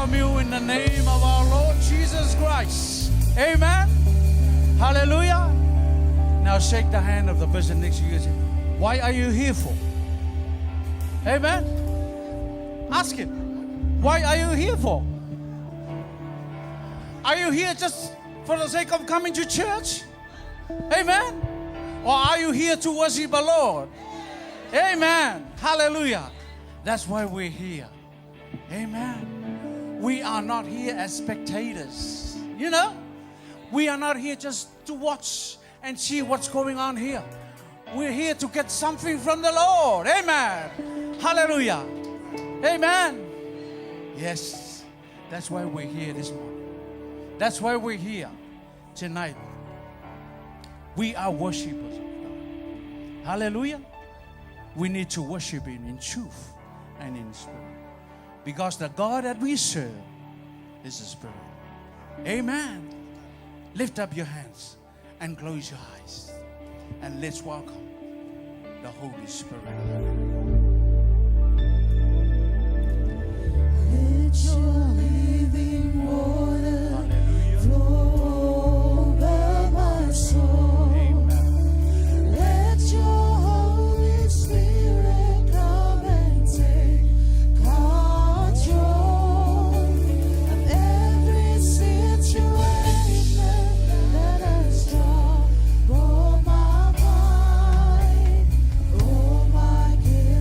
welcome you in the name of our Lord Jesus Christ. Amen. Hallelujah. Now shake the hand of the person next to you and say, why are you here for? Amen. Ask him, why are you here for? Are you here just for the sake of coming to church? Amen. Or are you here to worship the Lord? Amen. Hallelujah. That's why we're here. Amen. We are not here as spectators. You know, we are not here just to watch and see what's going on here. We're here to get something from the Lord. Amen. Hallelujah. Amen. Yes, that's why we're here this morning. That's why we're here tonight. We are worshipers of God. Hallelujah. We need to worship Him in truth and in spirit. Because the God that we serve is a spirit. Amen. Lift up your hands and close your eyes. And let's welcome the Holy Spirit. Let your living water flow over my soul. Amen. Let your Holy Spirit come and take control of every situation that has troubled my mind. Oh, my God.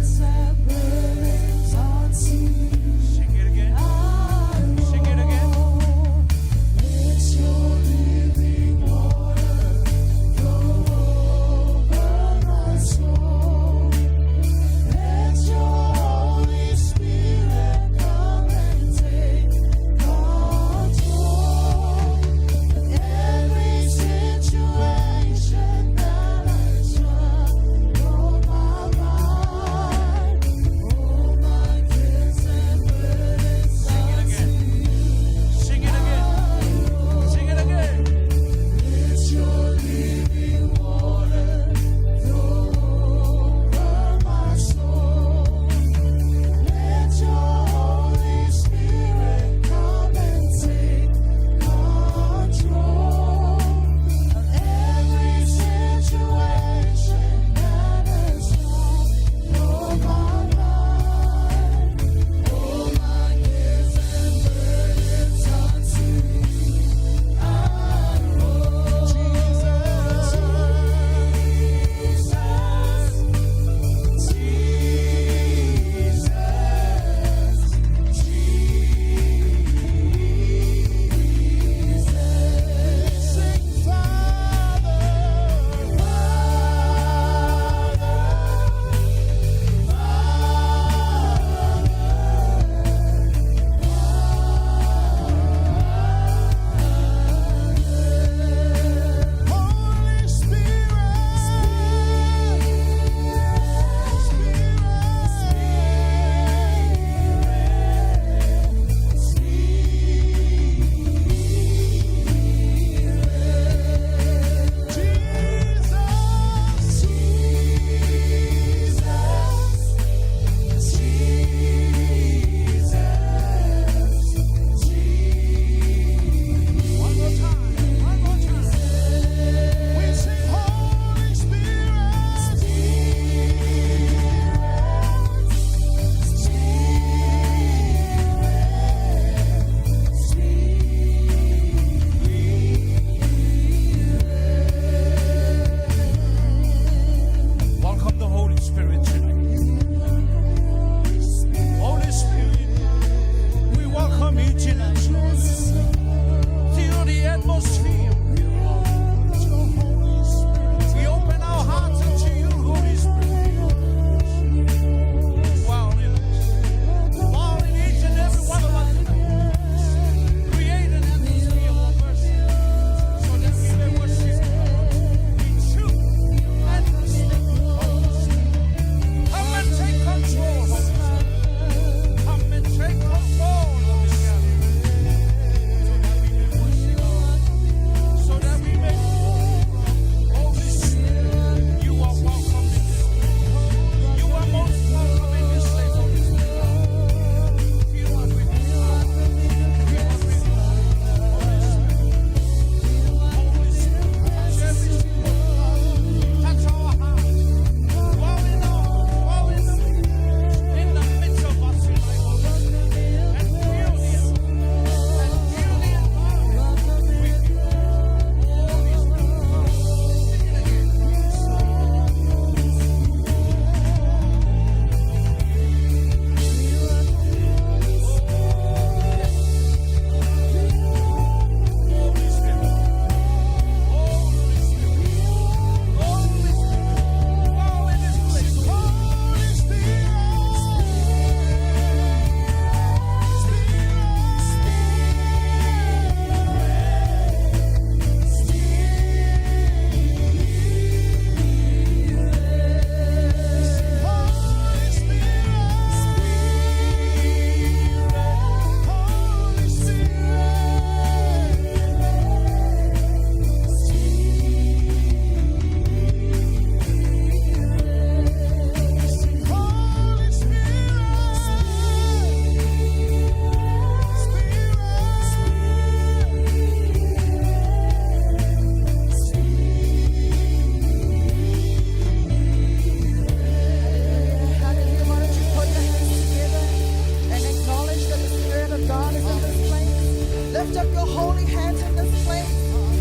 lift up your holy hands in this place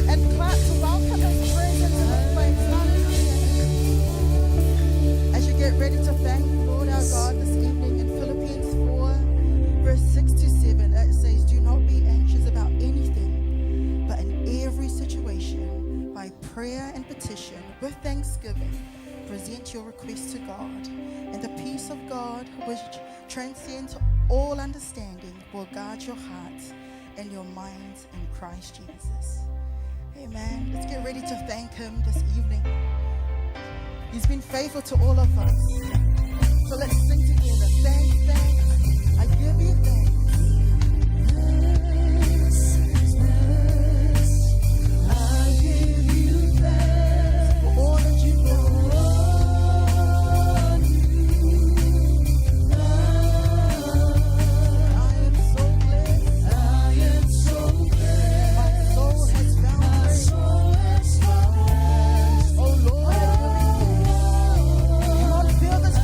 and clap to welcome His presence in this place. Hallelujah. As you get ready to thank the Lord our God this evening, in Philippians 4, verse 6 to 7, it says, "Do not be anxious about anything, but in every situation, by prayer and petition, with thanksgiving, present your requests to God, and the peace of God, which transcends all understanding, will guard your hearts and your minds in Christ Jesus." Amen. Let's get ready to thank Him this evening. He's been faithful to all of us. So let's sing together. Thanks, thanks. I give you thanks. I give you thanks for all that you've done. I am so blessed. My soul has found rest. Oh Lord, come on, feel this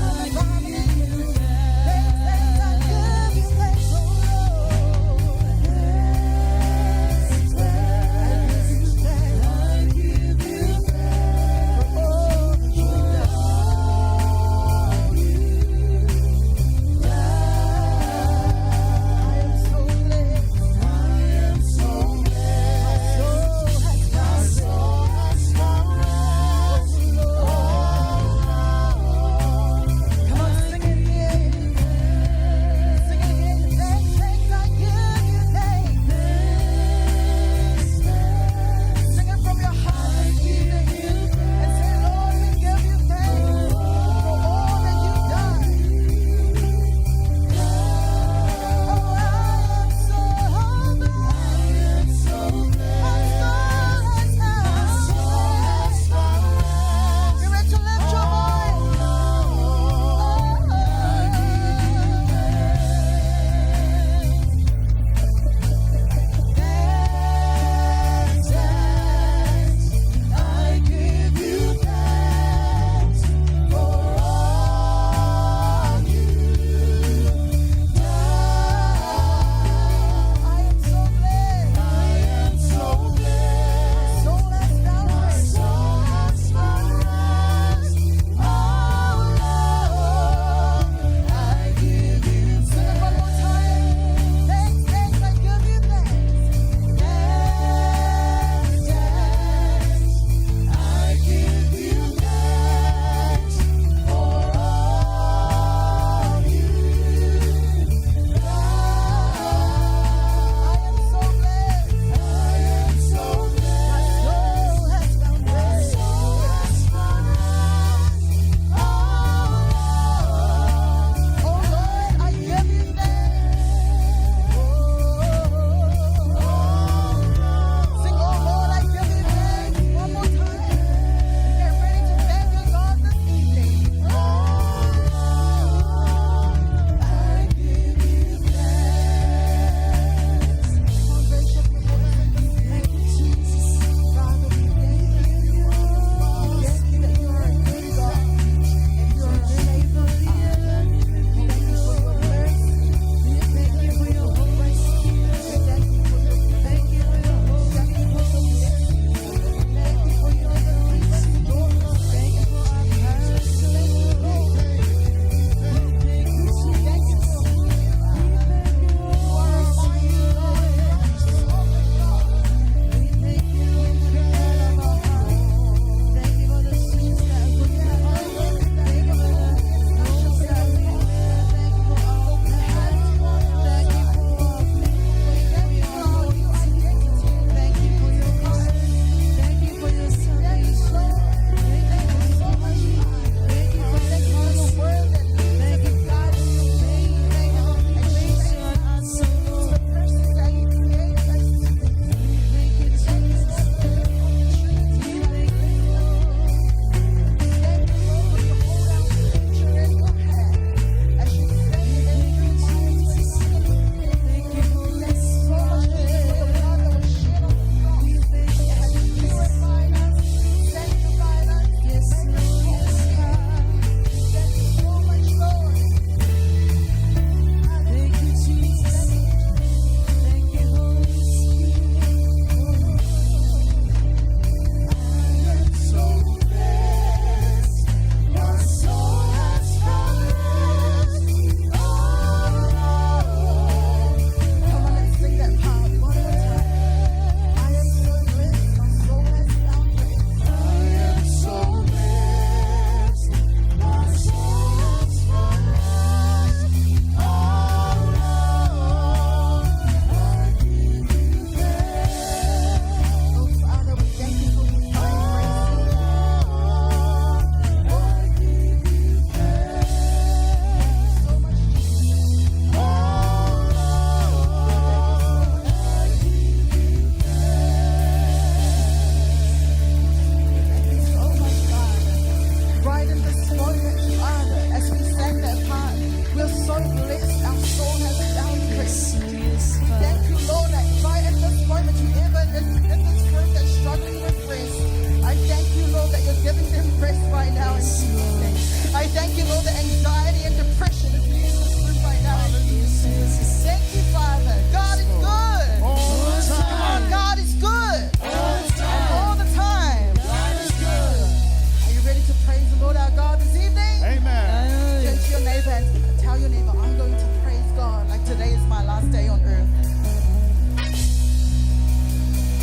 today is my last day on earth.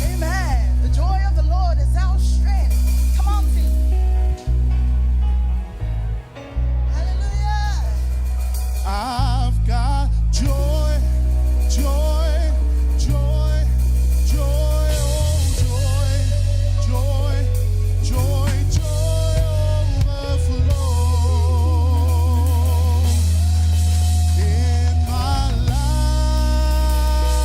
Amen. The joy of the Lord is our strength. Come on, team. Hallelujah. I've got joy, joy, joy, joy, oh joy, joy, joy, joy overflow in my life.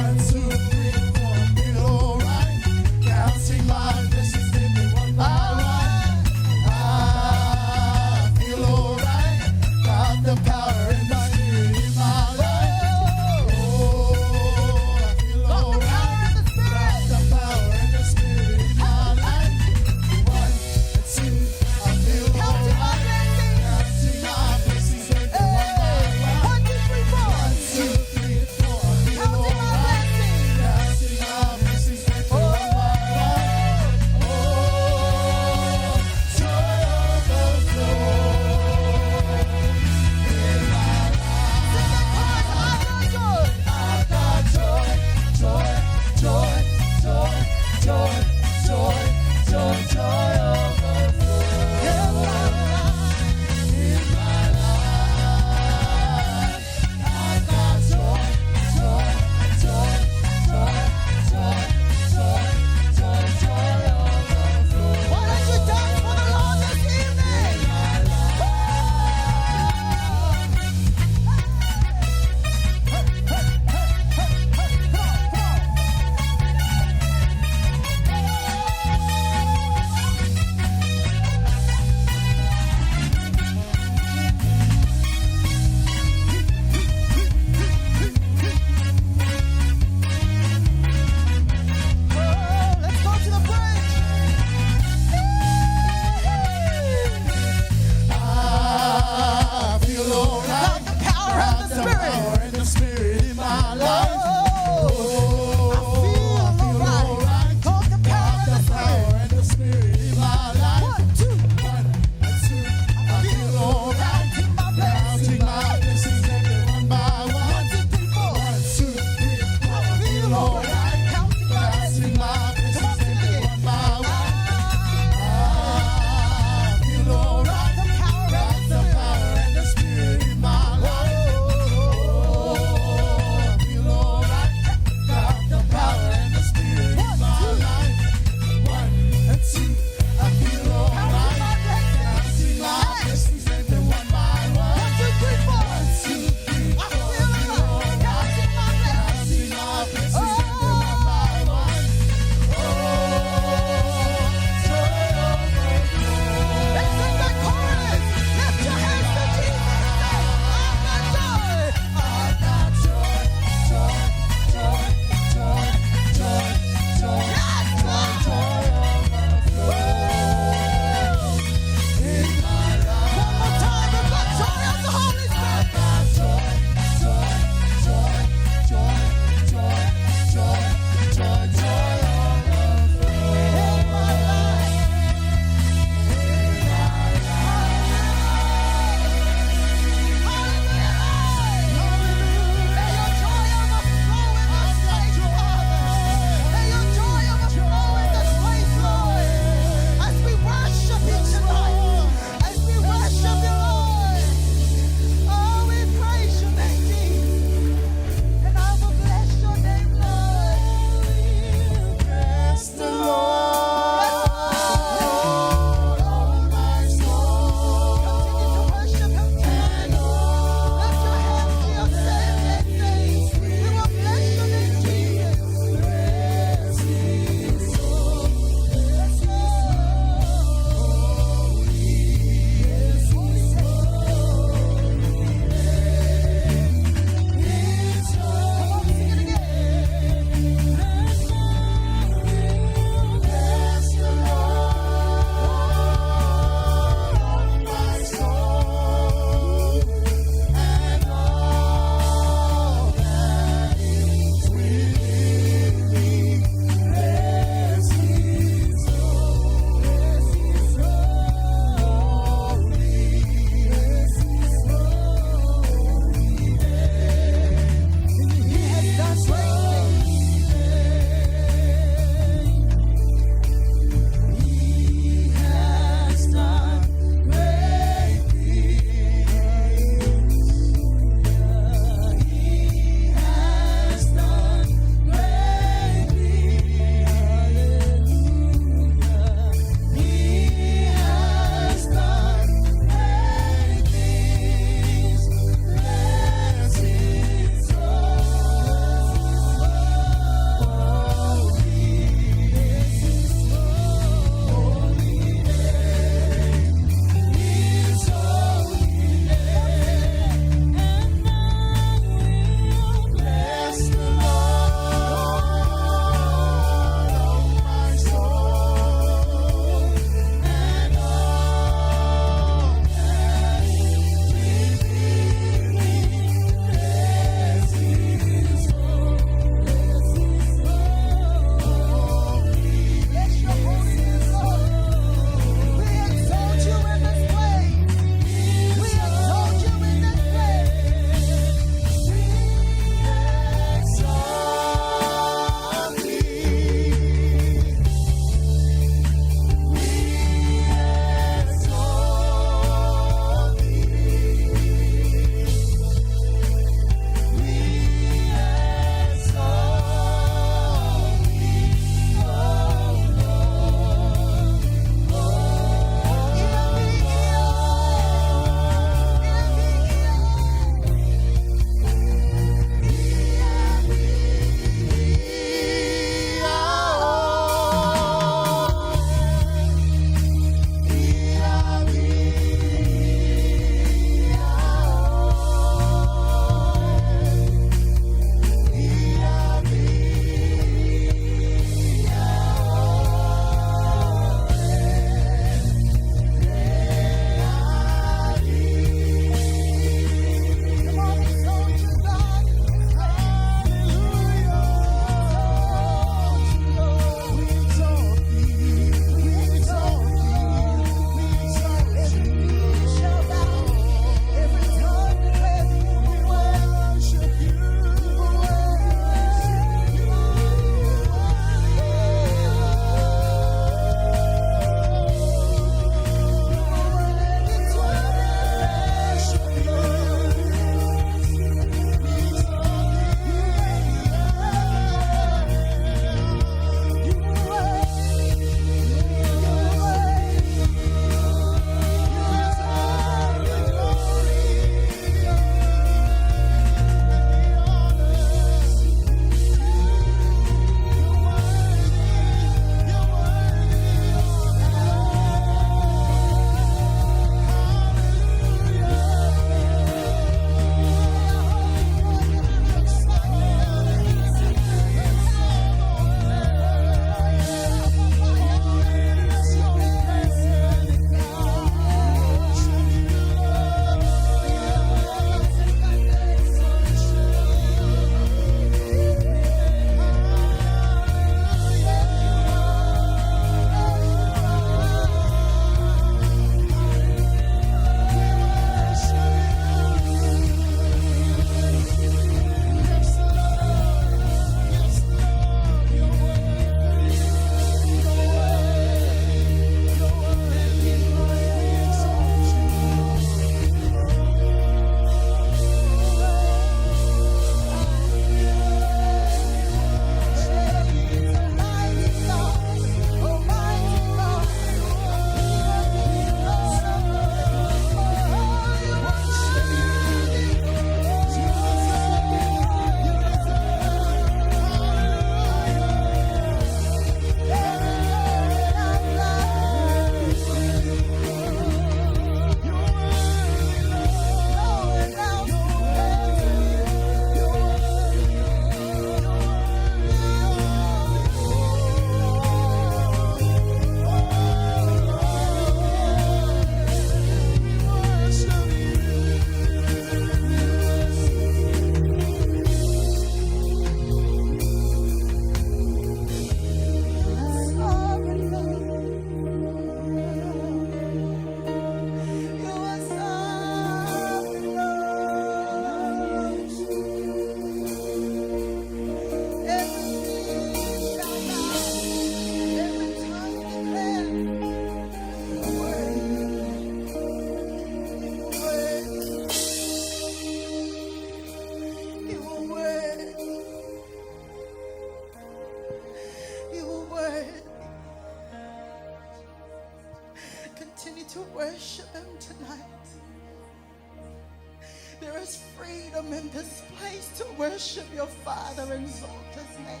freedom in this place to worship your Father and exalt his name.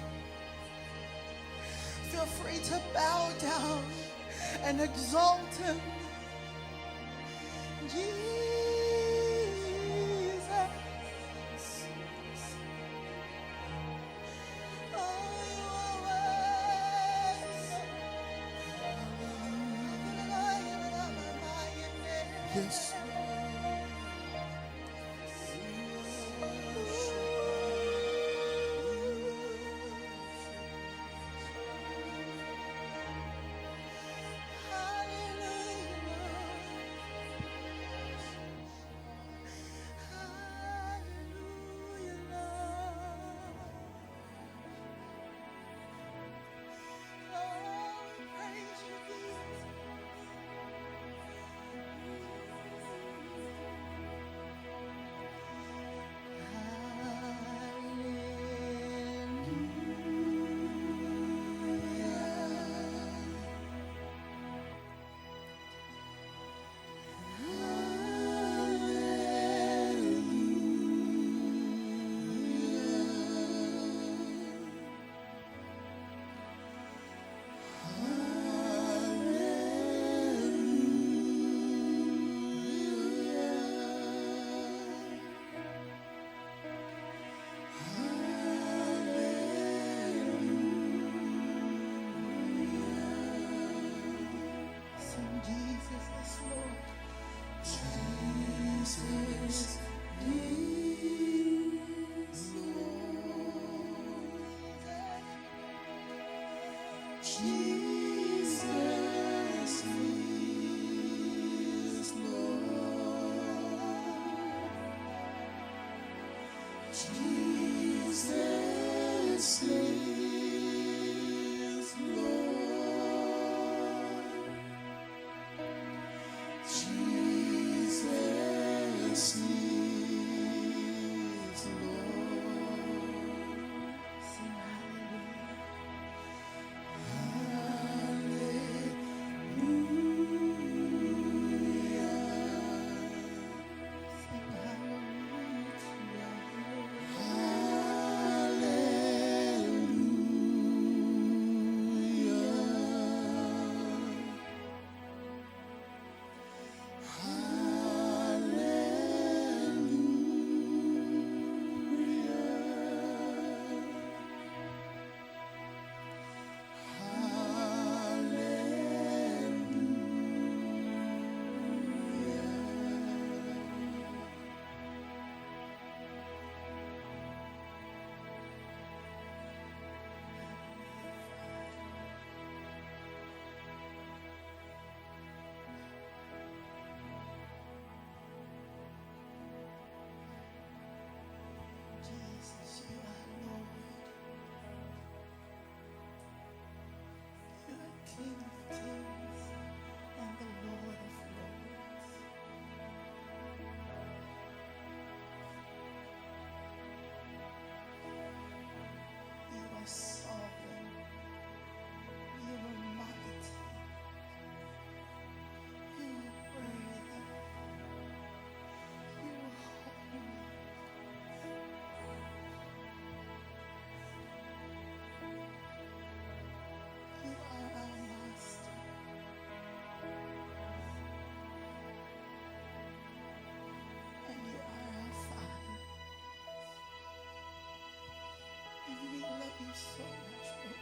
Feel free to bow down and exalt him. Jesus. Yes. King of kings and the Lord of lords. You are sovereign. You are mighty. You are worthy. You are holy. You are our master. And you are our Father. And we love you so much, Lord.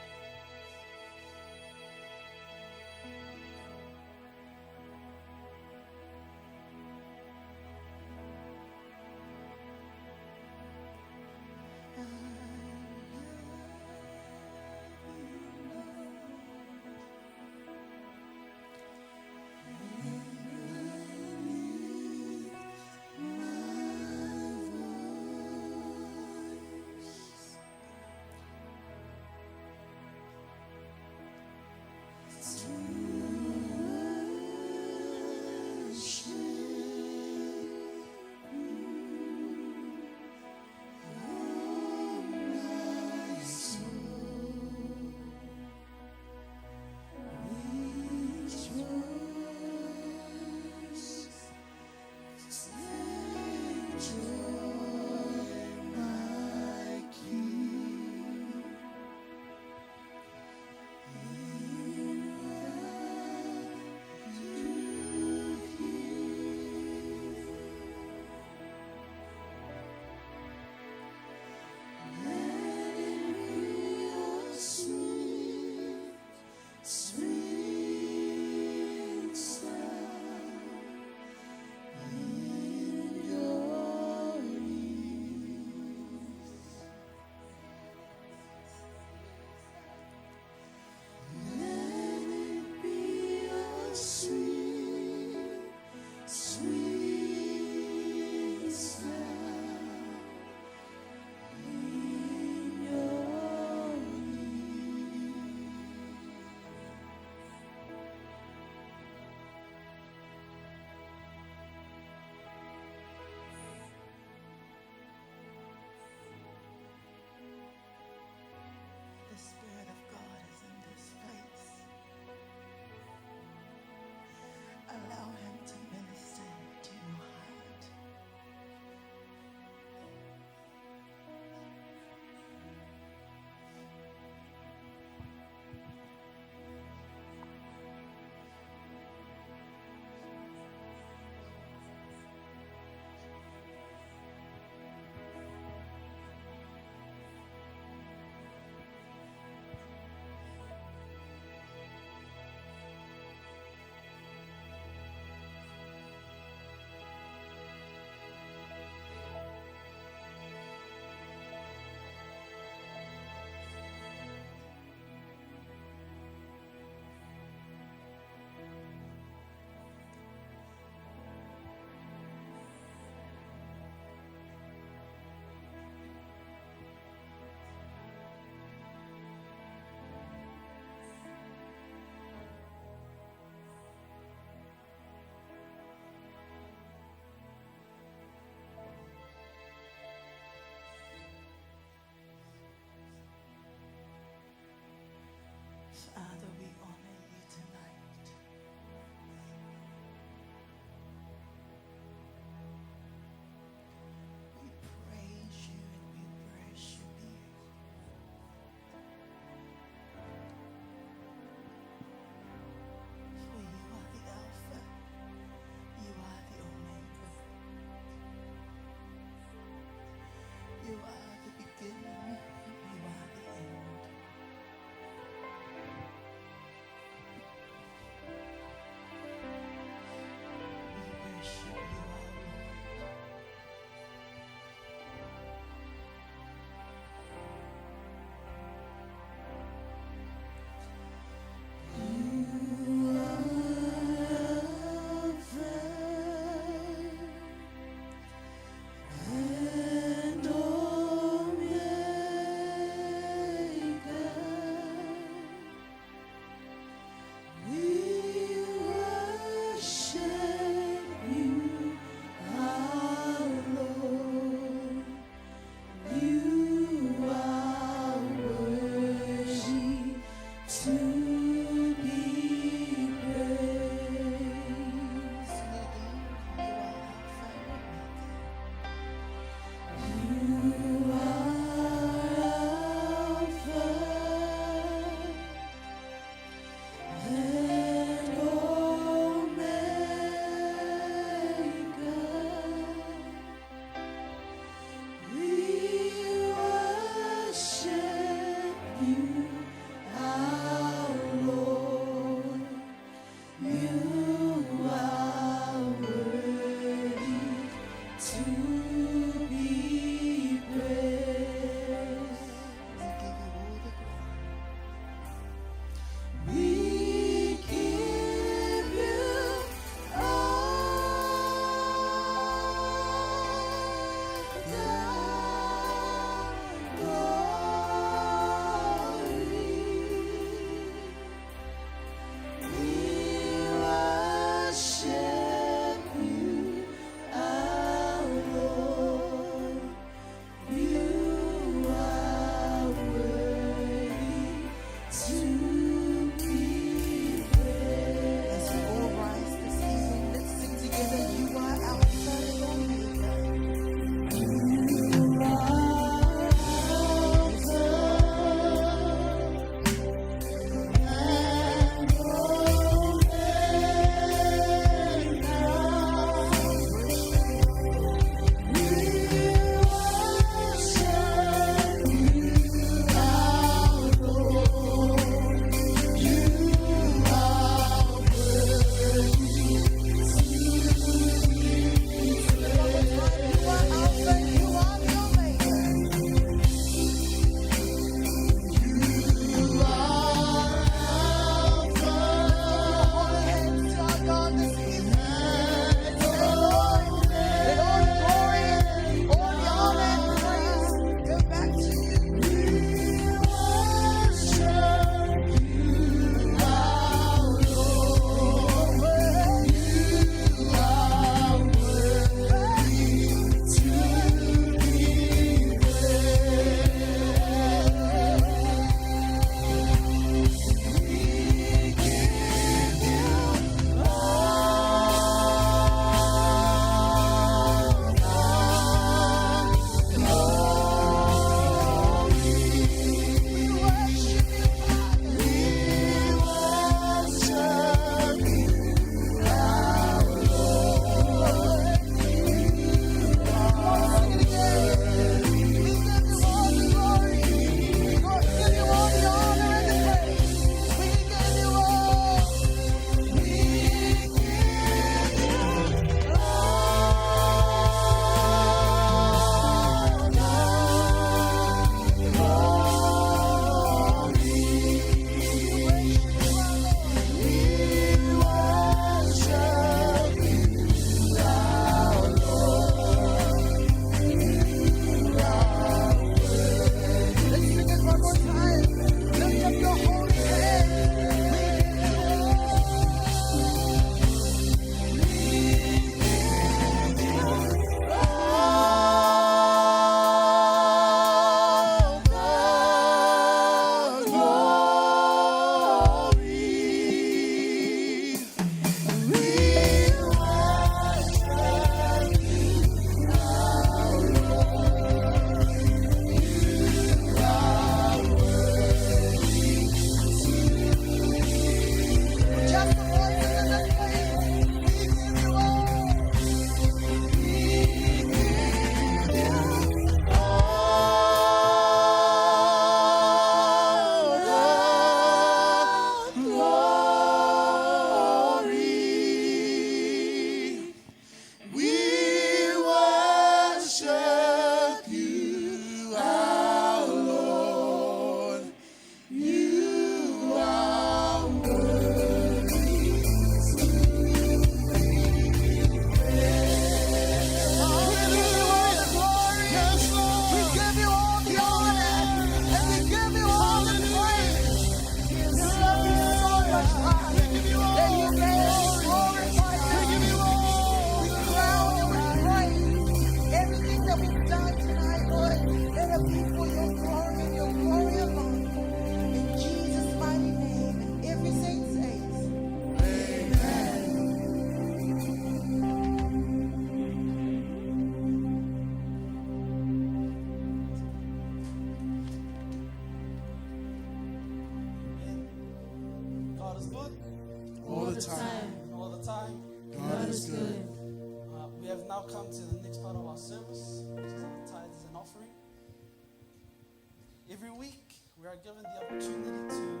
Every week, we are given the opportunity to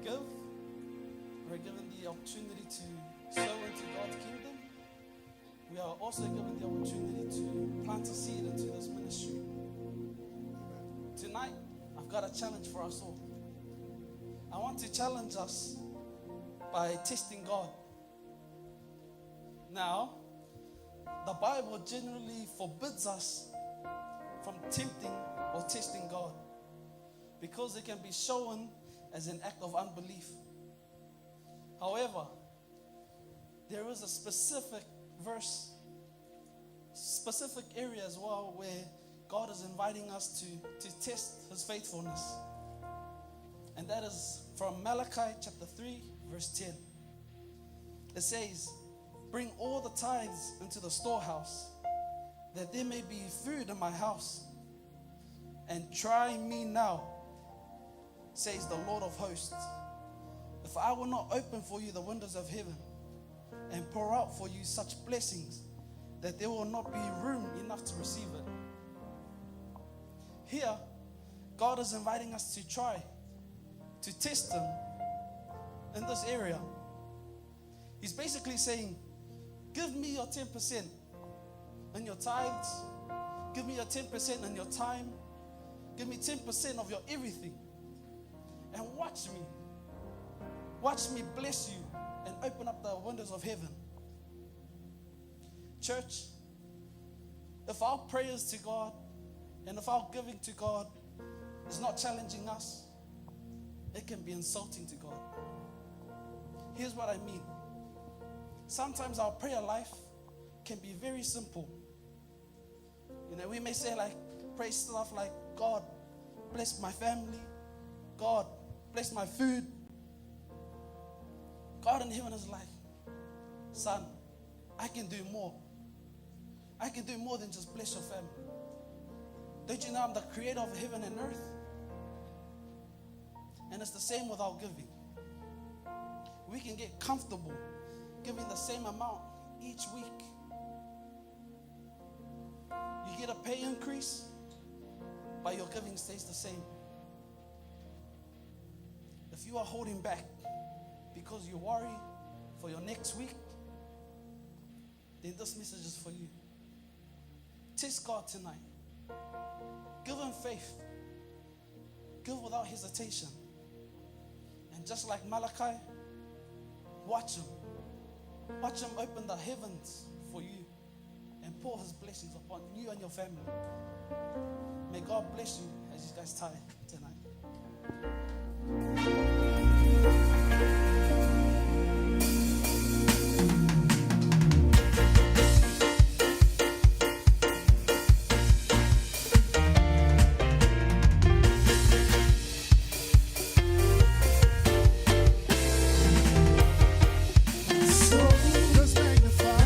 give. We are given the opportunity to sow into God's kingdom. We are also given the opportunity to plant a seed into this ministry. Tonight, I've got a challenge for us all. I want to challenge us by testing God. Now, the Bible generally forbids us from tempting or testing God because it can be shown as an act of unbelief. However, there is a specific verse, specific area as well where God is inviting us to test His faithfulness. And that is from Malachi chapter 3, verse 10. It says, "Bring all the tithes into the storehouse, that there may be food in my house. And try me now, says the Lord of hosts, if I will not open for you the windows of heaven and pour out for you such blessings that there will not be room enough to receive it." Here, God is inviting us to try, to test Him in this area. He's basically saying, give me your 10% in your tithes. Give me your 10% in your time. Give me 10% of your everything. And watch me. Watch me bless you and open up the windows of heaven. Church, if our prayers to God and if our giving to God is not challenging us, it can be insulting to God. Here's what I mean. Sometimes our prayer life can be very simple. We may say pray stuff like, God, bless my family. God, bless my food. God in heaven is like, son, I can do more. I can do more than just bless your family. Don't you know I'm the creator of heaven and earth? And it's the same with our giving. We can get comfortable giving the same amount each week. You get a pay increase, but your giving stays the same. If you are holding back because you worry for your next week, then this message is for you. Test God tonight. Give Him faith. Give without hesitation. And just like Malachi, watch Him. Watch Him open the heavens for you and pour His blessings upon you and your family. May God bless you as you guys tithe tonight. Let's magnify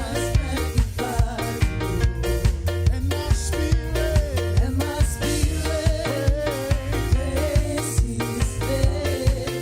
and my spirit. And my spirit praises His name.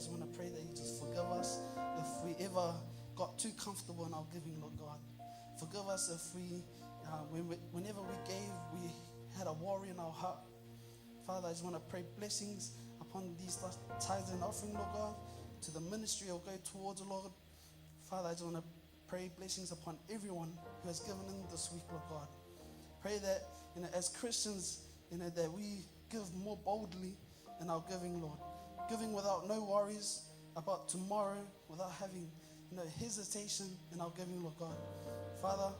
just want to pray that you just forgive us if we ever got too comfortable in our giving, Lord God. Forgive us if whenever we gave, we had a worry in our heart. Father, I just want to pray blessings upon these tithes and offering, Lord God, to the ministry will go towards, Lord. Father, I just want to pray blessings upon everyone who has given in this week, Lord God. Pray that, as Christians, that we give more boldly in our giving, Lord. Giving without no worries about tomorrow, without having, hesitation in our giving, Lord God. Father,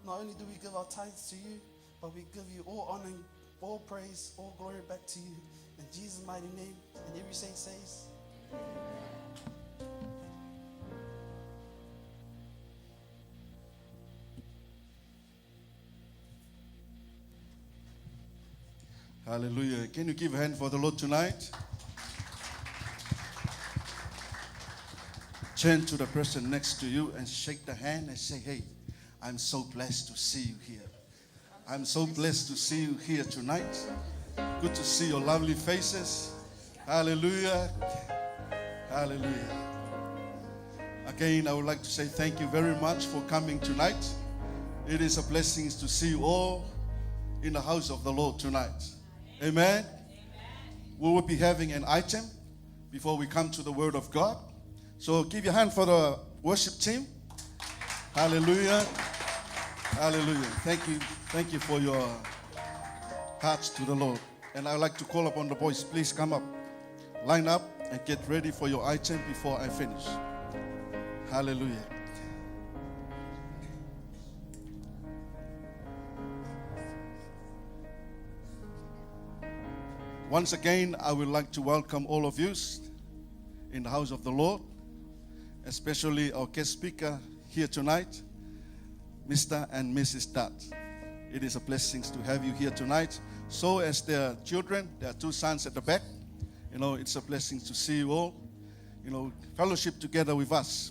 not only do we give our tithes to you, but we give you all honor, all praise, all glory back to you. In Jesus' mighty name, and every saint says, Hallelujah. Can you give a hand for the Lord tonight? Turn to the person next to you and shake the hand and say, hey, I'm so blessed to see you here. I'm so blessed to see you here tonight. Good to see your lovely faces. Hallelujah. Hallelujah. Again, I would like to say thank you very much for coming tonight. It is a blessing to see you all in the house of the Lord tonight. Amen. We will be having an item before we come to the Word of God. So give your hand for the worship team. Hallelujah. Hallelujah. Thank you. Thank you for your hearts to the Lord. And I'd like to call upon the boys. Please come up. Line up and get ready for your item before I finish. Hallelujah. Once again, I would like to welcome all of you in the house of the Lord, especially our guest speaker here tonight, Mr. and Mrs. Dutt. It is a blessing to have you here tonight. So as their children, their two sons at the back, it's a blessing to see you all, fellowship together with us.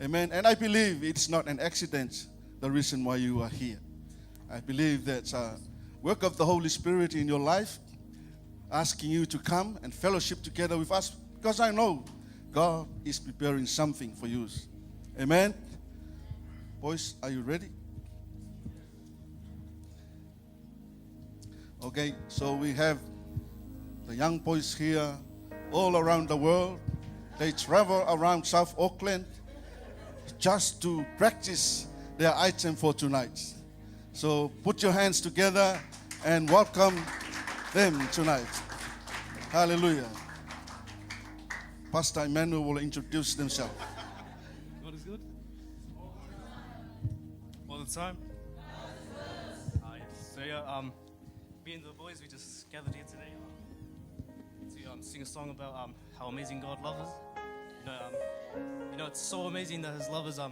Amen. And I believe it's not an accident, the reason why you are here. I believe that's a work of the Holy Spirit in your life, asking you to come and fellowship together with us, because I know God is preparing something for you. Amen. Boys, are you ready? Okay, so we have the young boys here all around the world. They travel around South Auckland just to practice their item for tonight. So put your hands together and welcome them tonight. Hallelujah. Pastor Emmanuel will introduce themselves. God is good. All the time. Yes. So me and the boys, we just gathered here today to sing a song about how amazing God loves us. It's so amazing that His love is that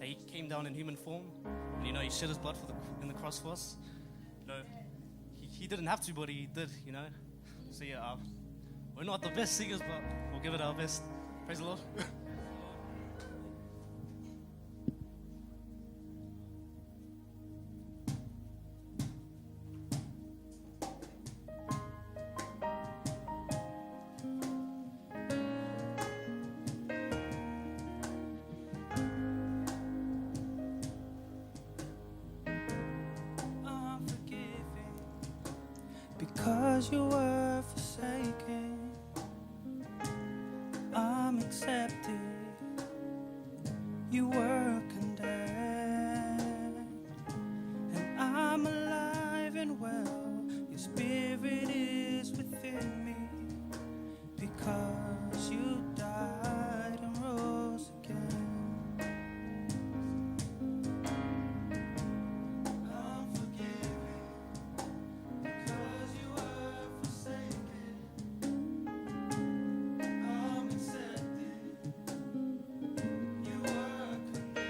He came down in human form, and He shed His blood in the cross for us. He didn't have to, but He did. So we're not the best singers, but we'll give it our best. Praise the Lord. Because you were forsaken, I'm accepted. You were condemned, and I'm alive and well. Your spirit is within me, because you died and rose again. I'm forgiven. Because you were forsaken, I'm accepted. You were condemned,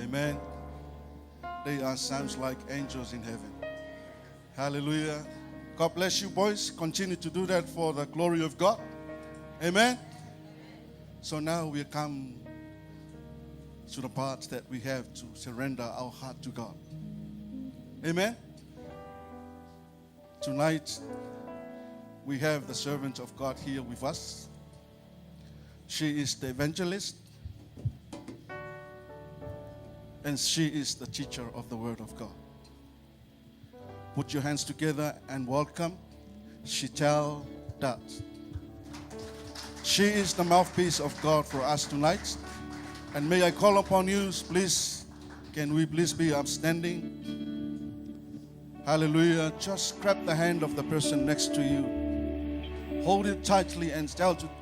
Amen. They are sounds like angels in heaven. Hallelujah. God bless you, boys. Continue to do that for the glory of God. Amen. So now we come to the part that we have to surrender our heart to God. Amen. Tonight, we have the servant of God here with us. She is the evangelist, and she is the teacher of the Word of God. Put your hands together and welcome Shitel Dutt. She is the mouthpiece of God for us tonight. And may I call upon you, please, can we please be upstanding? Hallelujah. Just grab the hand of the person next to you. Hold it tightly and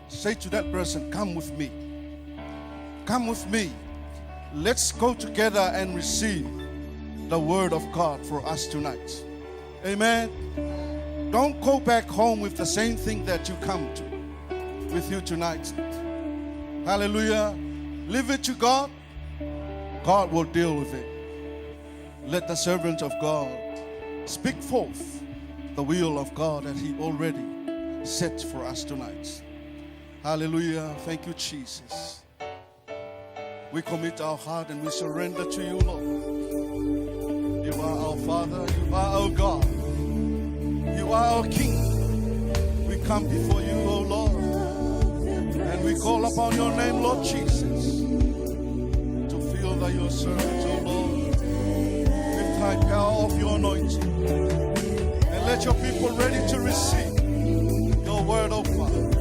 say to that person, come with me. Come with me. Let's go together and receive the Word of God for us tonight. Amen. Don't go back home with the same thing that you come to with you tonight. Hallelujah. Leave it to God. God will deal with it. Let the servant of God speak forth the will of God that He already set for us tonight. Hallelujah. Thank you, Jesus. We commit our heart and we surrender to you, Lord. You are our Father. You are our God. You are our King. We come before you, O Lord, and we call upon your name, Lord Jesus, to fill your servants, O Lord, with thy power of your anointing. And let your people ready to receive your word, O Father.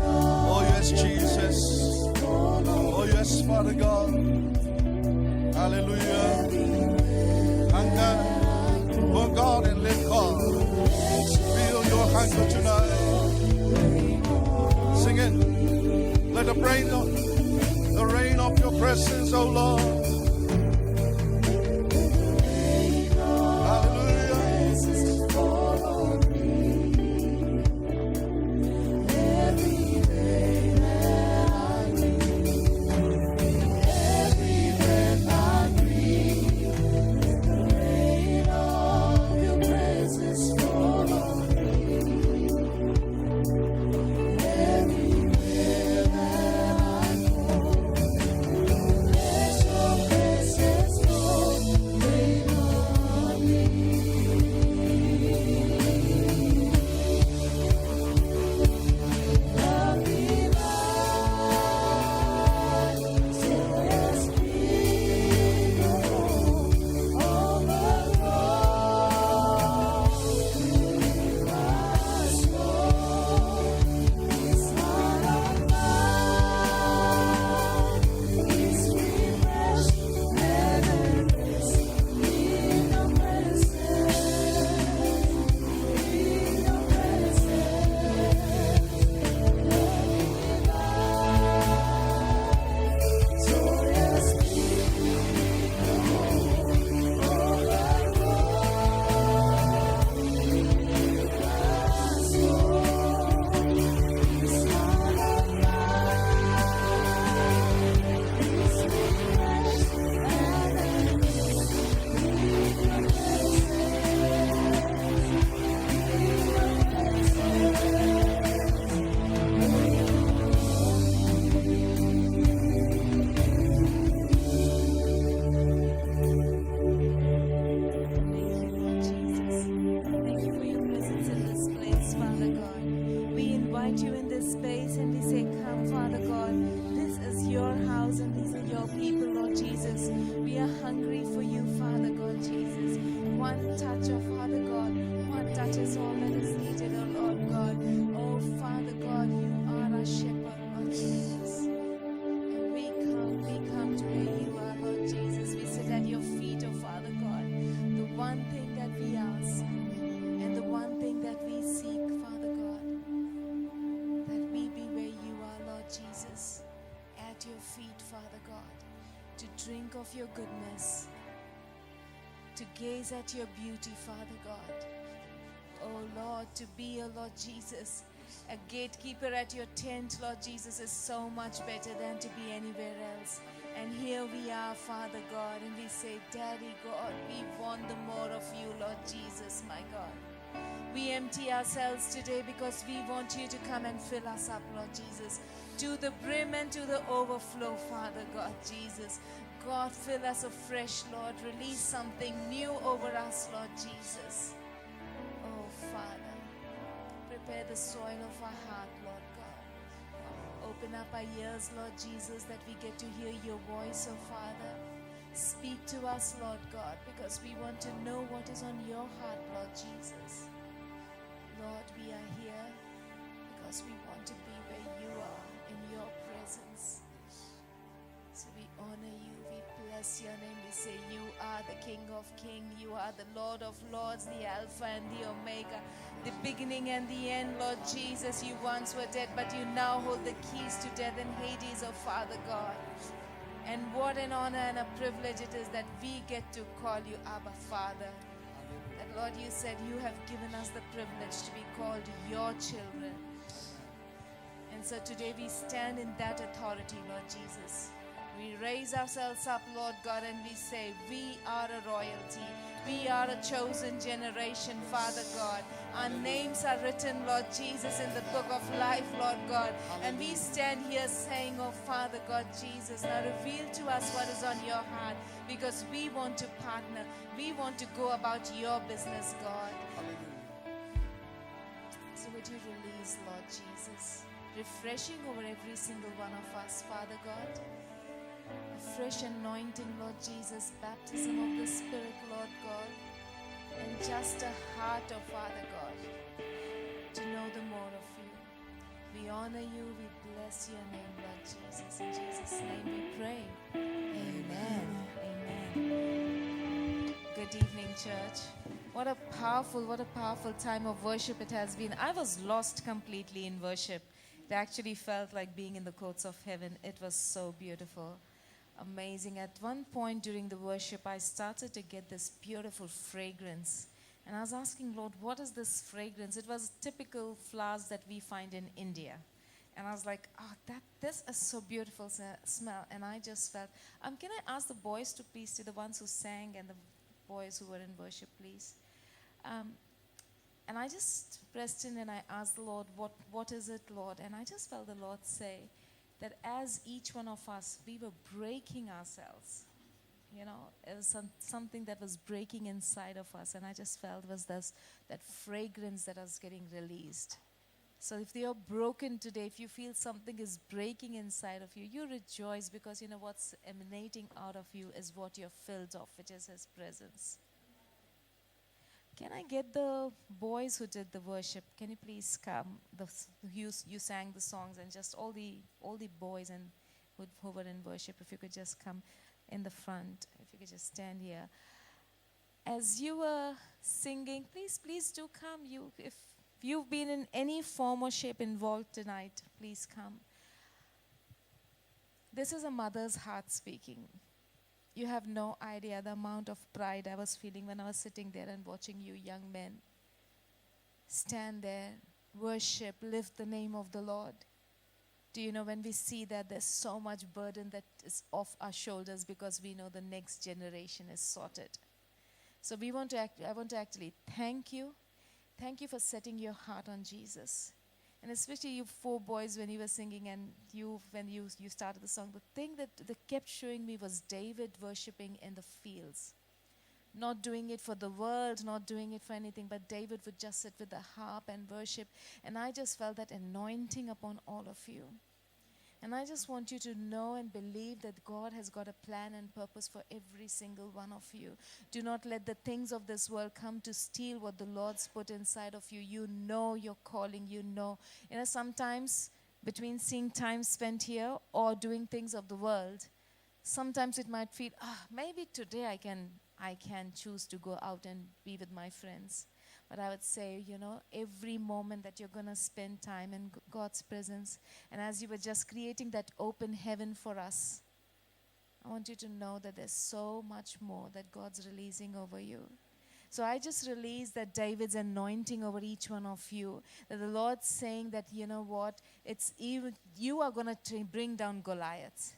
Oh yes, Jesus. Oh yes, Father God. Hallelujah. Hunger for God and let God feel your hunger tonight. Sing it. Let the rain of your presence, O Lord. Drink of your goodness, to gaze at your beauty, Father God. Oh Lord, to be, oh Lord Jesus, a gatekeeper at your tent, Lord Jesus, is so much better than to be anywhere else. And here we are, Father God, and we say, Daddy God, we want the more of you, Lord Jesus, my God. We empty ourselves today because we want you to come and fill us up, Lord Jesus, to the brim and to the overflow, Father God, Jesus. God, fill us afresh, Lord. Release something new over us, Lord Jesus. Oh, Father, prepare the soil of our heart, Lord God. Open up our ears, Lord Jesus, that we get to hear your voice, oh Father. Speak to us, Lord God, because we want to know what is on your heart, Lord Jesus. Lord, we are here because we want to be where you are, in your presence. So we honor you, we bless your name. We say you are the King of Kings, you are the Lord of Lords, the Alpha and the Omega, the beginning and the end, Lord Jesus. You once were dead, but you now hold the keys to death and Hades, oh Father God. And what an honor and a privilege it is that we get to call you Abba Father. That, Lord, you said you have given us the privilege to be called your children. And so today we stand in that authority, Lord Jesus. We raise ourselves up, Lord God, and we say, we are a royalty. We are a chosen generation, Father God. Our names are written, Lord Jesus, in the book of life, Lord God. And we stand here saying, oh, Father God, Jesus, now reveal to us what is on your heart, because we want to partner. We want to go about your business, God. So would you release, Lord Jesus, refreshing over every single one of us, Father God. A fresh anointing, Lord Jesus, baptism of the Spirit, Lord God, and just a heart, oh Father God, to know the more of you. We honor you, we bless your name, Lord Jesus. In Jesus' name we pray. Amen. Amen. Good evening, church. What a powerful time of worship it has been. I was lost completely in worship. It actually felt like being in the courts of heaven. It was so beautiful. Amazing. At one point during the worship, I started to get this beautiful fragrance. And I was asking, Lord, what is this fragrance? It was typical flowers that we find in India. And I was like, this is so beautiful smell. And I just felt, can I ask the boys to please, to the ones who sang and the boys who were in worship, please? And I just pressed in and I asked the Lord, what is it, Lord? And I just felt the Lord say, that as each one of us, we were breaking ourselves. You know, it was something that was breaking inside of us. And I just felt was that fragrance that was getting released. So if you're broken today, if you feel something is breaking inside of you, you rejoice, because you know what's emanating out of you is what you're filled of, which is His presence. Can I get the boys who did the worship? Can you please come? You sang the songs, and just all the boys and who were in worship, if you could just come in the front, if you could just stand here. As you were singing, please do come. If you've been in any form or shape involved tonight, please come. This is a mother's heart speaking. You have no idea the amount of pride I was feeling when I was sitting there and watching you young men stand there, worship, lift the name of the Lord. Do you know, when we see that, there's so much burden that is off our shoulders, because we know the next generation is sorted. So I want to actually thank you. Thank you for setting your heart on Jesus. And especially you 4 boys, when you were singing, and when you started the song, the thing that kept showing me was David worshiping in the fields. Not doing it for the world, not doing it for anything, but David would just sit with the harp and worship. And I just felt that anointing upon all of you. And I just want you to know and believe that God has got a plan and purpose for every single one of you. Do not let the things of this world come to steal what the Lord's put inside of you. You know your calling, you know. You know, sometimes between seeing time spent here or doing things of the world, sometimes it might feel, maybe today I can choose to go out and be with my friends. But I would say, you know, every moment that you're going to spend time in God's presence, and as you were just creating that open heaven for us, I want you to know that there's so much more that God's releasing over you. So I just release that David's anointing over each one of you, that the Lord's saying that, you know what, it's even, you are going to bring down Goliath.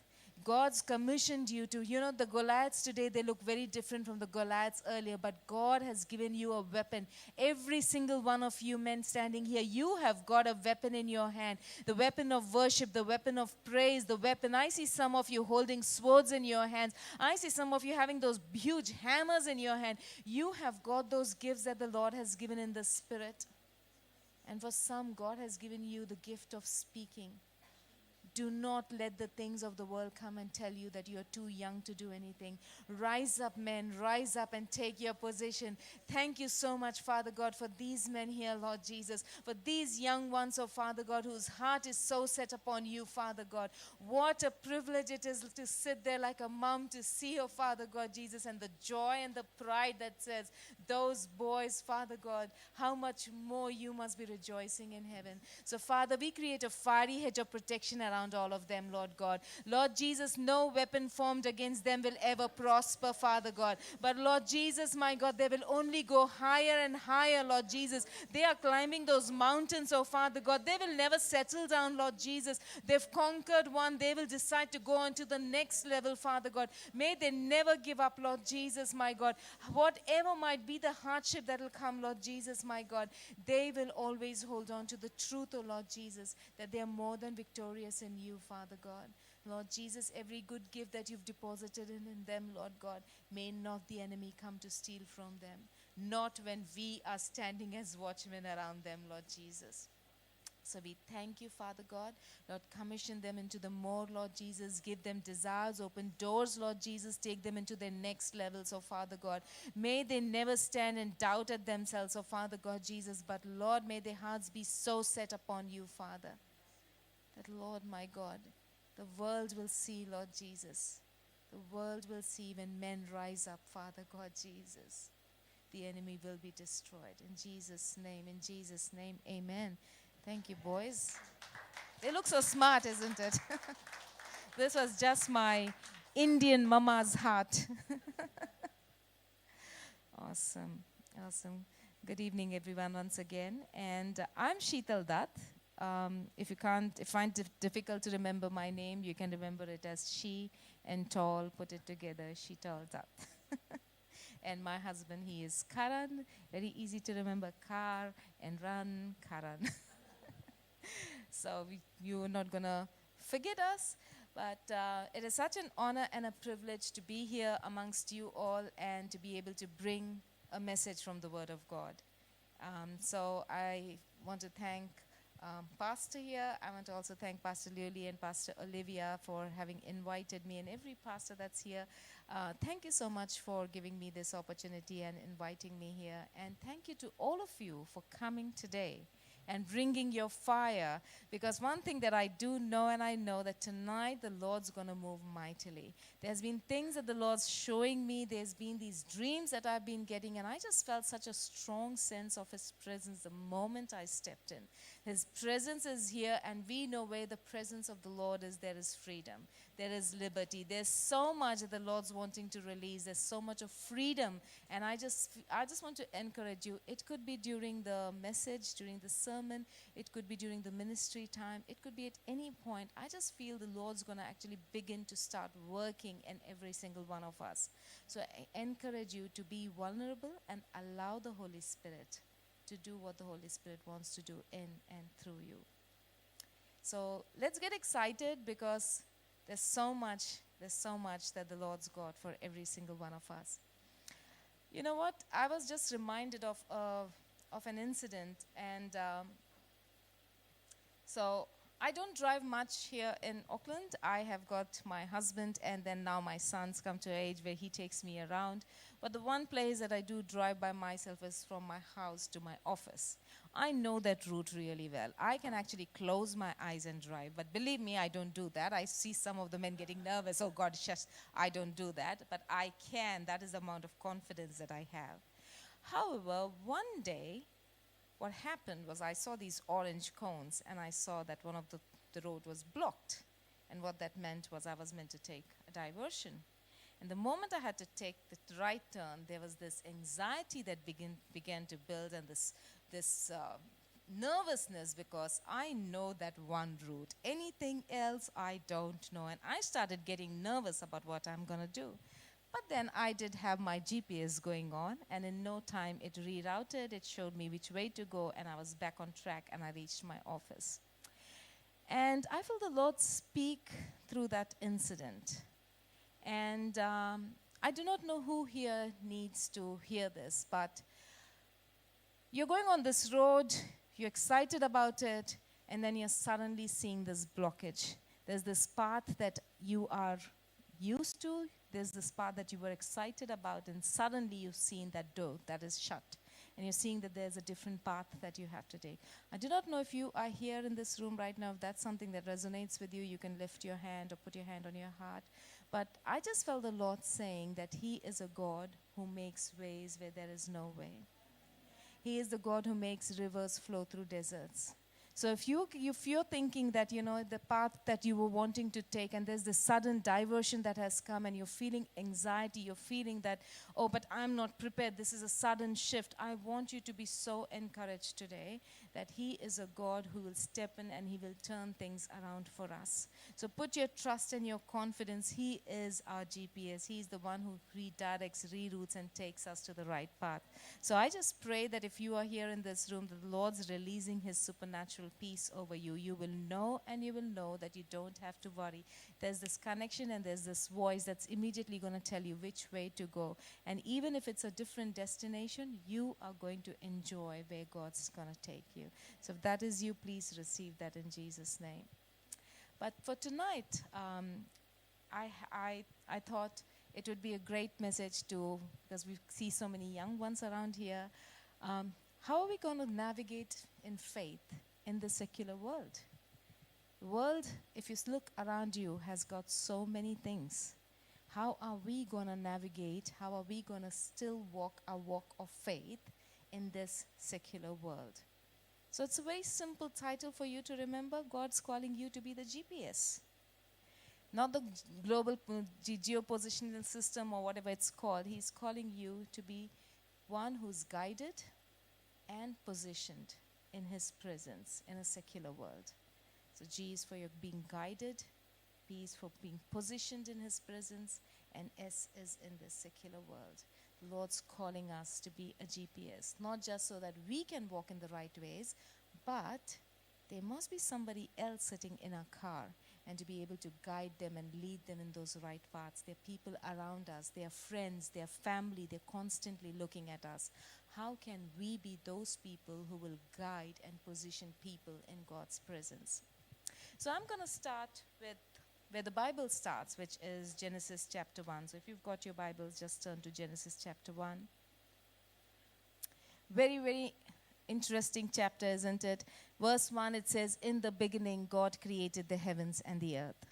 God's commissioned you to, the Goliaths today, they look very different from the Goliaths earlier, but God has given you a weapon. Every single one of you men standing here, you have got a weapon in your hand. The weapon of worship, the weapon of praise, the weapon. I see some of you holding swords in your hands. I see some of you having those huge hammers in your hand. You have got those gifts that the Lord has given in the Spirit. And for some, God has given you the gift of speaking. Do not let the things of the world come and tell you that you're too young to do anything. Rise up, men. Rise up and take your position. Thank you so much, Father God, for these men here, Lord Jesus. For these young ones, oh Father God, whose heart is so set upon you, Father God. What a privilege it is to sit there like a mom to see, oh Father God, Jesus, and the joy and the pride that says, those boys, Father God, how much more you must be rejoicing in heaven. So, Father, we create a fiery hedge of protection around all of them, Lord God. Lord Jesus, no weapon formed against them will ever prosper, Father God. But Lord Jesus, my God, they will only go higher and higher, Lord Jesus. They are climbing those mountains, oh Father God. They will never settle down, Lord Jesus. They've conquered one. They will decide to go on to the next level, Father God. May they never give up, Lord Jesus, my God. Whatever might be the hardship that will come, Lord Jesus, my God, they will always hold on to the truth, oh Lord Jesus, that they are more than victorious in you, Father God. Lord Jesus, every good gift that you've deposited in them, Lord God, may not the enemy come to steal from them. Not when we are standing as watchmen around them, Lord Jesus. So we thank you, Father God. Lord, commission them into the more, Lord Jesus. Give them desires, open doors, Lord Jesus. Take them into their next levels, oh Father God. May they never stand and doubt at themselves, oh Father God Jesus. But Lord, may their hearts be so set upon you, Father, that, Lord, my God, the world will see, Lord Jesus. The world will see when men rise up, Father God Jesus. The enemy will be destroyed. In Jesus' name, amen. Thank you, boys. They look so smart, isn't it? This was just my Indian mama's heart. Awesome. Good evening, everyone, once again. And I'm Sheetal Dutt. If you find it difficult to remember my name, you can remember it as She and Tall, put it together, Sheetal Dutt. And my husband, he is Karan. Very easy to remember, Kar and Run, Karan. So you're not going to forget us. But it is such an honor and a privilege to be here amongst you all and to be able to bring a message from the Word of God. So I want to thank Pastor here. I want to also thank Pastor Leoli and Pastor Olivia for having invited me, and every pastor that's here. Thank you so much for giving me this opportunity and inviting me here. And thank you to all of you for coming today and bringing your fire, because one thing that I do know, and I know that tonight the Lord's going to move mightily. There's been things that the Lord's showing me. There's been these dreams that I've been getting, and I just felt such a strong sense of His presence the moment I stepped in. His presence is here, and we know where the presence of the Lord is, there is freedom. There is liberty. There's so much that the Lord's wanting to release. There's so much of freedom. And I just want to encourage you. It could be during the message, during the sermon. It could be during the ministry time. It could be at any point. I just feel the Lord's going to actually begin to start working in every single one of us. So I encourage you to be vulnerable and allow the Holy Spirit to do what the Holy Spirit wants to do in and through you. So let's get excited, because there's so much that the Lord's got for every single one of us. You know what? I was just reminded of an incident, and so I don't drive much here in Auckland. I have got my husband, and then now my son's come to an age where he takes me around. But the one place that I do drive by myself is from my house to my office. I know that route really well. I can actually close my eyes and drive. But believe me, I don't do that. I see some of the men getting nervous. Oh, God, shush, I don't do that. But I can. That is the amount of confidence that I have. However, one day, what happened was I saw these orange cones, and I saw that one of the road was blocked. And what that meant was I was meant to take a diversion. And the moment I had to take the right turn, there was this anxiety that began to build, and this nervousness because I know that one route. Anything else I don't know. And I started getting nervous about what I'm going to do. But then I did have my GPS going on, and in no time it rerouted, it showed me which way to go, and I was back on track and I reached my office. And I felt the Lord speak through that incident. And I do not know who here needs to hear this, but you're going on this road, you're excited about it, and then you're suddenly seeing this blockage. There's this path that you are used to, there's this path that you were excited about, and suddenly you've seen that door that is shut. And you're seeing that there's a different path that you have to take. I do not know if you are here in this room right now. If that's something that resonates with you, you can lift your hand or put your hand on your heart. But I just felt the Lord saying that He is a God who makes ways where there is no way. He is the God who makes rivers flow through deserts. So if you're thinking that, the path that you were wanting to take, and there's this sudden diversion that has come, and you're feeling anxiety, you're feeling that, oh, but I'm not prepared, this is a sudden shift, I want you to be so encouraged today that He is a God who will step in and He will turn things around for us. So put your trust and your confidence. He is our GPS. He's the one who redirects, reroutes, and takes us to the right path. So I just pray that if you are here in this room, that the Lord's releasing His supernatural peace over you. You will know, and you will know that you don't have to worry. There's this connection and there's this voice that's immediately going to tell you which way to go. And even if it's a different destination, you are going to enjoy where God's going to take you. So if that is you, please receive that in Jesus' name. But for tonight, I thought it would be a great message because we see so many young ones around here. How are we going to navigate in faith in the secular world? The world, if you look around you, has got so many things. How are we going to navigate? How are we going to still walk a walk of faith in this secular world? So it's a very simple title for you to remember. God's calling you to be the GPS. Not the global geopositional system or whatever it's called. He's calling you to be one who's guided and positioned in His presence in a secular world. So G is for your being guided, P is for being positioned in His presence, and S is in the secular world. The Lord's calling us to be a GPS, not just so that we can walk in the right ways, but there must be somebody else sitting in our car and to be able to guide them and lead them in those right paths. There are people around us, they are friends, they are family, they're constantly looking at us. How can we be those people who will guide and position people in God's presence? So I'm going to start with where the Bible starts, which is Genesis chapter 1. So if you've got your Bibles, just turn to Genesis chapter 1. Very, very interesting chapter, isn't it? Verse 1, it says, "In the beginning, God created the heavens and the earth."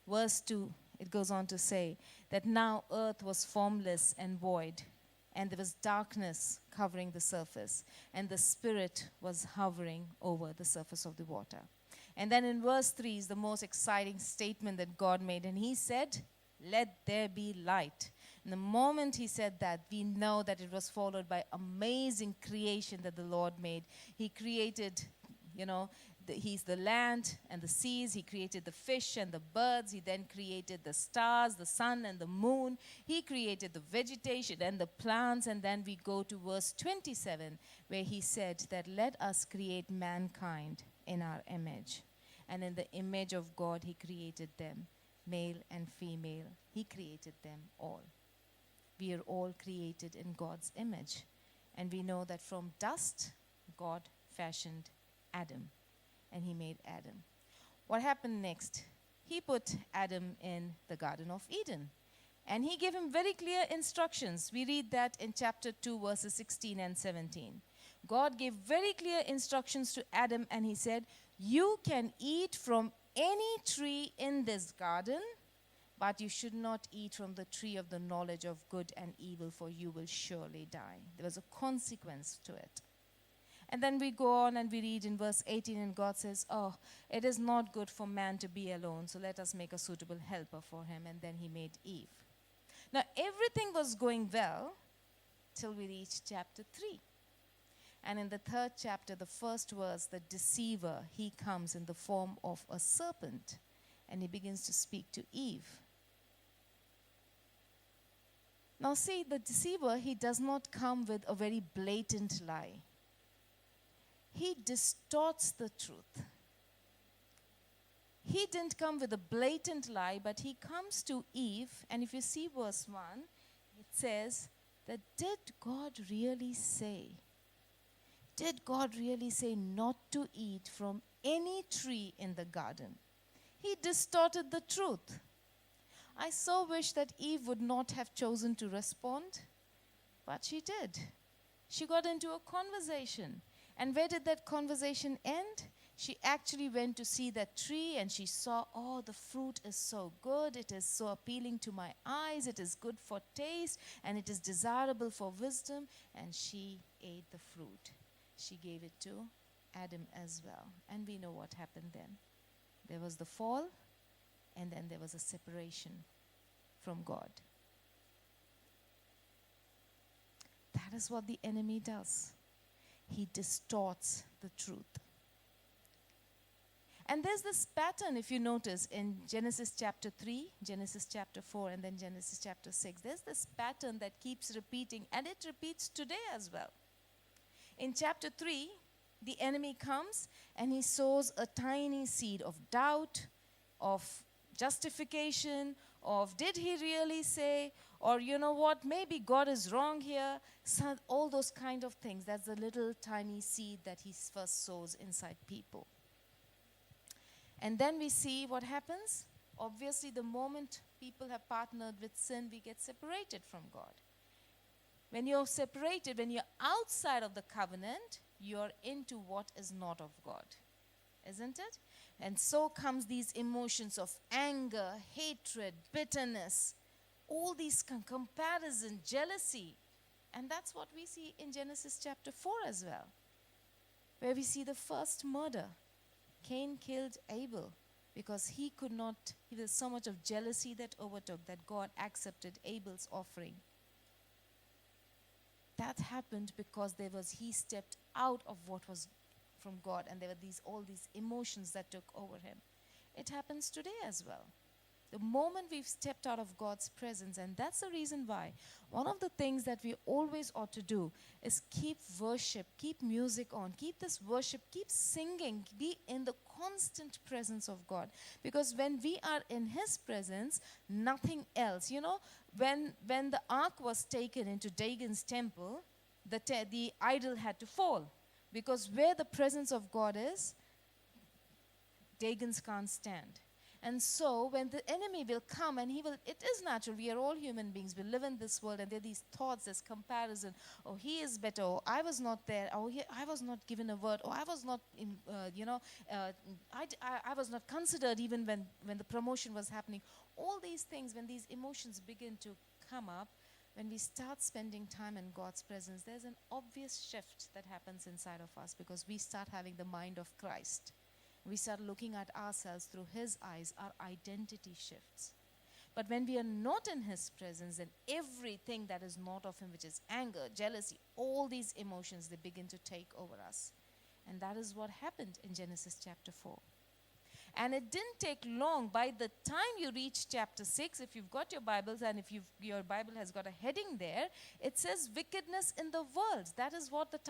Verse 2, it goes on to say that now earth was formless and void, and there was darkness covering the surface, and the Spirit was hovering over the surface of the water. And then in verse 3 is the most exciting statement that God made, and He said, "Let there be light." And the moment He said that, we know that it was followed by amazing creation that the Lord made. He created, He's the land and the seas. He created the fish and the birds. He then created the stars, the sun and the moon. He created the vegetation and the plants. And then we go to verse 27, where He said that let us create mankind in our image. And in the image of God, He created them, male and female. He created them all. We are all created in God's image. And we know that from dust, God fashioned Adam. And He made Adam. What happened next? He put Adam in the Garden of Eden. And He gave him very clear instructions. We read that in chapter 2, verses 16 and 17. God gave very clear instructions to Adam, and He said, "You can eat from any tree in this garden, but you should not eat from the tree of the knowledge of good and evil, for you will surely die." There was a consequence to it. And then we go on and we read in verse 18, and God says, "Oh, it is not good for man to be alone, so let us make a suitable helper for him." And then He made Eve. Now, everything was going well till we reached chapter 3. And in the 3rd chapter, the 1st verse, the deceiver, he comes in the form of a serpent and he begins to speak to Eve. Now see, the deceiver, he does not come with a very blatant lie. He distorts the truth. He didn't come with a blatant lie, but he comes to Eve, and if you see verse 1, it says that did God really say? Did God really say not to eat from any tree in the garden? He distorted the truth. I so wish that Eve would not have chosen to respond, but she did. She got into a conversation. And where did that conversation end? She actually went to see that tree and she saw, oh, the fruit is so good. It is so appealing to my eyes. It is good for taste and it is desirable for wisdom. And she ate the fruit. She gave it to Adam as well. And we know what happened then. There was the fall and then there was a separation from God. That is what the enemy does. He distorts the truth. And there's this pattern, if you notice, in Genesis chapter 3, Genesis chapter 4, and then Genesis chapter 6. There's this pattern that keeps repeating, and it repeats today as well. In chapter 3, the enemy comes and he sows a tiny seed of doubt, of justification, of did he really say, or you know what, maybe God is wrong here. So all those kind of things. That's the little tiny seed that he first sows inside people. And then we see what happens. Obviously, the moment people have partnered with sin, we get separated from God. When you're separated, when you're outside of the covenant, you're into what is not of God. Isn't it? And so comes these emotions of anger, hatred, bitterness, all these comparison, jealousy. And that's what we see in Genesis chapter 4 as well, where we see the first murder. Cain killed Abel because he was so much of jealousy that overtook that God accepted Abel's offering. That happened because he stepped out of what was from God, and there were all these emotions that took over him. It happens today as well. The moment we've stepped out of God's presence, and that's the reason why one of the things that we always ought to do is keep worship, keep music on, keep this worship, keep singing, be in the constant presence of God. Because when we are in His presence, nothing else. You know, when the ark was taken into Dagon's temple, the idol had to fall. Because where the presence of God is, Dagons can't stand. And so when the enemy will come and it is natural, we are all human beings, we live in this world and there are these thoughts, this comparison, oh he is better, oh I was not there, oh I was not given a word, oh I was not I was not considered even when the promotion was happening. All these things, when these emotions begin to come up, when we start spending time in God's presence, there's an obvious shift that happens inside of us because we start having the mind of Christ. We start looking at ourselves through His eyes, our identity shifts. But when we are not in His presence, then everything that is not of Him, which is anger, jealousy, all these emotions, they begin to take over us. And that is what happened in Genesis chapter 4. And it didn't take long. By the time you reach chapter 6, if you've got your Bibles and if your Bible has got a heading there, it says wickedness in the world. That is what the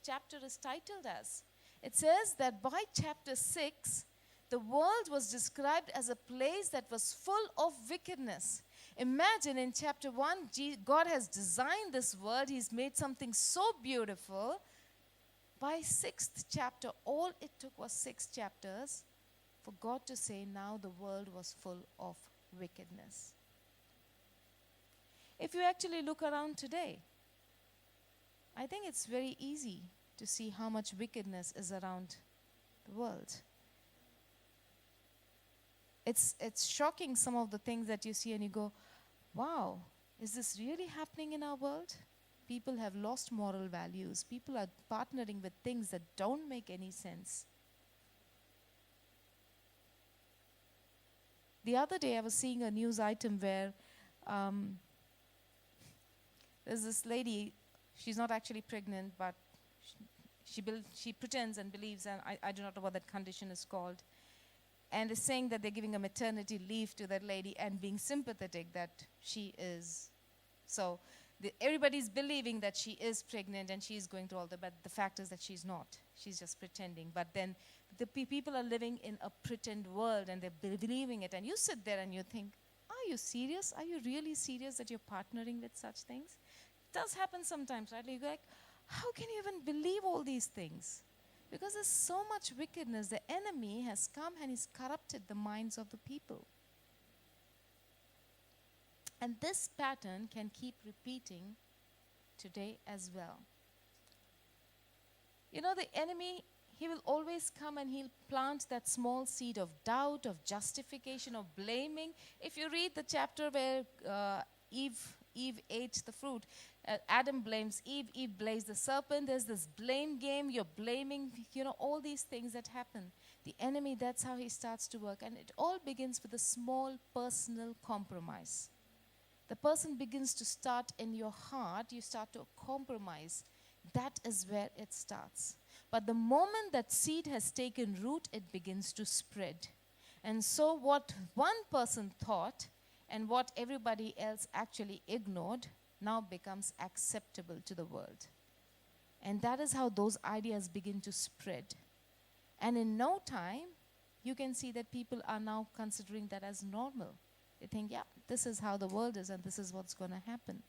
chapter is titled as. It says that by chapter 6, the world was described as a place that was full of wickedness. Imagine in chapter 1, God has designed this world. He's made something so beautiful. By 6th chapter, all it took was 6 chapters for God to say now the world was full of wickedness. If you actually look around today, I think it's very easy to see how much wickedness is around the world. It's shocking, some of the things that you see and you go, wow, is this really happening in our world? People have lost moral values. People are partnering with things that don't make any sense. The other day I was seeing a news item where there's this lady, she's not actually pregnant, but she pretends and believes, and I do not know what that condition is called, and is saying that they're giving a maternity leave to that lady and being sympathetic that she is. So everybody's believing that she is pregnant and she's going through all that, but the fact is that she's not. She's just pretending. But then the people are living in a pretend world and they're believing it. And you sit there and you think, are you serious? Are you really serious that you're partnering with such things? It does happen sometimes, right? You go like, how can you even believe all these things? Because there's so much wickedness. The enemy has come and he's corrupted the minds of the people. And this pattern can keep repeating today as well. You know, the enemy, he will always come and he'll plant that small seed of doubt, of justification, of blaming. If you read the chapter where Eve ate the fruit, Adam blames Eve, Eve blames the serpent. There's this blame game. You're blaming, all these things that happen. The enemy, that's how he starts to work. And it all begins with a small personal compromise. The person begins to start in your heart. You start to compromise. That is where it starts. But the moment that seed has taken root, it begins to spread. And so what one person thought and what everybody else actually ignored now becomes acceptable to the world. And that is how those ideas begin to spread. And in no time, you can see that people are now considering that as normal. They think, yeah, this is how the world is and this is what's going to happen.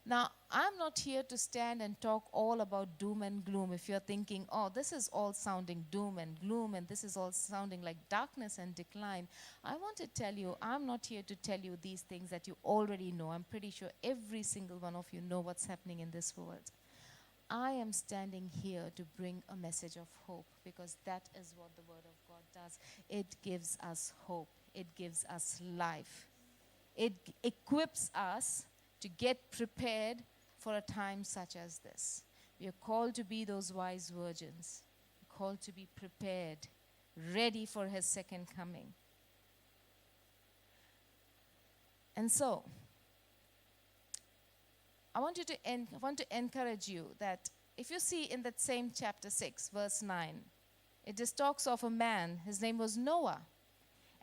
Now, I'm not here to stand and talk all about doom and gloom. If you're thinking, oh, this is all sounding doom and gloom and this is all sounding like darkness and decline, I want to tell you, I'm not here to tell you these things that you already know. I'm pretty sure every single one of you know what's happening in this world. I am standing here to bring a message of hope because that is what the Word of God does. It gives us hope. It gives us life. It equips us to get prepared for a time such as this. We are called to be those wise virgins. We're called to be prepared, ready for His second coming. And so, I want to encourage you that if you see in that same chapter 6, verse 9, it just talks of a man. His name was Noah.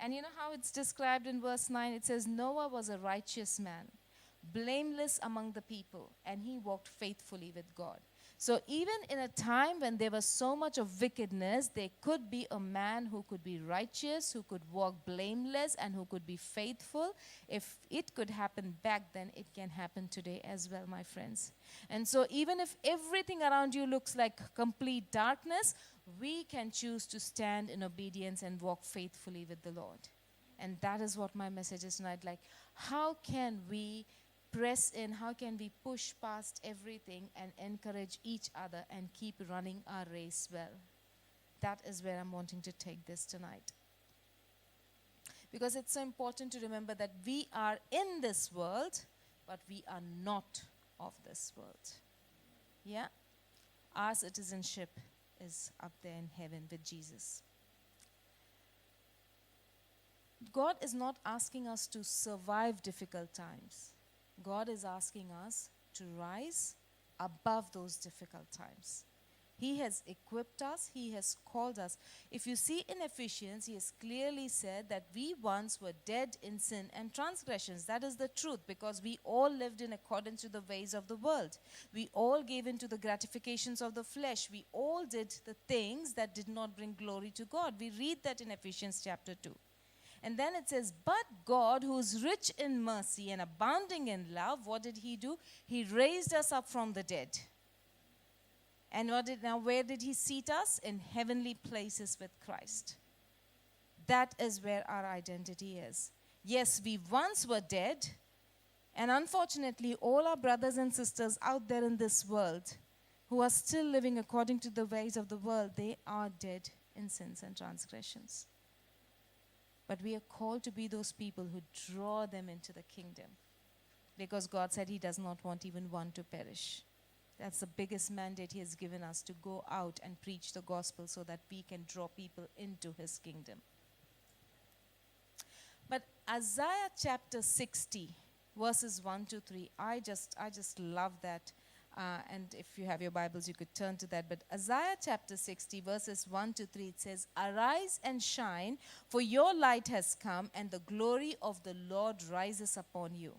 And you know how it's described in verse 9? It says, Noah was a righteous man, blameless among the people, and he walked faithfully with God. So even in a time when there was so much of wickedness, there could be a man who could be righteous, who could walk blameless, and who could be faithful. If it could happen back then, it can happen today as well, my friends. And so even if everything around you looks like complete darkness, we can choose to stand in obedience and walk faithfully with the Lord. And that is what my message is tonight. Like, how can we press in? How can we push past everything and encourage each other and keep running our race well? That is where I'm wanting to take this tonight. Because it's so important to remember that we are in this world, but we are not of this world. Yeah? Our citizenship is up there in heaven with Jesus. God is not asking us to survive difficult times. God is asking us to rise above those difficult times. He has equipped us. He has called us. If you see in Ephesians, he has clearly said that we once were dead in sin and transgressions. That is the truth, because we all lived in accordance to the ways of the world. We all gave in to the gratifications of the flesh. We all did the things that did not bring glory to God. We read that in Ephesians chapter 2. And then it says, but God, who is rich in mercy and abounding in love, what did he do? He raised us up from the dead. And where did he seat us? In heavenly places with Christ. That is where our identity is. Yes, we once were dead. And unfortunately, all our brothers and sisters out there in this world who are still living according to the ways of the world, they are dead in sins and transgressions. But we are called to be those people who draw them into the kingdom. Because God said he does not want even one to perish. That's the biggest mandate he has given us, to go out and preach the gospel so that we can draw people into his kingdom. But Isaiah chapter 60, verses 1 to 3, I just love that. And if you have your Bibles, you could turn to that. But Isaiah chapter 60, verses 1 to 3, it says, "Arise and shine, for your light has come, and the glory of the Lord rises upon you."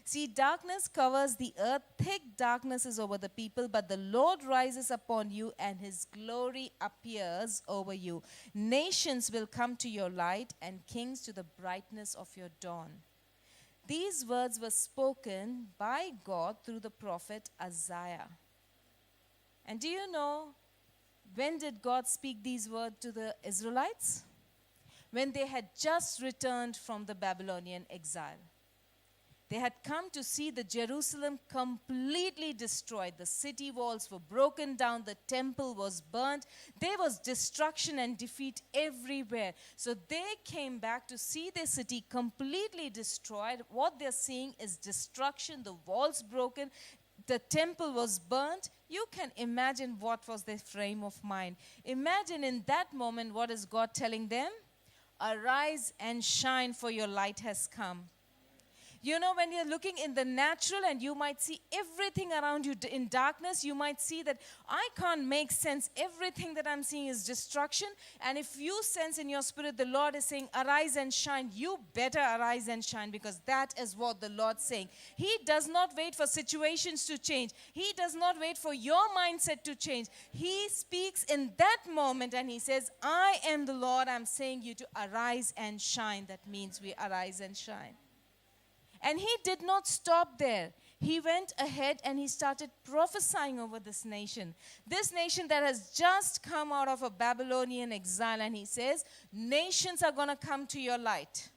See, darkness covers the earth, thick darkness is over the people, but the Lord rises upon you, and his glory appears over you. Nations will come to your light, and kings to the brightness of your dawn. These words were spoken by God through the prophet Isaiah. And do you know, when did God speak these words to the Israelites? When they had just returned from the Babylonian exile. They had come to see the Jerusalem completely destroyed. The city walls were broken down. The temple was burnt. There was destruction and defeat everywhere. So they came back to see their city completely destroyed. What they're seeing is destruction. The walls broken. The temple was burnt. You can imagine what was their frame of mind. Imagine in that moment, what is God telling them? Arise and shine, for your light has come. You know, when you're looking in the natural and you might see everything around you in darkness, you might see that I can't make sense. Everything that I'm seeing is destruction. And if you sense in your spirit the Lord is saying, arise and shine, you better arise and shine, because that is what the Lord's saying. He does not wait for situations to change. He does not wait for your mindset to change. He speaks in that moment and he says, I am the Lord. I'm saying you to arise and shine. That means we arise and shine. And he did not stop there. He went ahead and he started prophesying over this nation. This nation that has just come out of a Babylonian exile. And he says, nations are going to come to your light.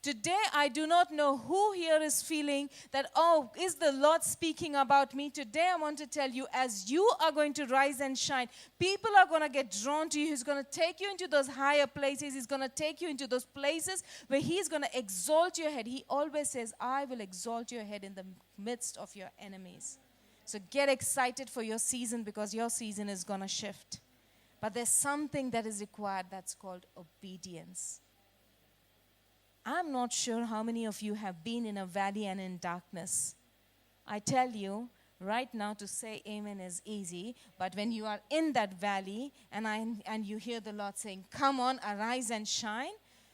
Today, I do not know who here is feeling that, oh, is the Lord speaking about me? Today, I want to tell you, as you are going to rise and shine, people are going to get drawn to you. He's going to take you into those higher places. He's going to take you into those places where he's going to exalt your head. He always says, I will exalt your head in the midst of your enemies. So get excited for your season, because your season is going to shift. But there's something that is required that's called obedience. I'm not sure how many of you have been in a valley and in darkness. I tell you, right now to say amen is easy, but when you are in that valley and you hear the Lord saying, come on, arise and shine,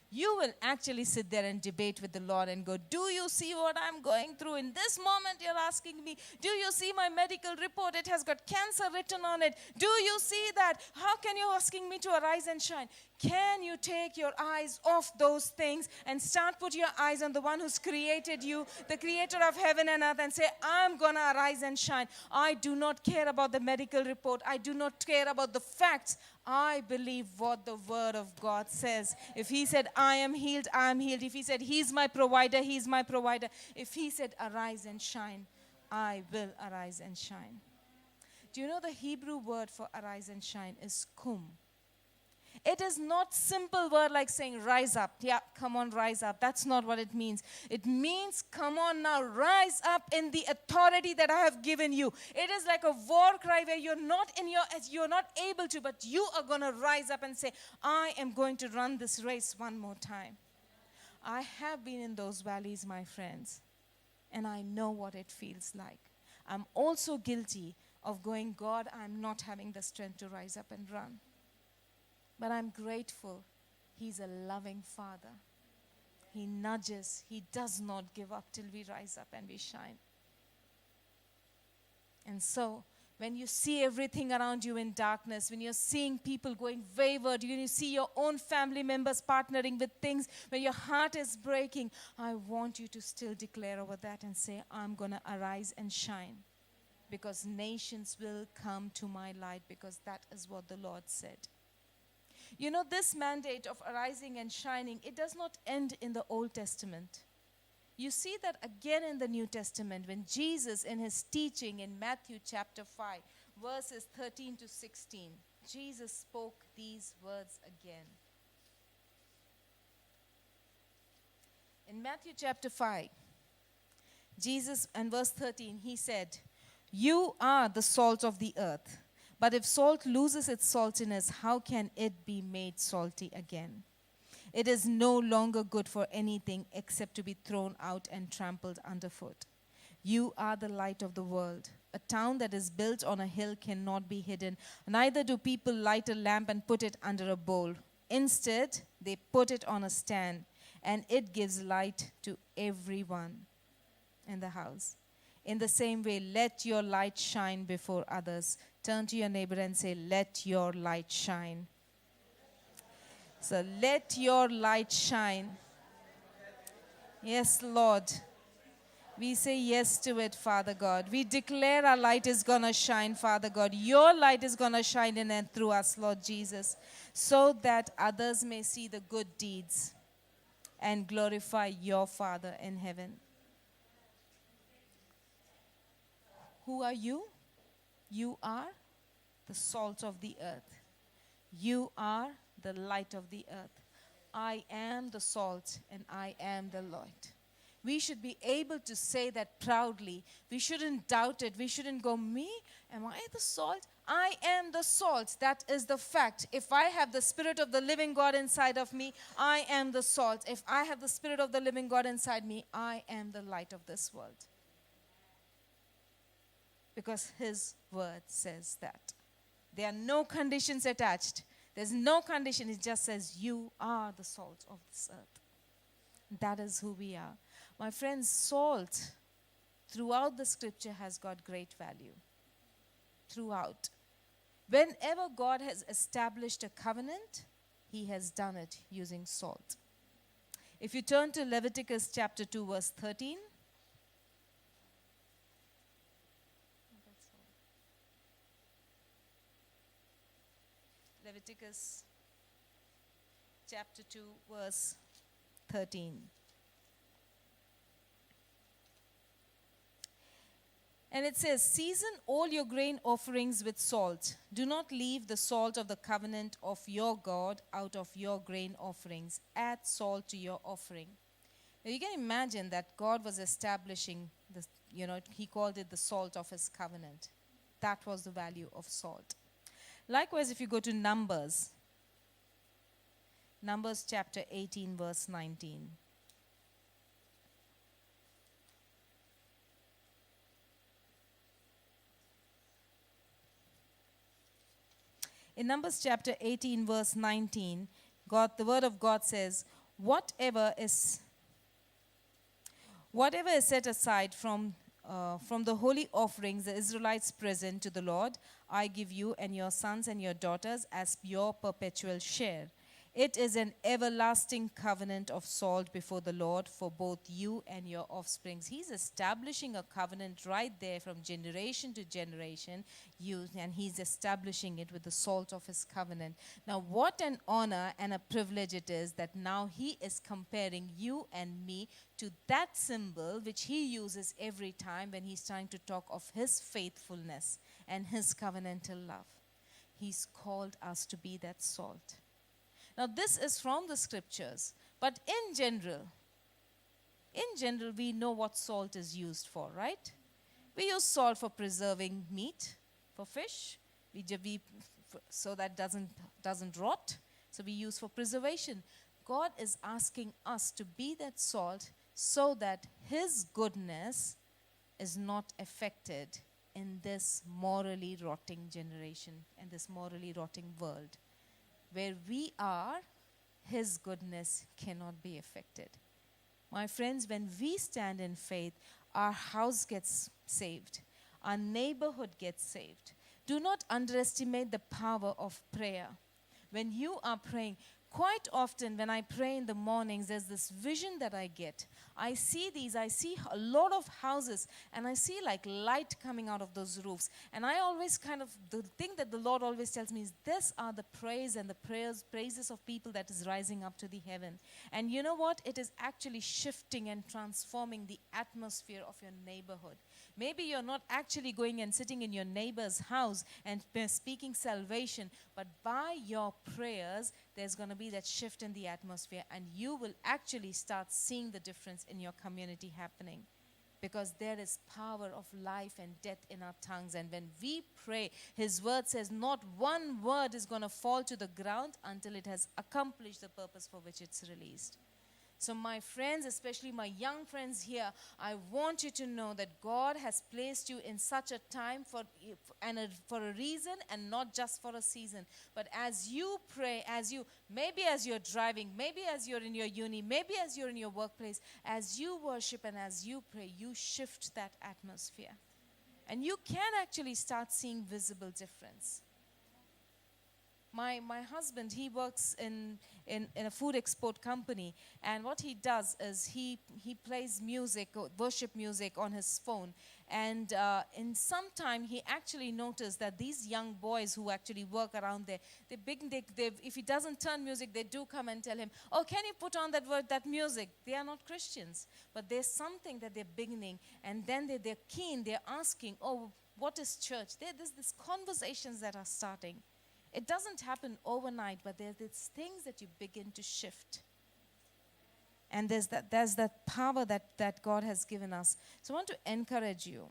you will actually sit there and debate with the Lord and go, do you see what I'm going through? In this moment you're asking me, do you see my medical report? It has got cancer written on it. Do you see that? How can you asking me to arise and shine? Can you take your eyes off those things and start put your eyes on the one who's created you, the creator of heaven and earth, and say, I'm going to arise and shine. I do not care about the medical report. I do not care about the facts. I believe what the word of God says. If he said, I am healed, I am healed. If he said, he's my provider, he's my provider. If he said, arise and shine, I will arise and shine. Do you know the Hebrew word for arise and shine is kum? It is not simple word like saying rise up. Yeah, come on, rise up. That's not what it means. It means come on now, rise up in the authority that I have given you. It is like a war cry where you're not able to, but you are going to rise up and say, I am going to run this race one more time. I have been in those valleys, my friends, and I know what it feels like. I'm also guilty of going, God, I'm not having the strength to rise up and run. But I'm grateful. He's a loving Father. He nudges. He does not give up till we rise up and we shine. And so, when you see everything around you in darkness, when you're seeing people going wayward, when you see your own family members partnering with things, when your heart is breaking, I want you to still declare over that and say, I'm going to arise and shine. Because nations will come to my light, because that is what the Lord said. You know, this mandate of arising and shining, it does not end in the Old Testament. You see that again in the New Testament when Jesus in his teaching in Matthew chapter 5, verses 13 to 16, Jesus spoke these words again. In Matthew chapter 5, Jesus, and verse 13, he said, you are the salt of the earth. But if salt loses its saltiness, how can it be made salty again? It is no longer good for anything except to be thrown out and trampled underfoot. You are the light of the world. A town that is built on a hill cannot be hidden. Neither do people light a lamp and put it under a bowl. Instead, they put it on a stand, and it gives light to everyone in the house. In the same way, let your light shine before others. Turn to your neighbor and say, let your light shine. So let your light shine. Yes, Lord. We say yes to it, Father God. We declare our light is going to shine, Father God. Your light is going to shine in and through us, Lord Jesus, so that others may see the good deeds and glorify your Father in heaven. Who are you? You are the salt of the earth. You are the light of the earth. I am the salt and I am the light. We should be able to say that proudly. We shouldn't doubt it. We shouldn't go, me? Am I the salt? I am the salt. That is the fact. If I have the Spirit of the living God inside of me, I am the salt. If I have the Spirit of the living God inside me, I am the light of this world. Because His word says that. There are no conditions attached. There's no condition. It just says, you are the salt of this earth. That is who we are. My friends, salt throughout the scripture has got great value. Throughout. Whenever God has established a covenant, He has done it using salt. If you turn to Leviticus chapter 2, verse 13. Leviticus chapter 2, verse 13. And it says, season all your grain offerings with salt. Do not leave the salt of the covenant of your God out of your grain offerings. Add salt to your offering. Now you can imagine that God was establishing, He called it the salt of His covenant. That was the value of salt. Likewise, if you go to Numbers chapter 18, verse 19. In Numbers chapter 18, verse 19, the word of God says, whatever is set aside from the holy offerings the Israelites present to the Lord, I give you and your sons and your daughters as your perpetual share. It is an everlasting covenant of salt before the Lord for both you and your offsprings. He's establishing a covenant right there from generation to generation, and He's establishing it with the salt of His covenant. Now, what an honor and a privilege it is that now He is comparing you and me to that symbol which He uses every time when He's trying to talk of His faithfulness and His covenantal love. He's called us to be that salt. Now, this is from the scriptures, but in general, we know what salt is used for, right? We use salt for preserving meat, for fish, so that doesn't rot. So we use for preservation. God is asking us to be that salt so that His goodness is not affected in this morally rotting generation, in this morally rotting world. Where we are, His goodness cannot be affected. My friends, when we stand in faith, our house gets saved. Our neighborhood gets saved. Do not underestimate the power of prayer. When you are praying, quite often when I pray in the mornings, there's this vision that I get. I see a lot of houses, and I see like light coming out of those roofs. And I always the thing that the Lord always tells me is, these are the praise and the praises of people that is rising up to the heaven. And you know what? It is actually shifting and transforming the atmosphere of your neighborhood. Maybe you're not actually going and sitting in your neighbor's house and speaking salvation, but by your prayers, there's going to be that shift in the atmosphere, and you will actually start seeing the difference in your community happening. Because there is power of life and death in our tongues. And when we pray, His word says not one word is going to fall to the ground until it has accomplished the purpose for which it's released. So my friends, especially my young friends here, I want you to know that God has placed you in such a time for a reason, and not just for a season. But as you pray, maybe as you're driving, maybe as you're in your uni, maybe as you're in your workplace, as you worship and as you pray, you shift that atmosphere. And you can actually start seeing visible difference. My husband, he works in a food export company, and what he does is he plays music, worship music on his phone, and in some time he actually noticed that these young boys who actually work around there, if he doesn't turn music, they do come and tell him, oh, can you put on that music? They are not Christians, but there's something that they're beginning, and then they're keen, they're asking, oh, what is church? There's these conversations that are starting. It doesn't happen overnight, but there's these things that you begin to shift. And there's that power that God has given us. So I want to encourage you.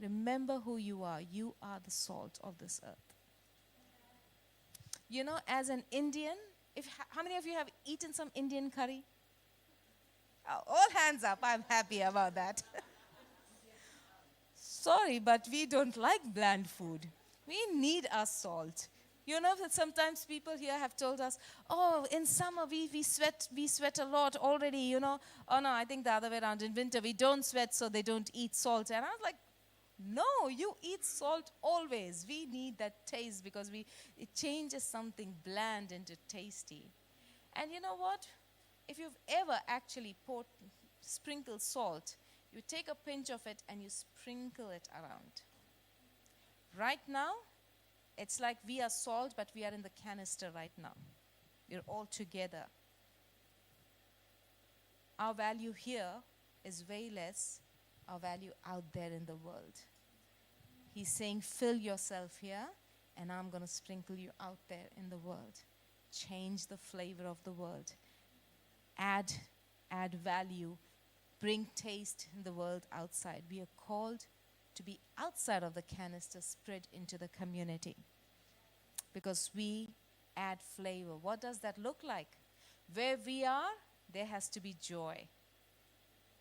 Remember who you are. You are the salt of this earth. You know, as an Indian, how many of you have eaten some Indian curry? Oh, all hands up. I'm happy about that. Sorry, but we don't like bland food. We need our salt. You know that sometimes people here have told us, oh, in summer we sweat a lot already, you know. Oh no, I think the other way around. In winter we don't sweat, so they don't eat salt. And I was like, no, you eat salt always. We need that taste because it changes something bland into tasty. And you know what? If you've ever actually sprinkled salt, you take a pinch of it and you sprinkle it around. Right now, it's like we are salt, but we are in the canister right now. We're all together. Our value here is way less our value out there in the world. He's saying, fill yourself here, and I'm going to sprinkle you out there in the world. Change the flavor of the world. Add value. Bring taste in the world outside. We are called to be outside of the canister, spread into the community. Because we add flavor. What does that look like? Where we are, there has to be joy.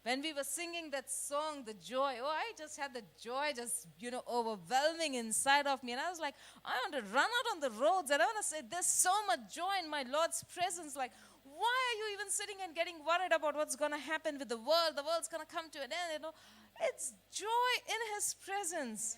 When we were singing that song, the joy, I just had the joy just, overwhelming inside of me. And I was like, I want to run out on the roads and I want to say, there's so much joy in my Lord's presence. Like, why are you even sitting and getting worried about what's going to happen with the world? The world's going to come to an end, It's joy in His presence.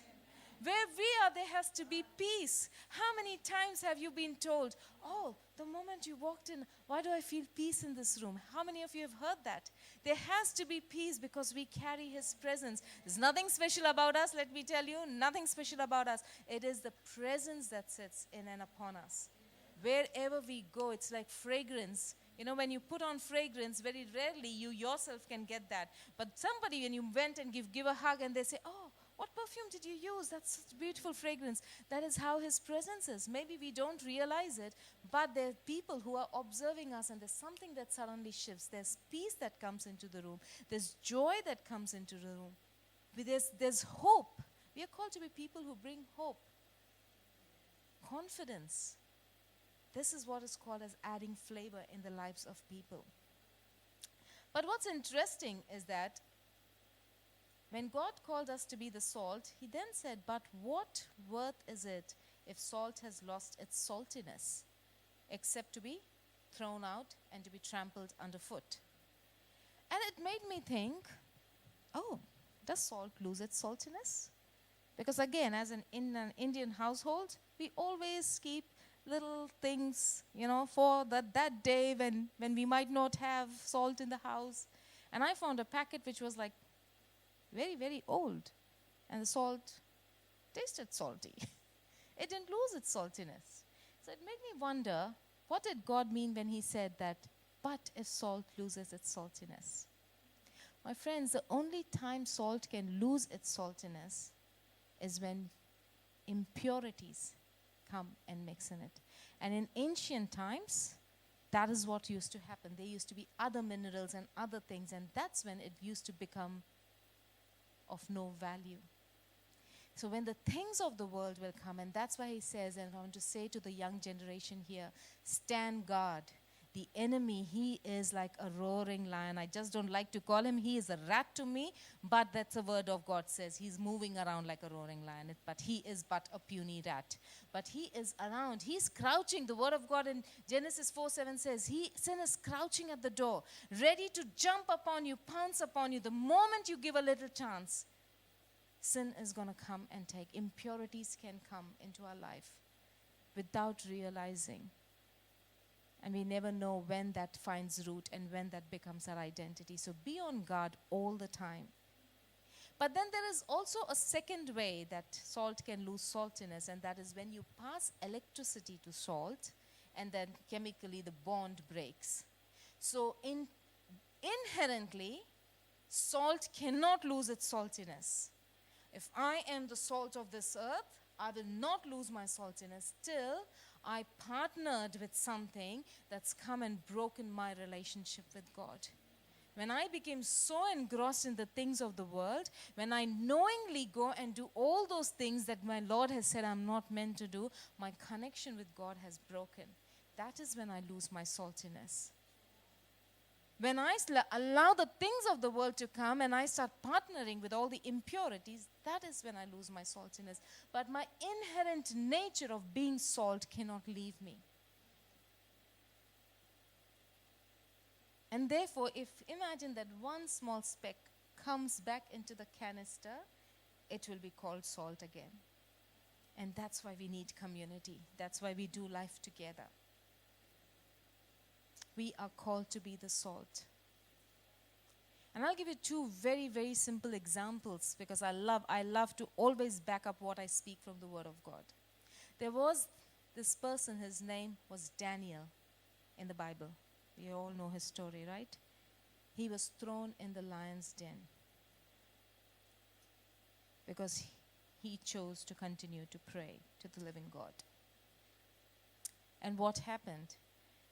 Where we are, there has to be peace. How many times have you been told, oh, the moment you walked in, why do I feel peace in this room? How many of you have heard that? There has to be peace because we carry His presence. There's nothing special about us, let me tell you, nothing special about us. It is the presence that sits in and upon us. Wherever we go, it's like fragrance. When you put on fragrance, very rarely you yourself can get that. But somebody, when you went and give a hug and they say, oh, what perfume did you use? That's such a beautiful fragrance. That is how His presence is. Maybe we don't realize it, but there are people who are observing us and there's something that suddenly shifts. There's peace that comes into the room. There's joy that comes into the room. There's hope. We are called to be people who bring hope, confidence. This is what is called as adding flavor in the lives of people. But what's interesting is that when God called us to be the salt, He then said, but what worth is it if salt has lost its saltiness, except to be thrown out and to be trampled underfoot? And it made me think, oh, does salt lose its saltiness? Because again, in an Indian household, we always keep little things, for that day when we might not have salt in the house. And I found a packet which was like very, very old. And the salt tasted salty. It didn't lose its saltiness. So it made me wonder, what did God mean when He said that, but if salt loses its saltiness? My friends, the only time salt can lose its saltiness is when impurities come and mix in it. And in ancient times, that is what used to happen. There used to be other minerals and other things, and that's when it used to become of no value. So when the things of the world will come, and that's why He says, and I want to say to the young generation here, stand guard. the enemy, he is like a roaring lion. I just don't like to call him. He is a rat to me, but that's a word of God says. He's moving around like a roaring lion, but he is but a puny rat. But he is around. He's crouching. The word of God in Genesis 4:7 says, sin is crouching at the door, ready to jump upon you, pounce upon you. The moment you give a little chance, sin is going to come and take. Impurities can come into our life without realizing. And we never know when that finds root and when that becomes our identity. So be on guard all the time. But then there is also a second way that salt can lose saltiness, and that is when you pass electricity to salt, and then chemically the bond breaks. So inherently, salt cannot lose its saltiness. If I am the salt of this earth, I will not lose my saltiness till I partnered with something that's come and broken my relationship with God. When I became so engrossed in the things of the world, when I knowingly go and do all those things that my Lord has said I'm not meant to do, my connection with God has broken. That is when I lose my saltiness. When I allow the things of the world to come and I start partnering with all the impurities, that is when I lose my saltiness. But my inherent nature of being salt cannot leave me. And therefore, imagine that one small speck comes back into the canister, it will be called salt again. And that's why we need community. That's why we do life together. We are called to be the salt. And I'll give you two very, very simple examples because I love to always back up what I speak from the Word of God. There was this person, his name was Daniel in the Bible. You all know his story, right? He was thrown in the lion's den because he chose to continue to pray to the living God. And what happened?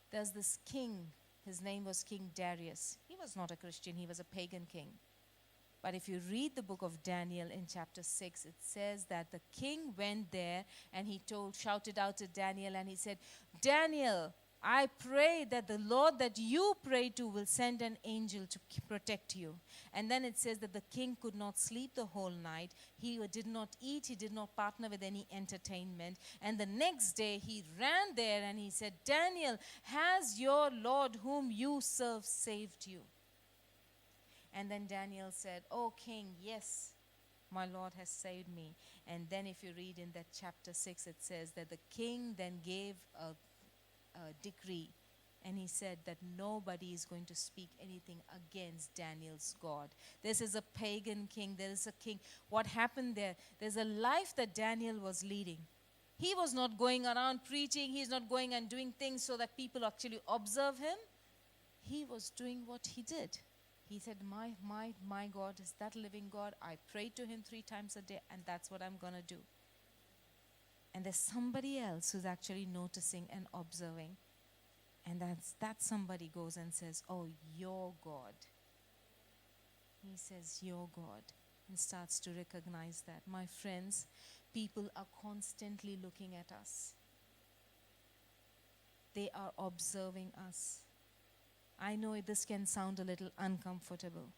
There's this king, his name was King Darius. He was not a Christian, he was a pagan king. But if you read the book of Daniel in chapter 6, it says that the king went there and he shouted out to Daniel and he said, Daniel, I pray that the Lord that you pray to will send an angel to protect you. And then it says that the king could not sleep the whole night. He did not eat. He did not partner with any entertainment. And the next day he ran there and he said, Daniel, has your Lord whom you serve saved you? And then Daniel said, oh king, yes, my Lord has saved me. And then if you read in that chapter 6, it says that the king then gave a decree, and he said that nobody is going to speak anything against Daniel's God. This is a pagan king. There is a king. What happened there? There's a life that Daniel was leading. He was not going around preaching. He's not going and doing things so that people actually observe him. He was doing what he did. He said, my God is that living God. I pray to him 3 times a day, and that's what I'm going to do. And there's somebody else who's actually noticing and observing. And that somebody goes and says, oh, your God. He says, your God. And starts to recognize that. My friends, people are constantly looking at us. They are observing us. I know this can sound a little uncomfortable.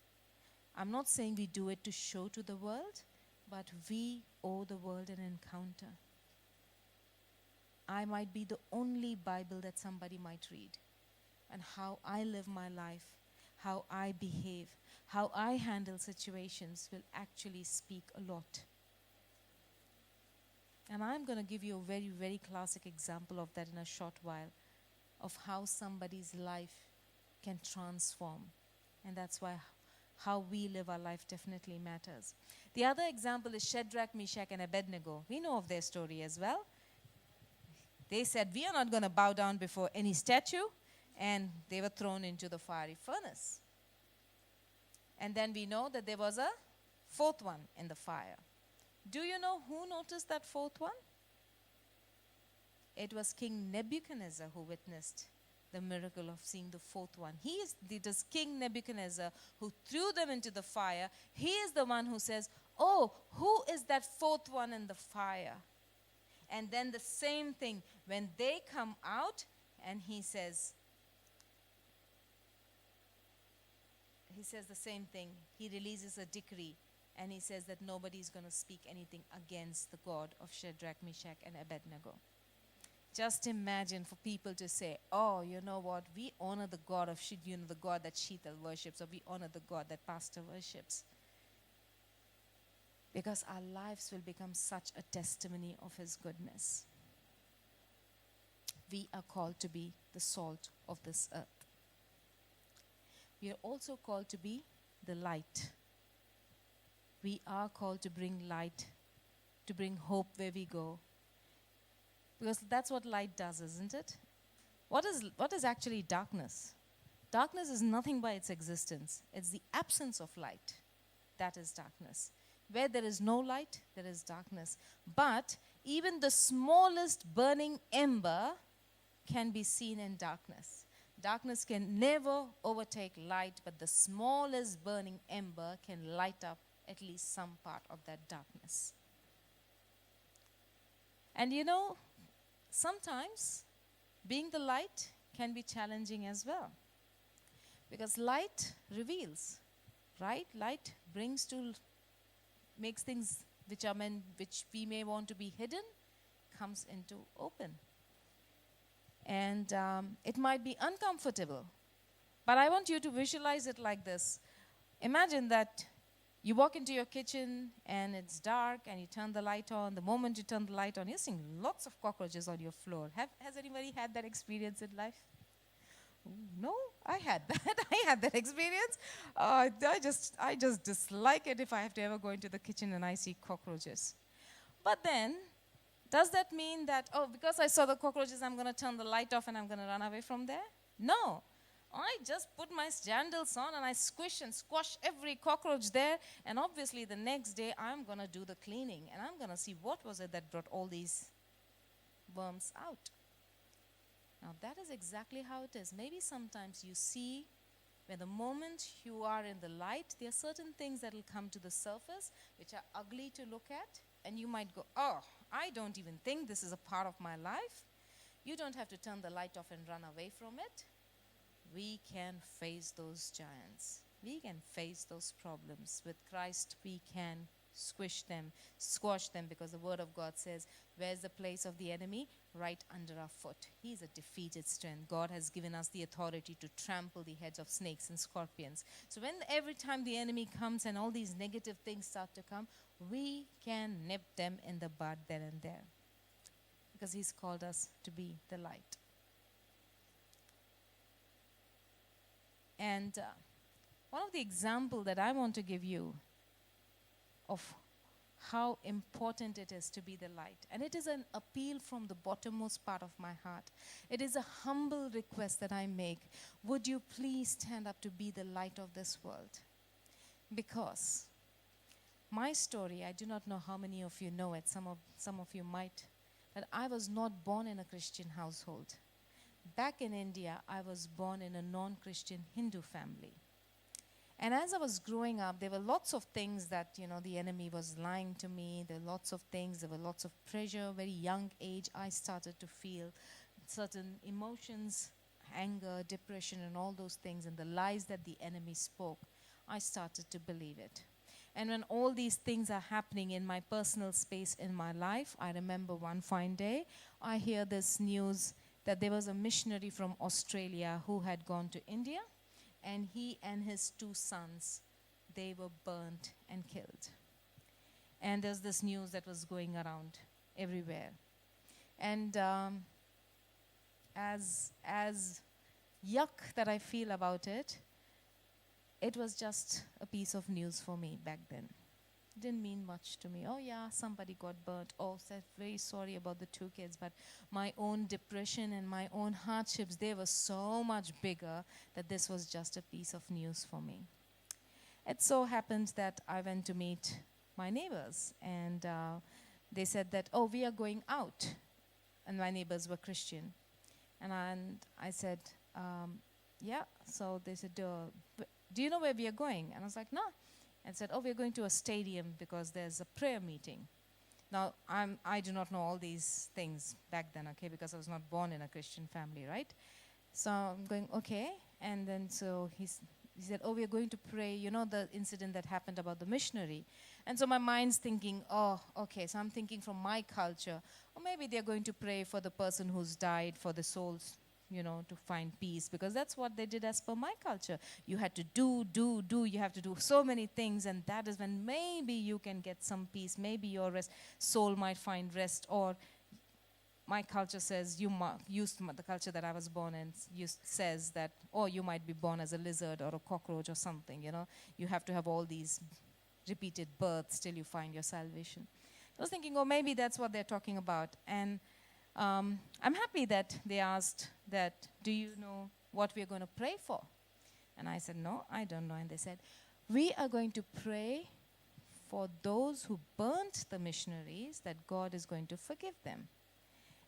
I'm not saying we do it to show to the world, but we owe the world an encounter. I might be the only Bible that somebody might read. And how I live my life, how I behave, how I handle situations will actually speak a lot. And I'm going to give you a very, very classic example of that in a short while, of how somebody's life can transform. And that's why how we live our life definitely matters. The other example is Shadrach, Meshach, and Abednego. We know of their story as well. They said, we are not going to bow down before any statue, and they were thrown into the fiery furnace. And then we know that there was a 4th one in the fire. Do you know who noticed that 4th one? It was King Nebuchadnezzar who witnessed the miracle of seeing the 4th one. It is King Nebuchadnezzar who threw them into the fire. He is the one who says, oh, who is that 4th one in the fire? And then the same thing, when they come out, and he says, he says the same thing. He releases a decree and he says that nobody is going to speak anything against the God of Shadrach, Meshach, and Abednego. Just imagine for people to say, oh, you know what, we honor the God of the God that Sheetal worships, or we honor the God that Pastor worships. Because our lives will become such a testimony of his goodness. We are called to be the salt of this earth. We are also called to be the light. We are called to bring light, to bring hope where we go. Because that's what light does, isn't it? What is actually darkness? Darkness is nothing by its existence. It's the absence of light. That is darkness. Where there is no light, there is darkness. But even the smallest burning ember can be seen in darkness. Darkness can never overtake light, but the smallest burning ember can light up at least some part of that darkness. And you know, sometimes being the light can be challenging as well. Because light reveals, right? Light makes things which we may want to be hidden, comes into open. And it might be uncomfortable. But I want you to visualize it like this. Imagine that you walk into your kitchen and it's dark and you turn the light on. The moment you turn the light on, you're seeing lots of cockroaches on your floor. Has anybody had that experience in life? No, I had that. I had that experience. I just dislike it if I have to ever go into the kitchen and I see cockroaches. But then, does that mean that, because I saw the cockroaches, I'm going to turn the light off and I'm going to run away from there? No. I just put my sandals on and I squish and squash every cockroach there. And obviously the next day I'm going to do the cleaning. And I'm going to see what was it that brought all these worms out. Now that is exactly how it is. Maybe sometimes you see when the moment you are in the light, there are certain things that will come to the surface which are ugly to look at. And you might go, oh, I don't even think this is a part of my life. You don't have to turn the light off and run away from it. We can face those giants. We can face those problems. With Christ, we can squash them, because the word of God says, where's the place of the enemy? Right under our foot. He's a defeated strength. God has given us the authority to trample the heads of snakes and scorpions. So every time the enemy comes and all these negative things start to come, we can nip them in the bud then and there. Because he's called us to be the light. And one of the examples that I want to give you of how important it is to be the light. And it is an appeal from the bottommost part of my heart. It is a humble request that I make. Would you please stand up to be the light of this world? Because my story, I do not know how many of you know it. Some of you might. But I was not born in a Christian household. Back in India, I was born in a non-Christian Hindu family. And as I was growing up, there were lots of things that, the enemy was lying to me. There were lots of things. There were lots of pressure. Very young age, I started to feel certain emotions, anger, depression, and all those things. And the lies that the enemy spoke, I started to believe it. And when all these things are happening in my personal space in my life, I remember one fine day, I hear this news that there was a missionary from Australia who had gone to India, and he and his 2 sons, they were burnt and killed. And there's this news that was going around everywhere. And as yuck that I feel about it, it was just a piece of news for me back then. It didn't mean much to me. Oh yeah, somebody got burnt. Oh, said very sorry about the 2 kids. But my own depression and my own hardships, they were so much bigger that this was just a piece of news for me. It so happened that I went to meet my neighbors, and they said that, oh, we are going out. And my neighbors were Christian. And I said, yeah. So they said, do you know where we are going? And I was like, no. And said, oh, we're going to a stadium because there's a prayer meeting. Now, I do not know all these things back then, okay, because I was not born in a Christian family, right? So I'm going, okay. And then so he said, oh, we're going to pray. You know the incident that happened about the missionary. And so my mind's thinking, oh, okay, so I'm thinking from my culture. Or maybe they're going to pray for the person who's died, for the souls, you know, to find peace. Because that's what they did as per my culture. You had to do. You have to do so many things. And that is when maybe you can get some peace. Maybe your soul might find rest. Or my culture says, the culture that I was born in says that, oh, you might be born as a lizard or a cockroach or something, you know. You have to have all these repeated births till you find your salvation. I was thinking, oh, maybe that's what they're talking about. And I'm happy that they asked that, do you know what we're going to pray for? And I said, no, I don't know. And they said, we are going to pray for those who burnt the missionaries, that God is going to forgive them.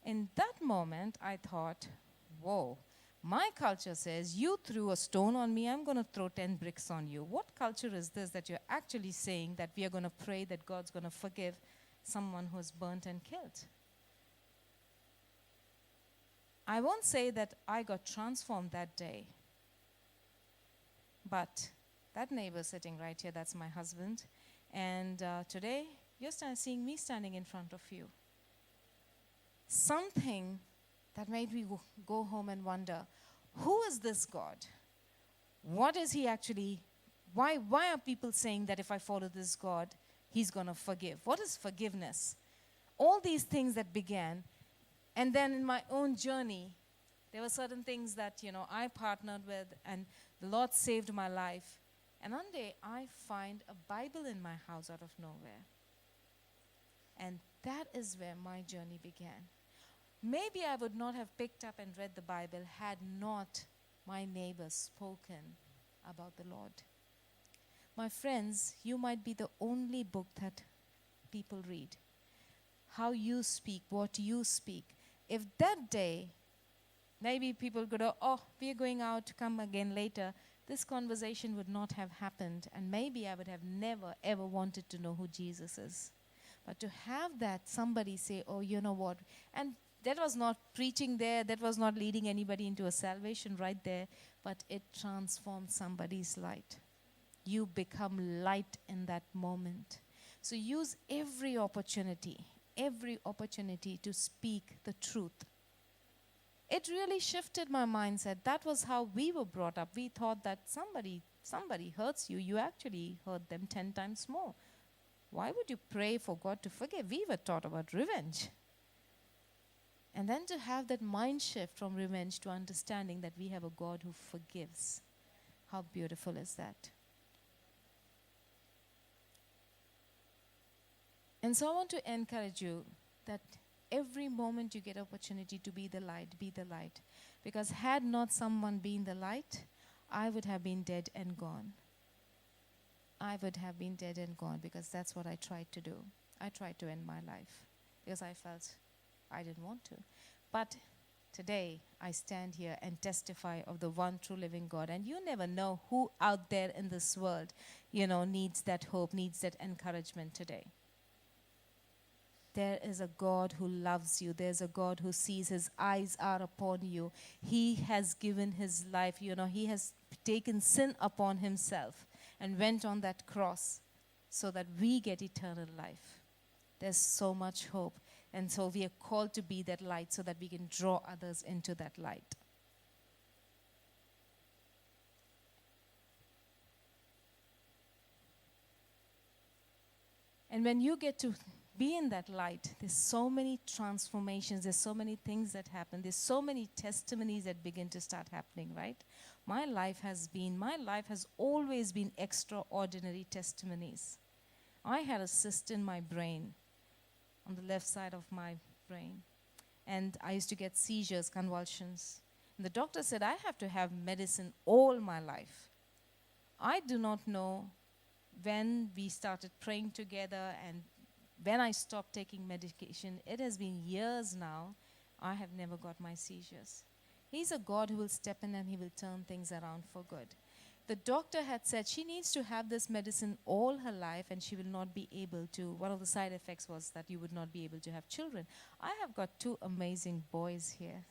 In that moment, I thought, whoa, my culture says, you threw a stone on me, I'm going to throw 10 bricks on you. What culture is this that you're actually saying that we are going to pray that God's going to forgive someone who's burnt and killed? I won't say that I got transformed that day, but that neighbor sitting right here, that's my husband. And today, you're seeing me standing in front of you. Something that made me go home and wonder, who is this God? What is he actually, why are people saying that if I follow this God, he's going to forgive? What is forgiveness? All these things that began, and then in my own journey, there were certain things that, you know, I partnered with, and the Lord saved my life. And one day, I find a Bible in my house out of nowhere. And that is where my journey began. Maybe I would not have picked up and read the Bible had not my neighbors spoken about the Lord. My friends, you might be the only book that people read. How you speak, what you speak. If that day, maybe people could go, oh, we're going out to come again later, this conversation would not have happened, and maybe I would have never, ever wanted to know who Jesus is. But to have that, somebody say, oh, you know what, and that was not preaching there, that was not leading anybody into a salvation right there, but it transformed somebody's light. You become light in that moment. So use every opportunity to speak the truth. It really shifted my mindset. That was how we were brought up. We thought that somebody hurts you, you actually hurt them 10 times more. Why would you pray for God to forgive? We were taught about revenge. And then to have that mind shift from revenge to understanding that we have a God who forgives. How beautiful is that? And so I want to encourage you that every moment you get opportunity to be the light, be the light. Because had not someone been the light, I would have been dead and gone. I would have been dead and gone, because that's what I tried to do. I tried to end my life because I felt I didn't want to. But today, I stand here and testify of the one true living God. And you never know who out there in this world, you know, needs that hope, needs that encouragement today. There is a God who loves you. There's a God who sees, his eyes are upon you. He has given his life, you know, he has taken sin upon himself and went on that cross so that we get eternal life. There's so much hope. And so we are called to be that light so that we can draw others into that light. And when you get to be in that light, there's so many transformations, there's so many things that happen, there's so many testimonies that begin to start happening, right? My life has always been extraordinary testimonies. I had a cyst in my brain, on the left side of my brain. And I used to get seizures, convulsions. And the doctor said I have to have medicine all my life. I do not know when we started praying together and when I stopped taking medication. It has been years now. I have never got my seizures. He's a God who will step in and he will turn things around for good. The doctor had said she needs to have this medicine all her life and she will not be able to. One of the side effects was that you would not be able to have children. I have got 2 amazing boys here.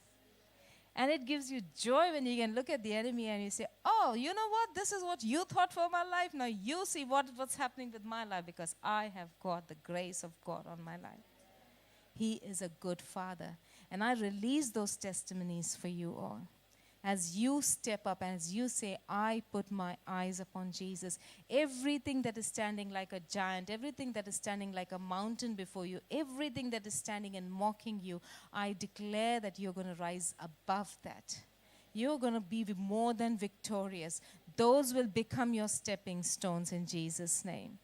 And it gives you joy when you can look at the enemy and you say, oh, you know what? This is what you thought for my life. Now you see what's happening with my life because I have got the grace of God on my life. He is a good Father. And I release those testimonies for you all. As you step up, as you say, I put my eyes upon Jesus, everything that is standing like a giant, everything that is standing like a mountain before you, everything that is standing and mocking you, I declare that you're going to rise above that. You're going to be more than victorious. Those will become your stepping stones in Jesus' name.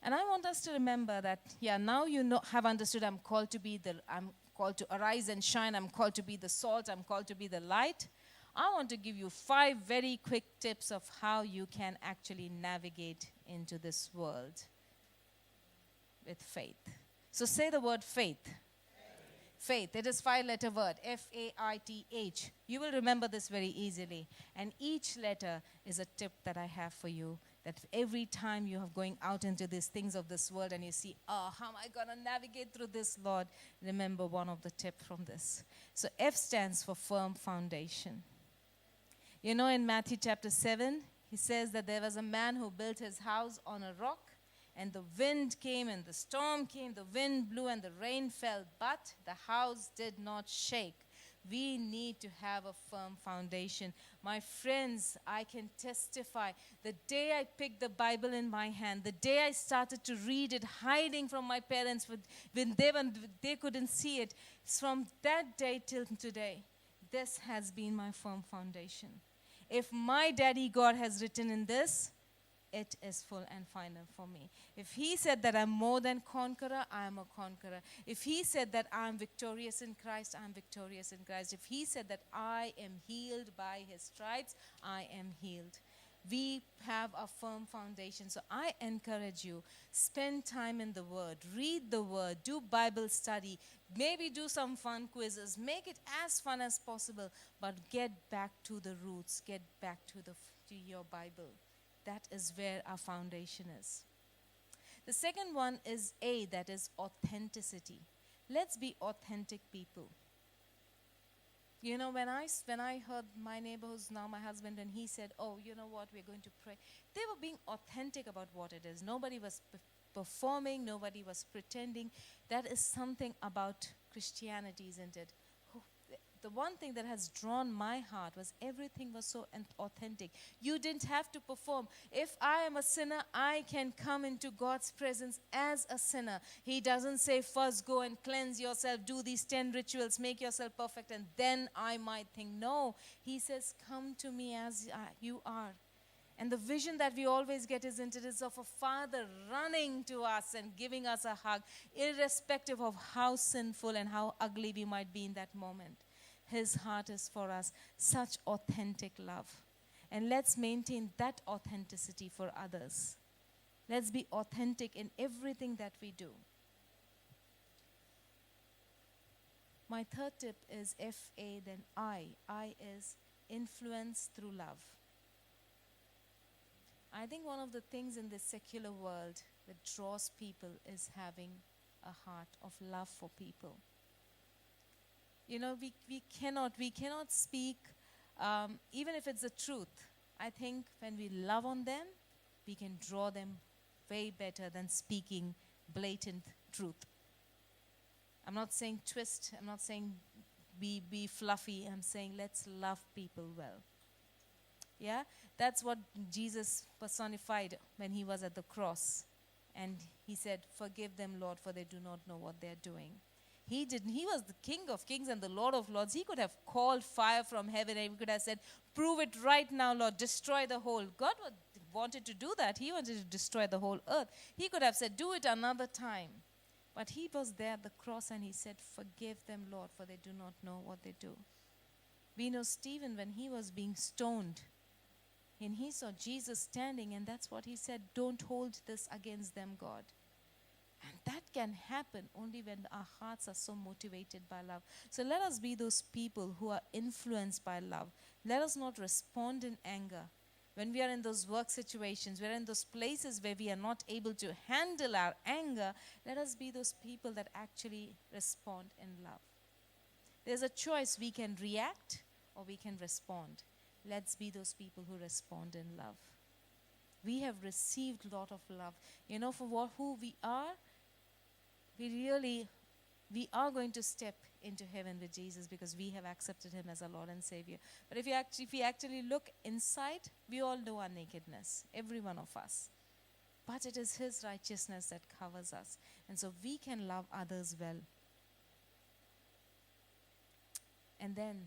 And I want us to remember that, now have understood I'm called to arise and shine. I'm called to be the salt. I'm called to be the light. I want to give you 5 very quick tips of how you can actually navigate into this world with faith. So say the word faith. Faith. It is 5-letter word. F-A-I-T-H. You will remember this very easily. And each letter is a tip that I have for you. That every time you are going out into these things of this world and you see, how am I going to navigate through this, Lord? Remember one of the tips from this. So F stands for firm foundation. You know, in Matthew chapter 7, he says that there was a man who built his house on a rock, and the wind came and the storm came, the wind blew and the rain fell, but the house did not shake. We need to have a firm foundation. My friends, I can testify. The day I picked the Bible in my hand, the day I started to read it, hiding from my parents when they couldn't see it, from that day till today, this has been my firm foundation. If my daddy God has written in this, it is full and final for me. If he said that I'm more than conqueror, I am a conqueror. If he said that I'm victorious in Christ, I'm victorious in Christ. If he said that I am healed by his stripes, I am healed. We have a firm foundation. So I encourage you, spend time in the Word, read the Word, do Bible study, maybe do some fun quizzes, make it as fun as possible, but get back to the roots, get back to your Bible. That is where our foundation is. The second one is A, that is authenticity. Let's be authentic people. You know, when I heard my neighbor, who's now my husband, and he said, oh, you know what, we're going to pray. They were being authentic about what it is. Nobody was performing, nobody was pretending. That is something about Christianity, isn't it? The one thing that has drawn my heart was everything was so authentic. You didn't have to perform. If I am a sinner, I can come into God's presence as a sinner. He doesn't say first go and cleanse yourself, do these 10 rituals, make yourself perfect, and then I might think. No, he says come to me as you are. And the vision that we always get is of a father running to us and giving us a hug, irrespective of how sinful and how ugly we might be in that moment. His heart is for us, such authentic love. And let's maintain that authenticity for others. Let's be authentic in everything that we do. My third tip is F-A, then I. I is influence through love. I think one of the things in this secular world that draws people is having a heart of love for people. You know, we cannot speak, even if it's the truth. I think when we love on them, we can draw them way better than speaking blatant truth. I'm not saying twist, I'm not saying be fluffy, I'm saying let's love people well. Yeah, that's what Jesus personified when he was at the cross. And he said, forgive them, Lord, for they do not know what they're doing. He didn't. He was the King of Kings and the Lord of Lords. He could have called fire from heaven and he could have said, prove it right now, Lord, destroy the whole. God wanted to do that. He wanted to destroy the whole earth. He could have said, do it another time. But he was there at the cross and he said, forgive them, Lord, for they do not know what they do. We know Stephen, when he was being stoned, and he saw Jesus standing, and that's what he said, don't hold this against them, God. And that can happen only when our hearts are so motivated by love. So let us be those people who are influenced by love. Let us not respond in anger. When we are in those work situations, we're in those places where we are not able to handle our anger, let us be those people that actually respond in love. There's a choice. We can react or we can respond. Let's be those people who respond in love. We have received a lot of love. You know, for who we are, we are going to step into heaven with Jesus because we have accepted him as our Lord and Savior. But if you actually look inside, we all know our nakedness, every one of us. But it is his righteousness that covers us. And so we can love others well. And then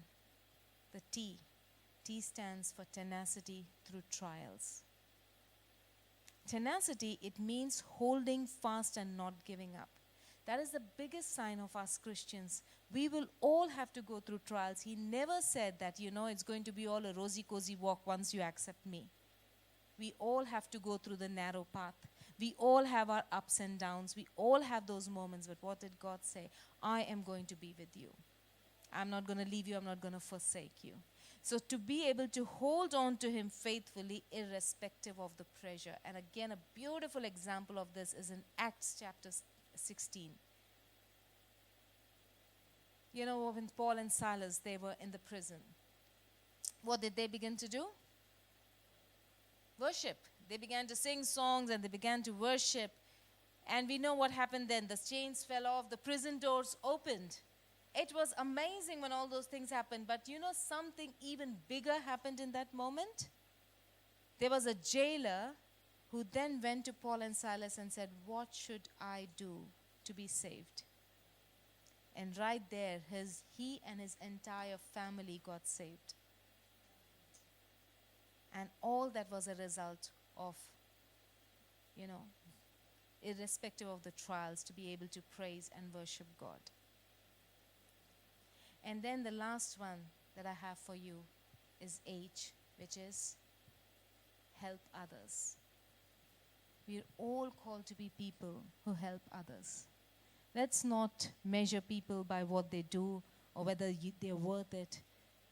the T. T stands for tenacity through trials. Tenacity, it means holding fast and not giving up. That is the biggest sign of us Christians. We will all have to go through trials. He never said that, it's going to be all a rosy-cozy walk once you accept me. We all have to go through the narrow path. We all have our ups and downs. We all have those moments. But what did God say? I am going to be with you. I'm not going to leave you. I'm not going to forsake you. So to be able to hold on to him faithfully irrespective of the pressure. And again, a beautiful example of this is in Acts chapter 16. When Paul and Silas, they were in the prison. What did they begin to do? Worship. They began to sing songs and they began to worship. And we know what happened then. The chains fell off. The prison doors opened. It was amazing when all those things happened. But something even bigger happened in that moment? There was a jailer who then went to Paul and Silas and said, what should I do to be saved? And right there, he and his entire family got saved. And all that was a result of, irrespective of the trials, to be able to praise and worship God. And then the last one that I have for you is H, which is help others. We're all called to be people who help others. Let's not measure people by what they do or whether they're worth it.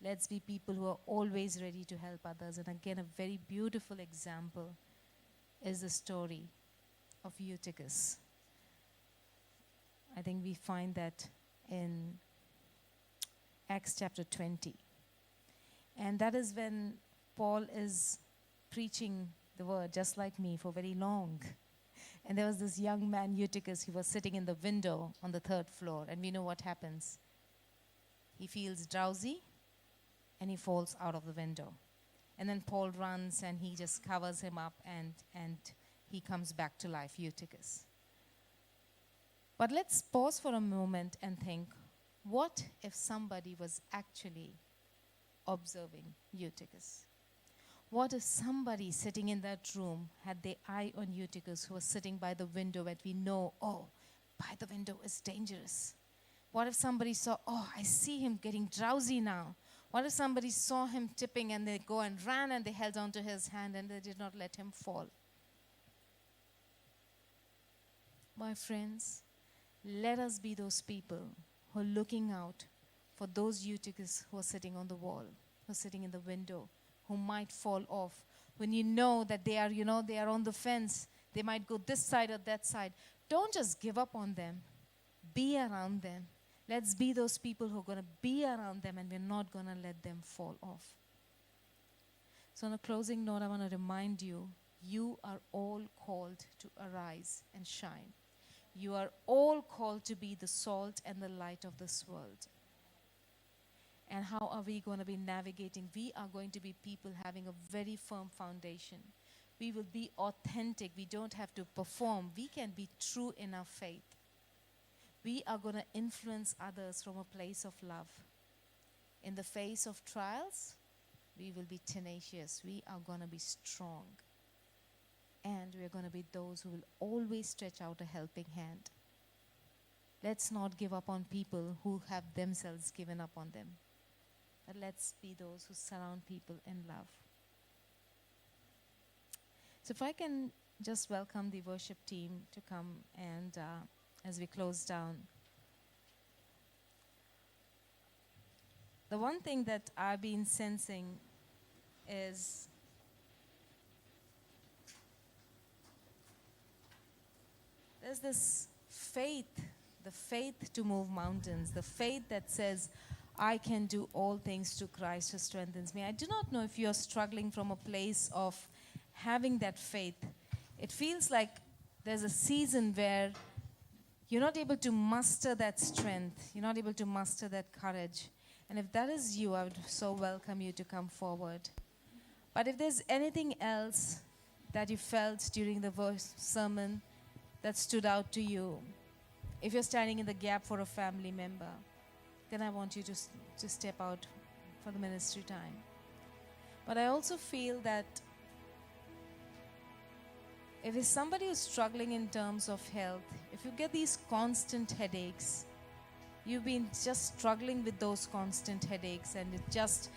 Let's be people who are always ready to help others. And again, a very beautiful example is the story of Eutychus. I think we find that in Acts chapter 20. And that is when Paul is preaching the word, just like me, for very long. And there was this young man, Eutychus, he was sitting in the window on the 3rd floor. And we know what happens. He feels drowsy and he falls out of the window. And then Paul runs and he just covers him up and he comes back to life, Eutychus. But let's pause for a moment and think, what if somebody was actually observing Eutychus? What if somebody sitting in that room had their eye on Eutychus, who was sitting by the window, and we know, by the window is dangerous? What if somebody saw, I see him getting drowsy now? What if somebody saw him tipping and they go and ran and they held on to his hand and they did not let him fall? My friends, let us be those people who are looking out for those Eutychus who are sitting on the wall, who are sitting in the window, who might fall off. When you know that they are on the fence, they might go this side or that side. Don't just give up on them. Be around them. Let's be those people who are going to be around them and we're not going to let them fall off. So on a closing note, I want to remind you, you are all called to arise and shine. You are all called to be the salt and the light of this world. And how are we going to be navigating? We are going to be people having a very firm foundation. We will be authentic. We don't have to perform. We can be true in our faith. We are going to influence others from a place of love. In the face of trials, we will be tenacious. We are going to be strong. And we are going to be those who will always stretch out a helping hand. Let's not give up on people who have themselves given up on them. But let's be those who surround people in love. So if I can just welcome the worship team to come and as we close down. The one thing that I've been sensing is there's this faith the faith to move mountains, the faith that says, I can do all things through Christ who strengthens me. I do not know if you're struggling from a place of having that faith. It feels like there's a season where you're not able to muster that strength. You're not able to muster that courage. And if that is you, I would so welcome you to come forward. But if there's anything else that you felt during the sermon that stood out to you, if you're standing in the gap for a family member, then I want you to step out for the ministry time. But I also feel that if it's somebody who's struggling in terms of health, if you get these constant headaches, you've been just struggling with those constant headaches and it just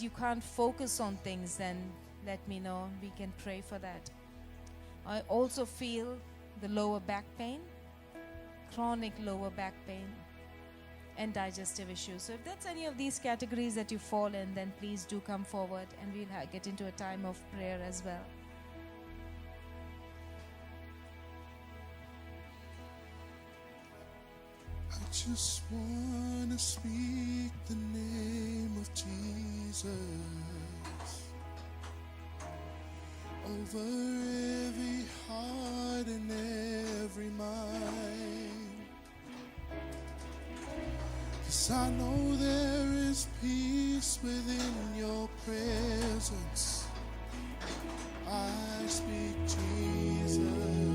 you can't focus on things, then let me know. We can pray for that. I also feel the lower back pain, chronic lower back pain, and digestive issues. So if that's any of these categories that you fall in, then please do come forward and we'll get into a time of prayer as well. I just want to speak the name of Jesus over every heart and every mind. 'Cause I know there is peace within your presence. I speak Jesus.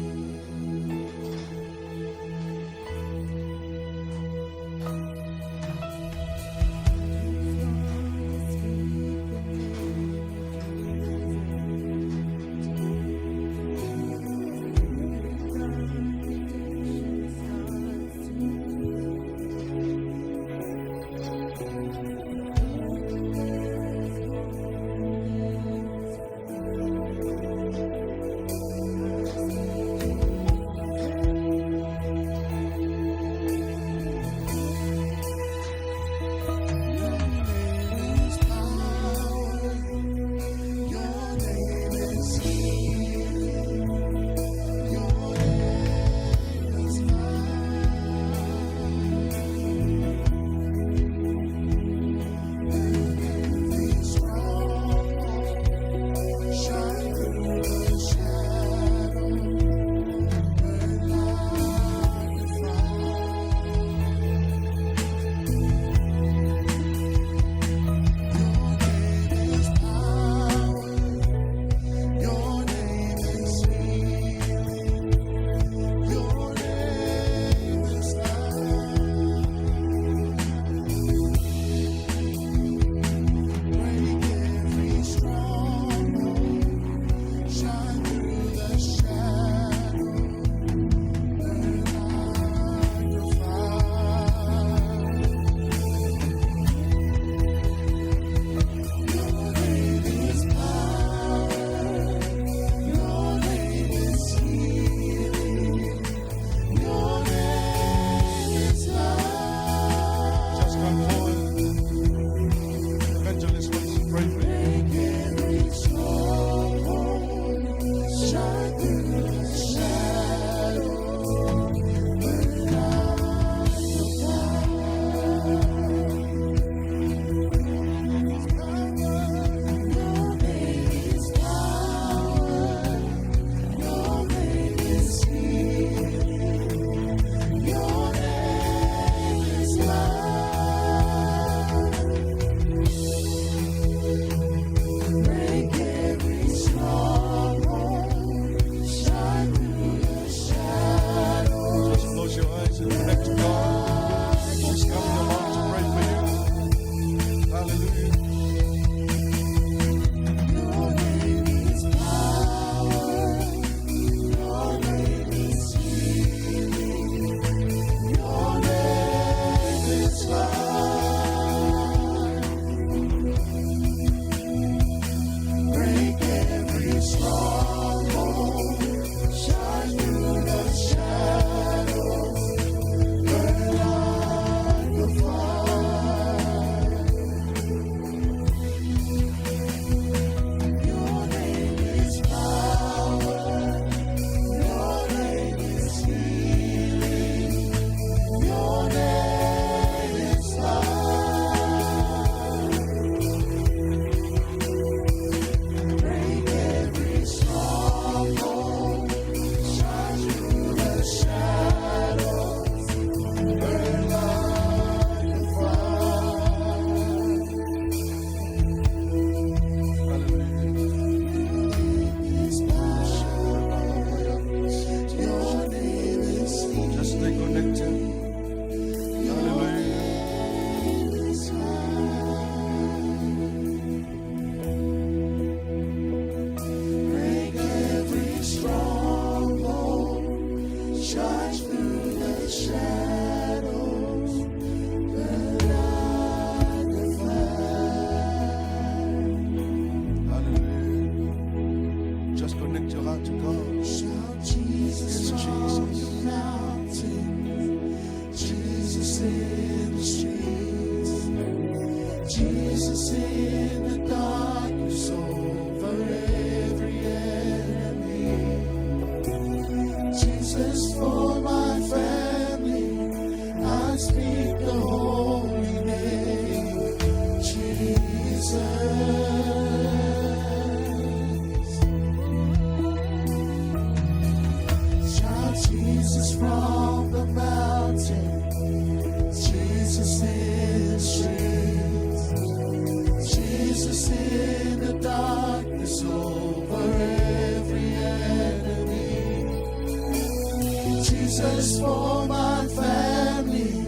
Jesus, for my family,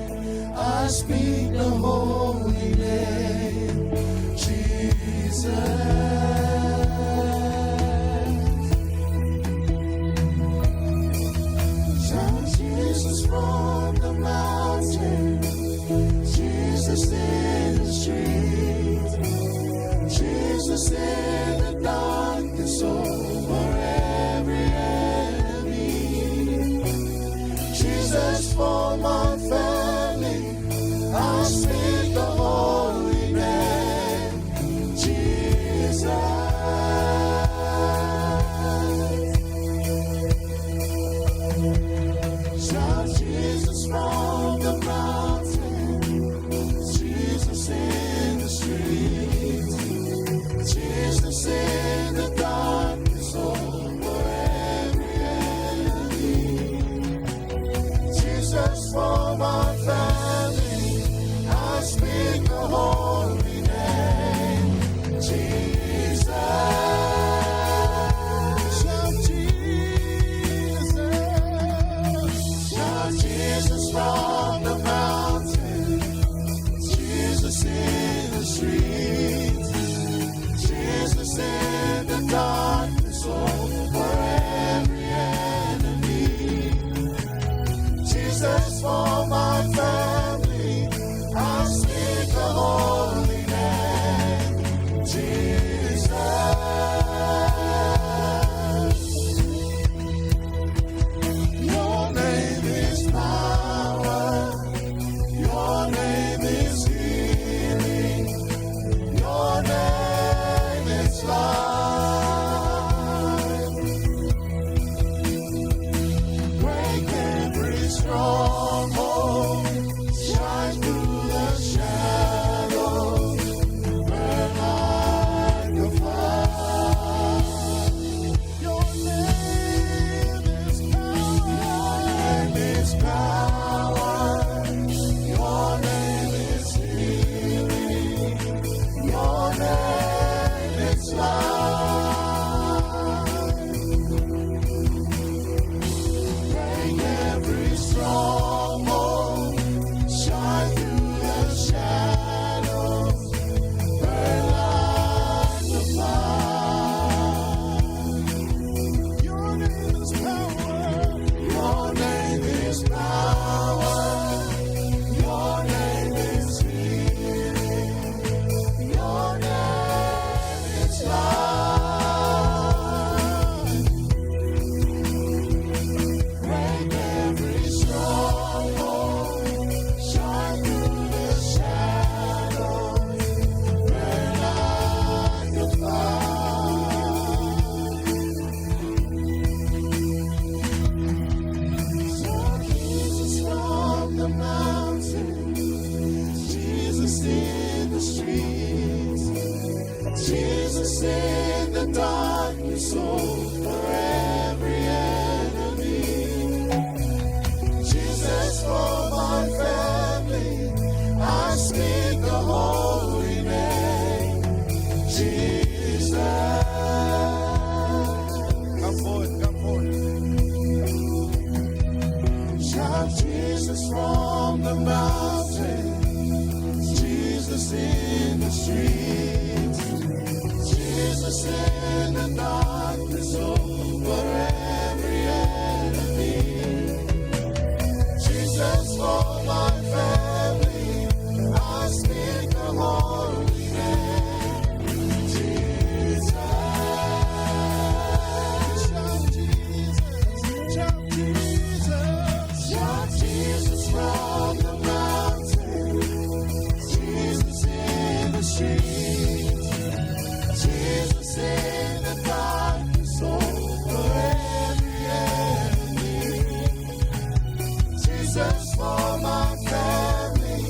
I speak the holy name, Jesus. Shout Jesus from the mountain, Jesus in the street, Jesus in the darkness over every enemy. Jesus for my family, I speak the holy name, Jesus. Shout Jesus from the mountain, Jesus in the street, Jesus in the darkness over every enemy. Jesus for my family, I speak the holy name, Jesus. Shout Jesus. Shout Jesus from the mountain, Jesus in the street, Jesus in the darkness over every enemy. Jesus for my family, I speak the holy name, Jesus. Your name is power, your name is healing, your name is life. Break every stronghold, shine through the shadows, burn like a fire. Your name is power, your name is healing, your name is life. Break every stronghold, shine through the shadows, burn like a fire. Your name is power, your name is power, your name is healing, your name is life. Break every stronghold, shine through the shadows, burn like a fire. So Jesus from the mountain, Jesus in the streets, Jesus in the darkness over every enemy. Jesus for my family, I speak the holy name, Jesus. Come forward, come forward. Shout Jesus from the mountain, Jesus in the streets, Jesus in the darkness over every enemy. Jesus for my family, I speak the holy name, Jesus. Shout Jesus, shout Jesus, shout Jesus from the mountain, Jesus in the streets, Jesus in the darkness over every enemy. Jesus for my family,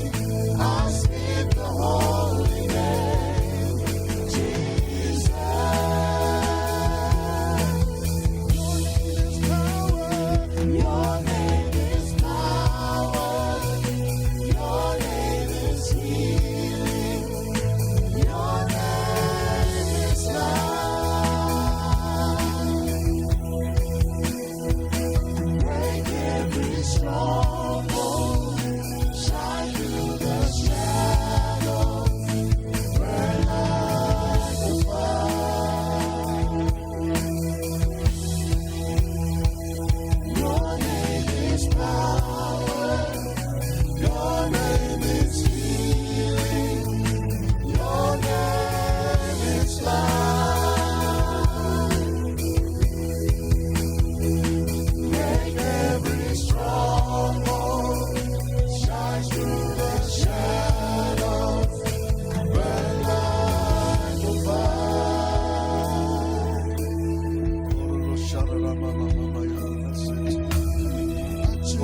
I speak the holy name, Jesus. Your name is power, your name is healing, your name is life. Break every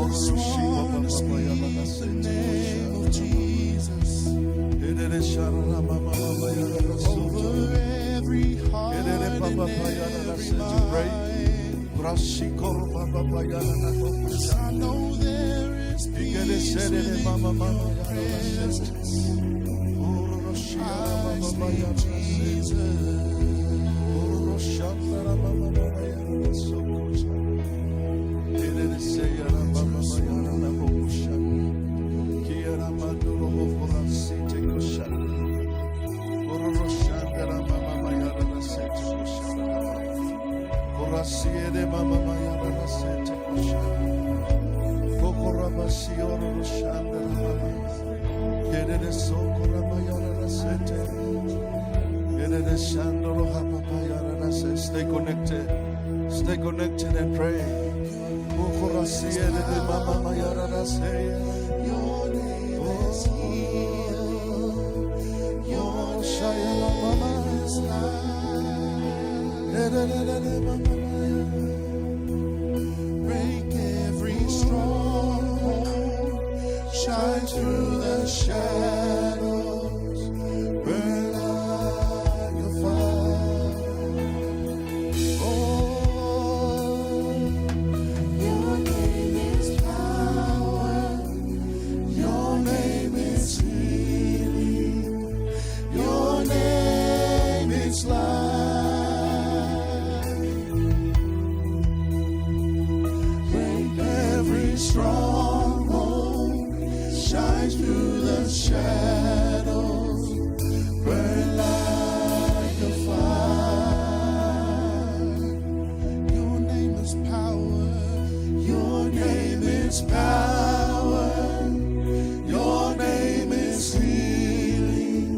just want to speak the name of Jesus over every heart and every mind. 'Cause I know there is peace within your presence. I speak Jesus. Stay connected. Stay connected and pray. Your name is healed. Your name is life. Break every stronghold. Shine through the shadows. Burn like a fire. Oh, your name is power. Your name is healing. Your name is life. Break every stronghold. Shine through the shadows. Burn like a fire. Your name is power. Your name is power. Your name is healing.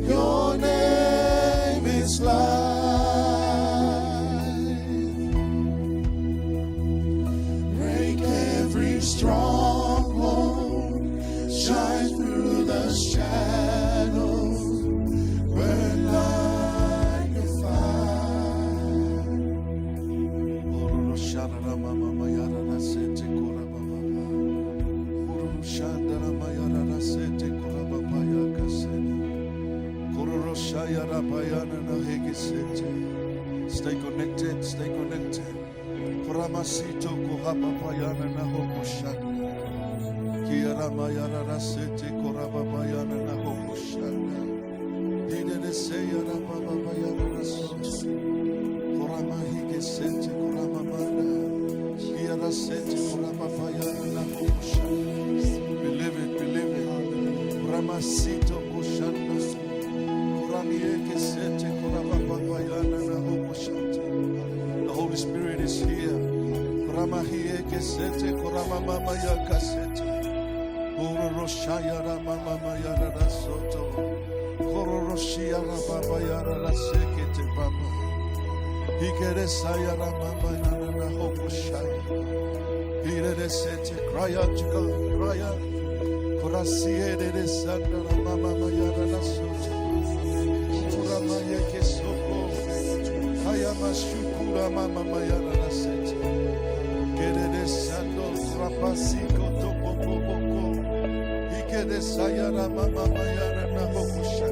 Your name is life. Break every stronghold. Shine through the shadows. Burn like a fire. Stay connected, stay connected. Ramasito kuhapa payana na hokushanda. Kiaramayana rasete koraba payana na hokushanda. Dide de seyara baba payana rasoto. Korama hike sete korama manda. Kiara sete koraba payana na hokushanda. Believe it, believe it. Ramasito kushanda. Korami hike sete koraba payana na hokushanda. The Holy Spirit is here. Ramahie kesete korama mama ya kasete. Uroroshaya rama mama ya rasoto. Kororoshia rama ya rasekete baba. Ikeresaya rama mama na hokoshaya. Ireresete cry out to God, cry out. Korasie de sanda rama mama ya rasoto. Urama ye kesoko. Haya mashukura mama ya rasete. Kerede sando rapasiko topo popo. Ikede sayara mama mayara na hokusha.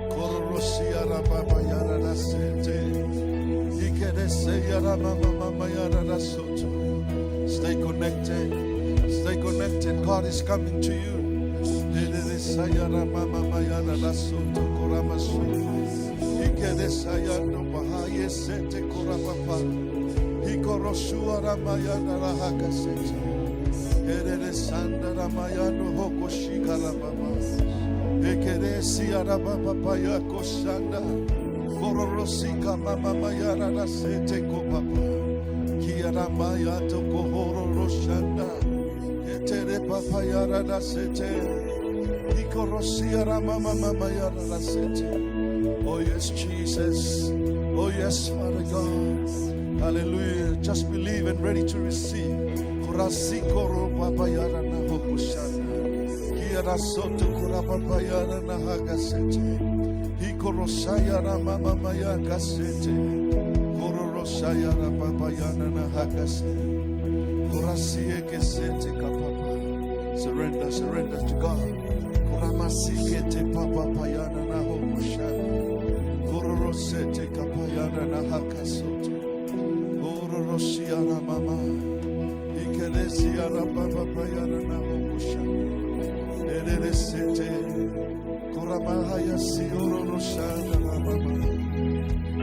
Kororosia rababa yara rasete. Ikede sayara mama mayara rasoto. Stay connected. Stay connected. God is coming to you. Kerede sayara mama mayara rasoto koramasu. Ikede sayano bahaye sete korabapa. Ikoroshua ramayana rahaka sete. Erere sanda ramayano hoko shikara baba. Ekere siara baba paya koshanda. Kororosika mama mayara na sete ko papa. Kiara mayato kohoro roshanda. Etere papa yara na sete. Ikorosiara mama mayara na sete. Oh yes, Jesus. Oh yes, Father God. Hallelujah. Just believe and ready to receive. Kurasikoro papayara na hokushana. Kiara soto kurapapayara na hagasete. Hikorosayara mama maya gasete. shayara papa yana na hakas. Kurasie kesete kapapa. Surrender, surrender to God. Kuramasi te papa payana na hokushana. Kurorosete kapayana na hakasote. Kuroroshiana mama. Ikelesiana papa payana na hokushana. Eresete. Kuramahaya sioro roshana na mama.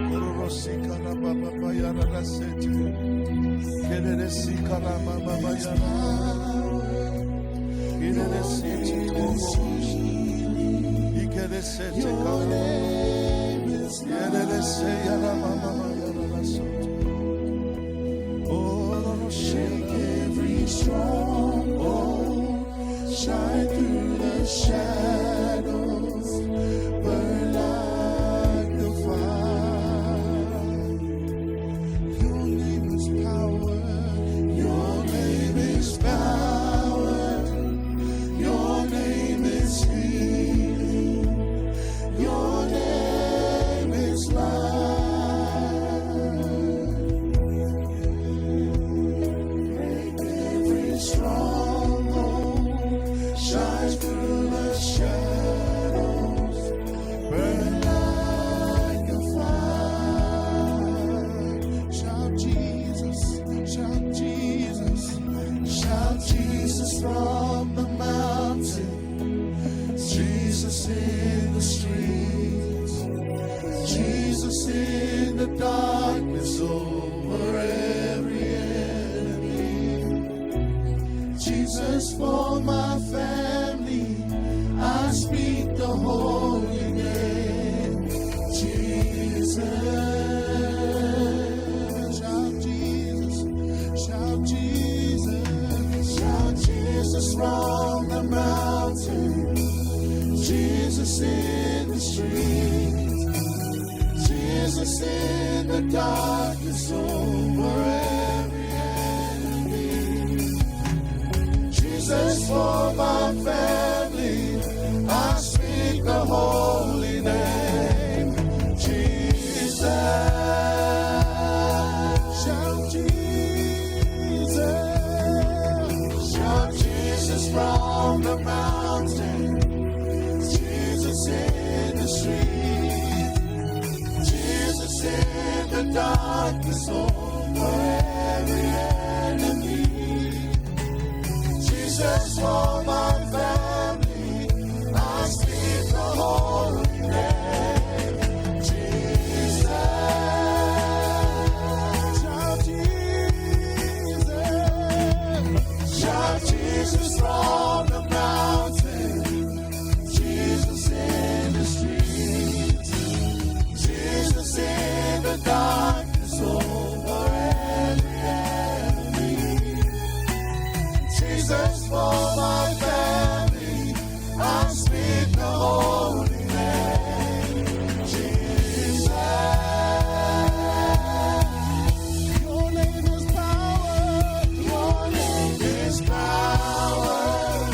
Kurorosika na papa payana na sete. Keresika na mama payana. Shake every stronghold, shine through the shadows, burn like the fire. Your name is power, your name is power. Your name is healing. Your name is life. Break every stronghold. Shine through the shadows. Burn like a fire. Shout Jesus, shout Jesus. Shout Jesus from the mountain, Jesus in the streets, Jesus in the darkness over every enemy, Jesus for my family, I speak the holy name, Jesus. Shout Jesus, shout Jesus, shout Jesus from the mountain, Jesus in the streets, Jesus in the darkness over every enemy, Jesus for my family, I speak the holy name, Jesus. Shout Jesus, shout Jesus from the mountain, Jesus in the street, Jesus in the darkness over every enemy, Jesus for my family, I speak the holy name, Jesus. Shout Jesus, shout Jesus from the mountain, Jesus in the streets, Jesus in the darkness over every enemy, Jesus for my family, I speak the holy name, Jesus. Your name is power, your name is power,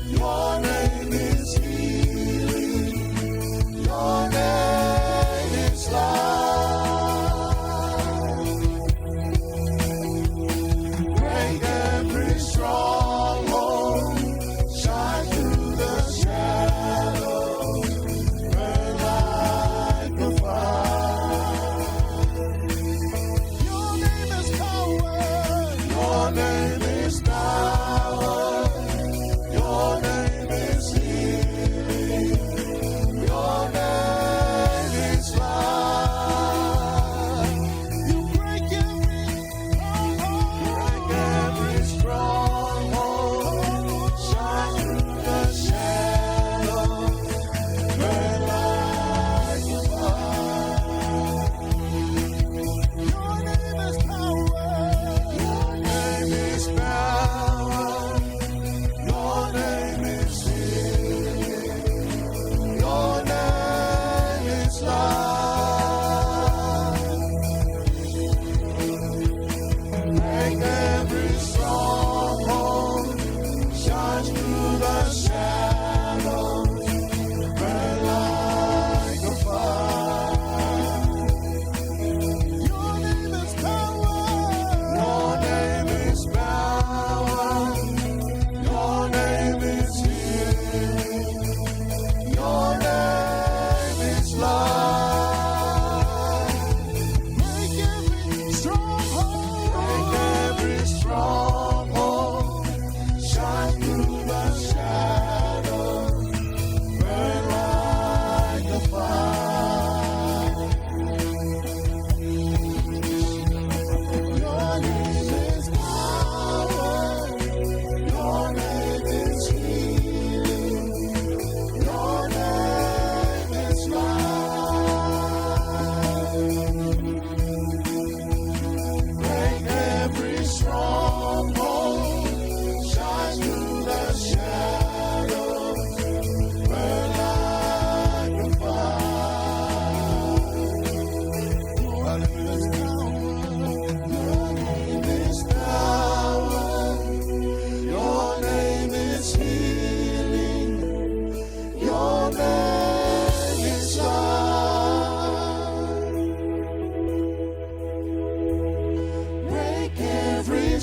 your name is healing, your name is life. Break every stronghold,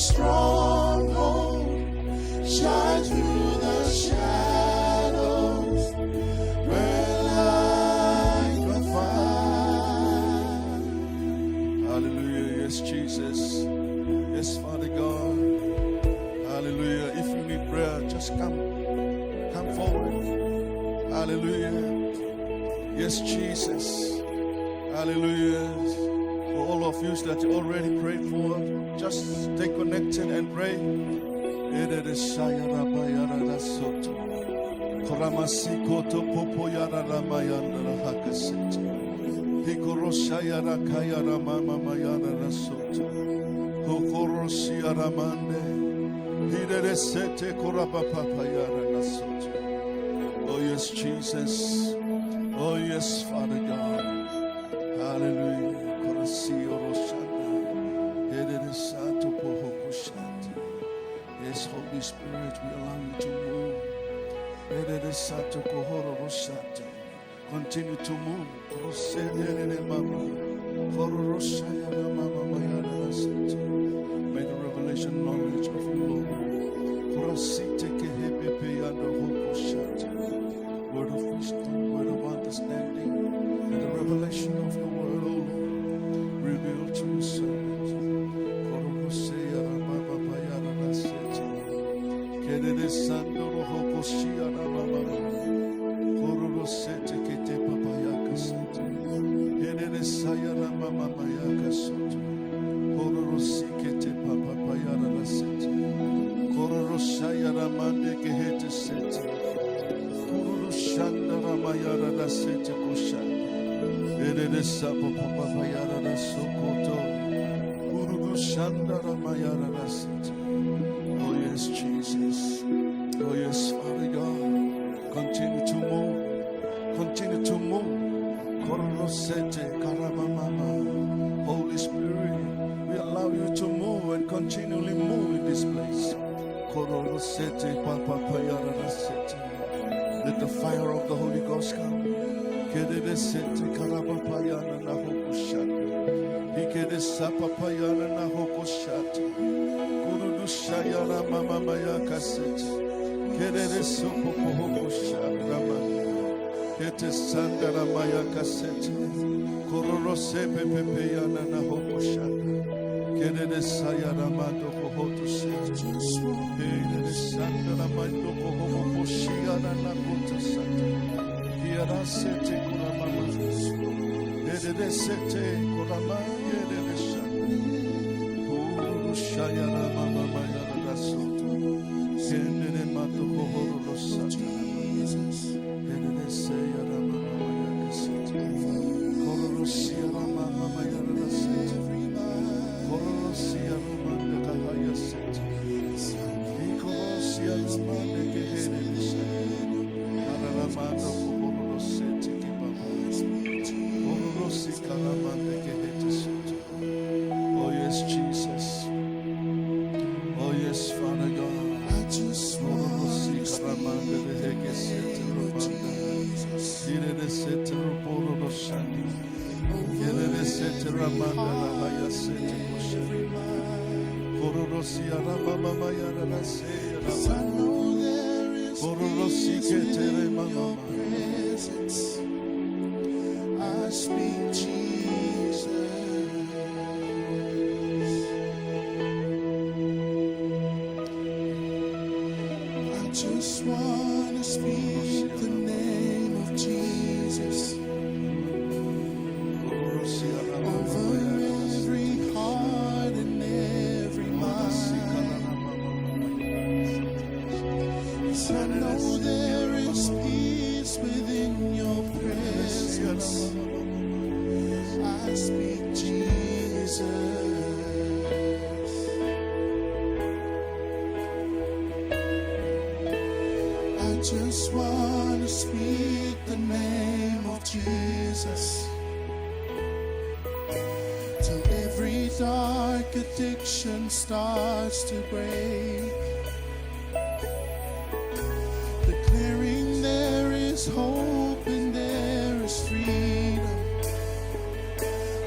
stronghold. Shine through the shadows. Burn like a fire. Hallelujah. Yes, Jesus. Yes, Father God. Hallelujah. If you need prayer, just come forward. Hallelujah. Yes, Jesus. Hallelujah. For all of you that you already prayed for, just stay connected and pray. Oh yes, Jesus. Oh yes, Father God. Hallelujah. Yes, Holy Spirit, we allow you to move. Continue to move. May the revelation knowledge of you, Lord. Word of wisdom, word of understanding, and the revelation of your word, O Lord, reveal to your servant. Oh yes, Jesus. Oh yes, Father God. Continue to move. Continue to move. Holy Spirit, we allow you to move and continually move in this place. Let the fire of the Holy Ghost come. Kete sandara maya kasete kororose pepe yana na hokoshaka kede de sayara mando kohoto sete kede de sandara mando kohoto shiana na kota sate kiara sete kuramama kede de sete kurama kede de shana shayara mama maya na soto kede de mando kohoto sate Oh yes, Jesus. Oh yes, Father God. I just want to see Karamanda the Hegeset Romanda. Here the set Roboro Roshani. Here the set Ramanda la Haya set Koshani. Kororosia Ramama Mayana Say Kororosi Ketere Mama. I speak Jesus. I just want to speak the name of Jesus over every heart and every mind. 'Cause I know there is peace within your presence. I speak Jesus. I just want to speak the name of Jesus till every dark addiction starts to break, declaring there is hope and there is freedom.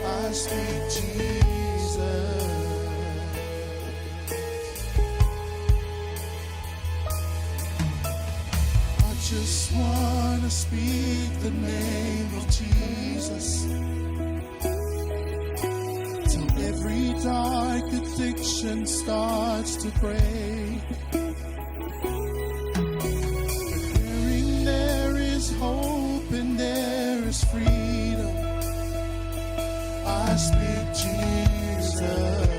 I speak Jesus. just want to speak the name of Jesus till every dark addiction starts to break. Declaring there is hope and there is freedom. I speak Jesus.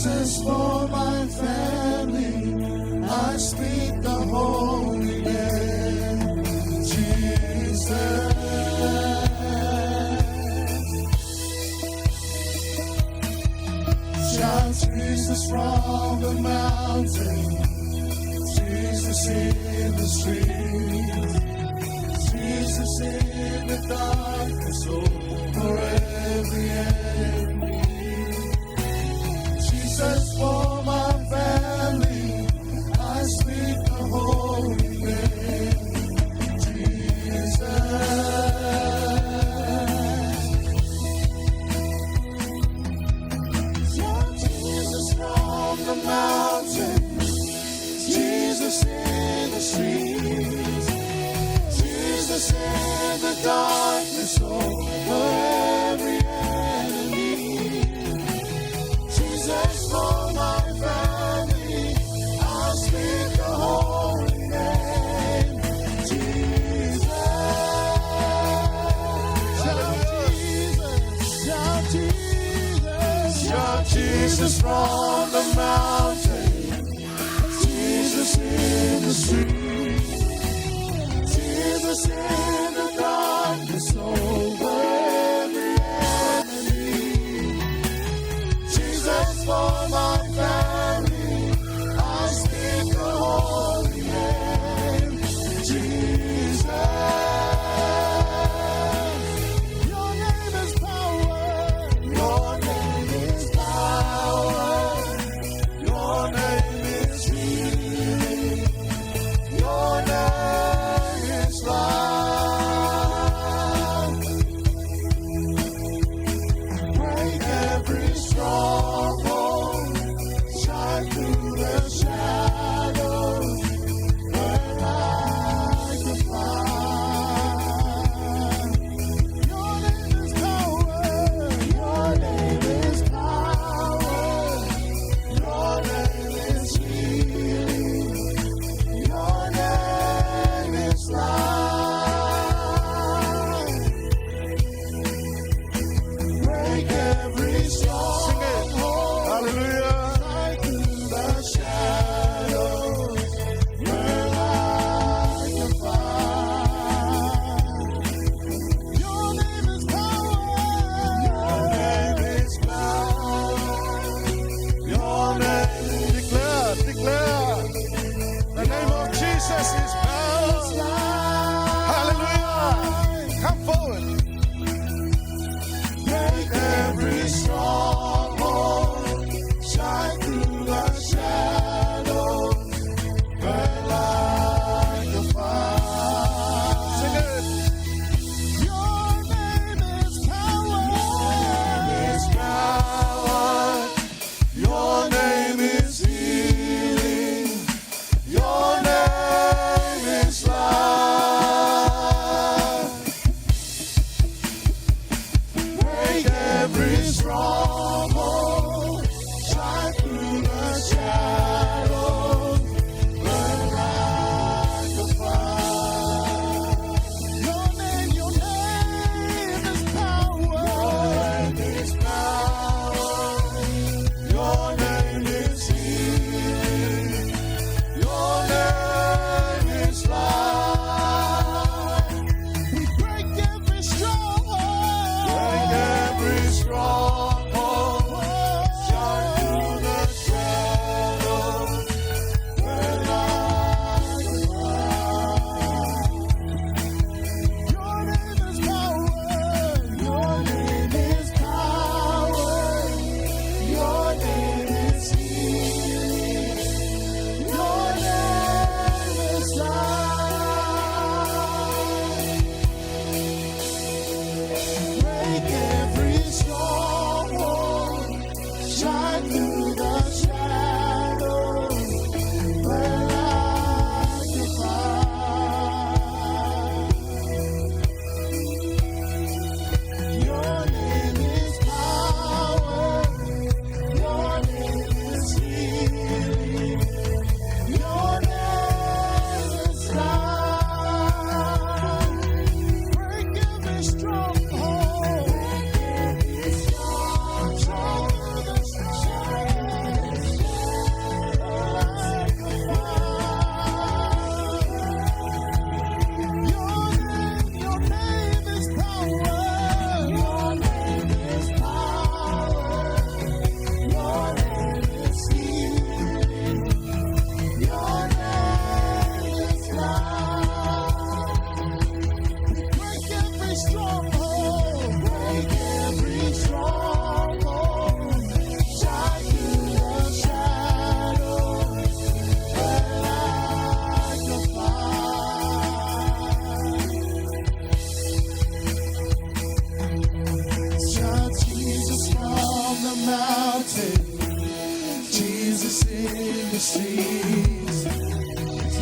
Jesus for my family, I speak the holy name, Jesus. Shout Jesus from the mountain, Jesus in the streets, Jesus in the darkness over every enemy. Jesus for my family, I speak the holy name, Jesus. Shout Jesus from the mountain, Jesus in the streets, Jesus in the darkness over every enemy. Jesus for my family, I speak the holy name, Jesus. Shout Jesus, shout Jesus from the mountain, Jesus in the street, Jesus in the darkness over every enemy. Jesus for my family, I speak the holy name, Jesus. Your name is power, your name is power, your name is healing, your name is life. stronghold, shine through the shadows, burn like a fire. Sing it. Your name is power. Your name is healing. Your name is life. Break every stronghold. Shine through the shadows. Burn like a fire. Your name is power. Your name is healing. Your name is life. We break every stronghold. Break every stronghold. Shine through the shadows. Burn like a fire. Your name is power. Your name is power. Your name is healing. Your name is life. Break every stronghold. Shine through the shadows. Burn like a fire. Your name is power. Your name is healing. Your name is life. Break every stronghold. Shine through the shadows. Like a fire. Your name is power. Your name is power. Your name is healing. Your name is life. Break every stronghold. Break every stronghold. Shine through the shadows. Burn like a fire. Shout Jesus from the mountain. Jesus in the streets.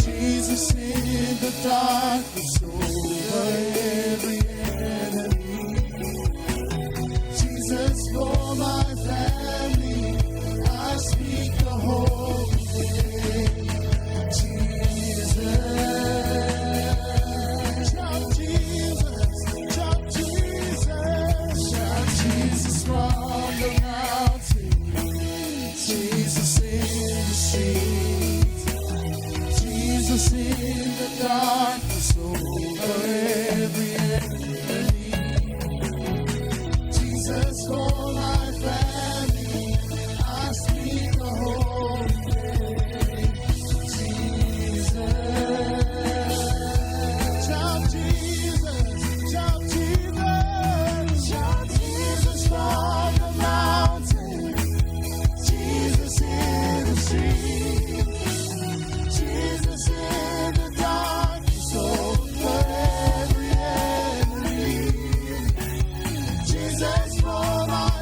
Jesus in the darkness over every enemy. Jesus for my family. I speak the holy name. Jesus. Shout Jesus. Shout Jesus. Shout Jesus from the mountain. Jesus in the streets. Jesus in the darkness over every enemy. Jesus for my family. I speak the holy name. Jesus. Shout Jesus. Shout Jesus. Shout Jesus from the mountain. Jesus in the streets. Jesus in the darkness over every enemy. Jesus for my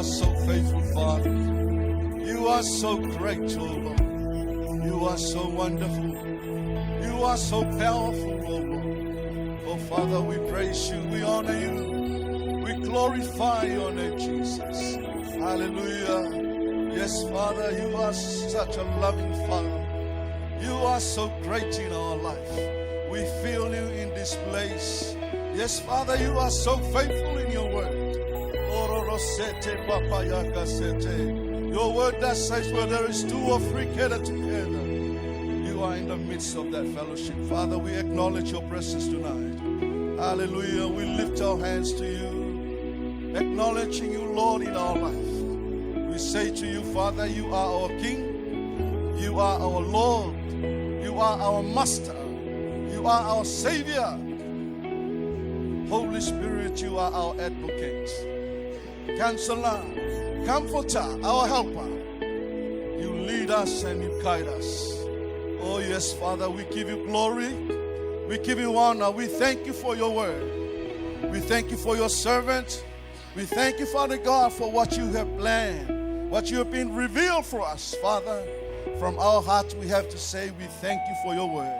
are so faithful, Father. You are so great, oh Lord. You are so wonderful. You are so powerful, oh Lord. Oh Father, we praise you, we honor you, we glorify your name, Jesus. Hallelujah. Yes, Father, you are such a loving Father. You are so great in our life. We feel you in this place. Yes, Father, you are so faithful in your word. Your word that says where there is two or three gathered together, you are in the midst of that fellowship. Father, we acknowledge your presence tonight. Hallelujah. We lift our hands to you, acknowledging you, Lord, in our life. We say to you, Father, you are our King, you are our Lord, you are our Master, you are our Savior. Holy Spirit, you are our advocate, Counselor, Comforter, our Helper. You lead us and you guide us. Oh yes, Father, we give you glory, we give you honor. We thank you for your word. We thank you for your servant. We thank you, Father God, for what you have planned, what you have been revealed for us, Father. From our hearts, we have to say we thank you for your word.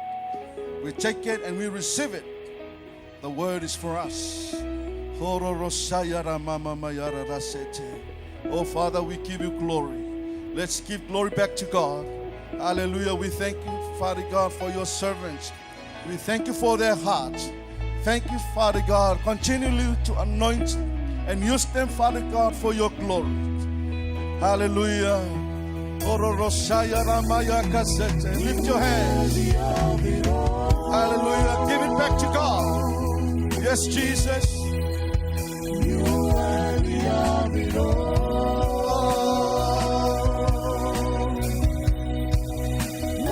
We take it and we receive it. The word is for us. Oh, Father, we give you glory. Let's give glory back to God. Hallelujah. We thank you, Father God, for your servants. We thank you for their hearts. Thank you, Father God. Continually to anoint and use them, Father God, for your glory. Hallelujah. Lift your hands. Hallelujah. Give it back to God. Yes, Jesus. You are worthy of it all.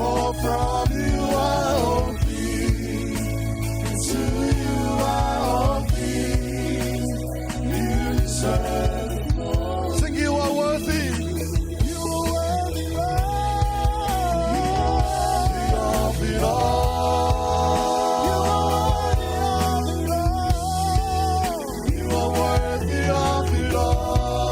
Oh, from you are all things, to you are all things. You deserve it all. Sing, you are worthy. You are worthy of it all. You are worthy of it all.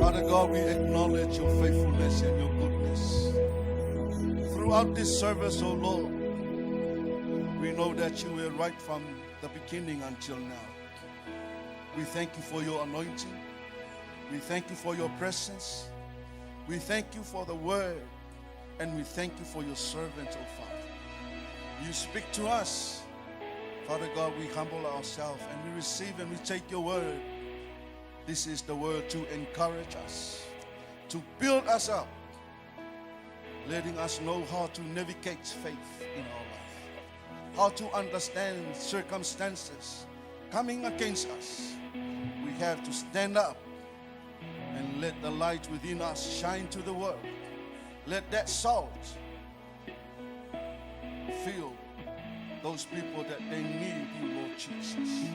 Father God, we acknowledge your faithfulness and your goodness. Throughout this service, oh Lord, we know that you were right from the beginning until now. We thank you for your anointing. We thank you for your presence. We thank you for the word. And we thank you for your servant, oh Father. You speak to us. Father God, we humble ourselves and we receive and we take your word. This is the word to encourage us, to build us up, letting us know how to navigate faith in our life, how to understand circumstances coming against us. We have to stand up and let the light within us shine to the world. Let that salt fill those people that they need you, Lord Jesus.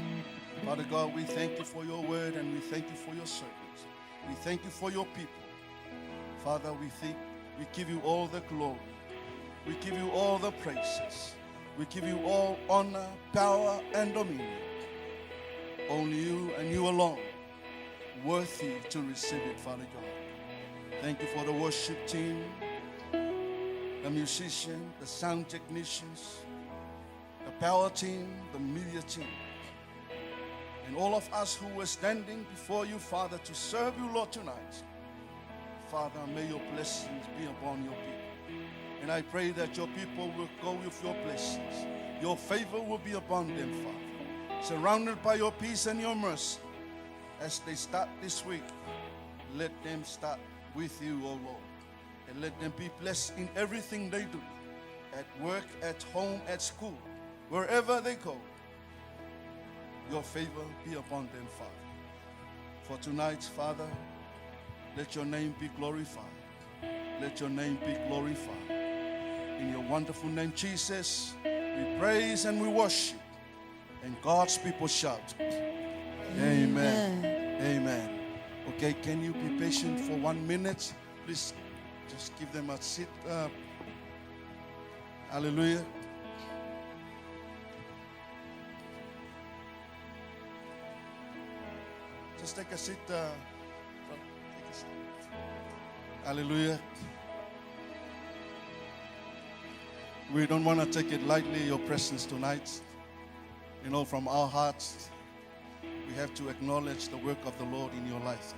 Father God, we thank you for your word and we thank you for your servants. We thank you for your people. Father, we give you all the glory. We give you all the praises. We give you all honor, power, and dominion. Only you and you alone, worthy to receive it, Father God. Thank you for the worship team, the musician, the sound technicians, the power team, the media team, and all of us who were standing before you, Father, to serve you, Lord, tonight. Father, may your blessings be upon your people. And I pray that your people will go with your blessings. Your favor will be upon them, Father. Surrounded by your peace and your mercy. As they start this week, let them start with you, O Lord. And let them be blessed in everything they do. At work, at home, at school, wherever they go. Your favor be upon them, Father. For tonight, Father, let your name be glorified. Let your name be glorified. In your wonderful name, Jesus, we praise and we worship. And God's people shout, Amen. Amen. Okay, can you be patient for 1 minute? Please just give them a seat. Hallelujah. Just take a seat. Take a seat. Hallelujah. We don't want to take it lightly, your presence tonight. You know, from our hearts, we have to acknowledge the work of the Lord in your life.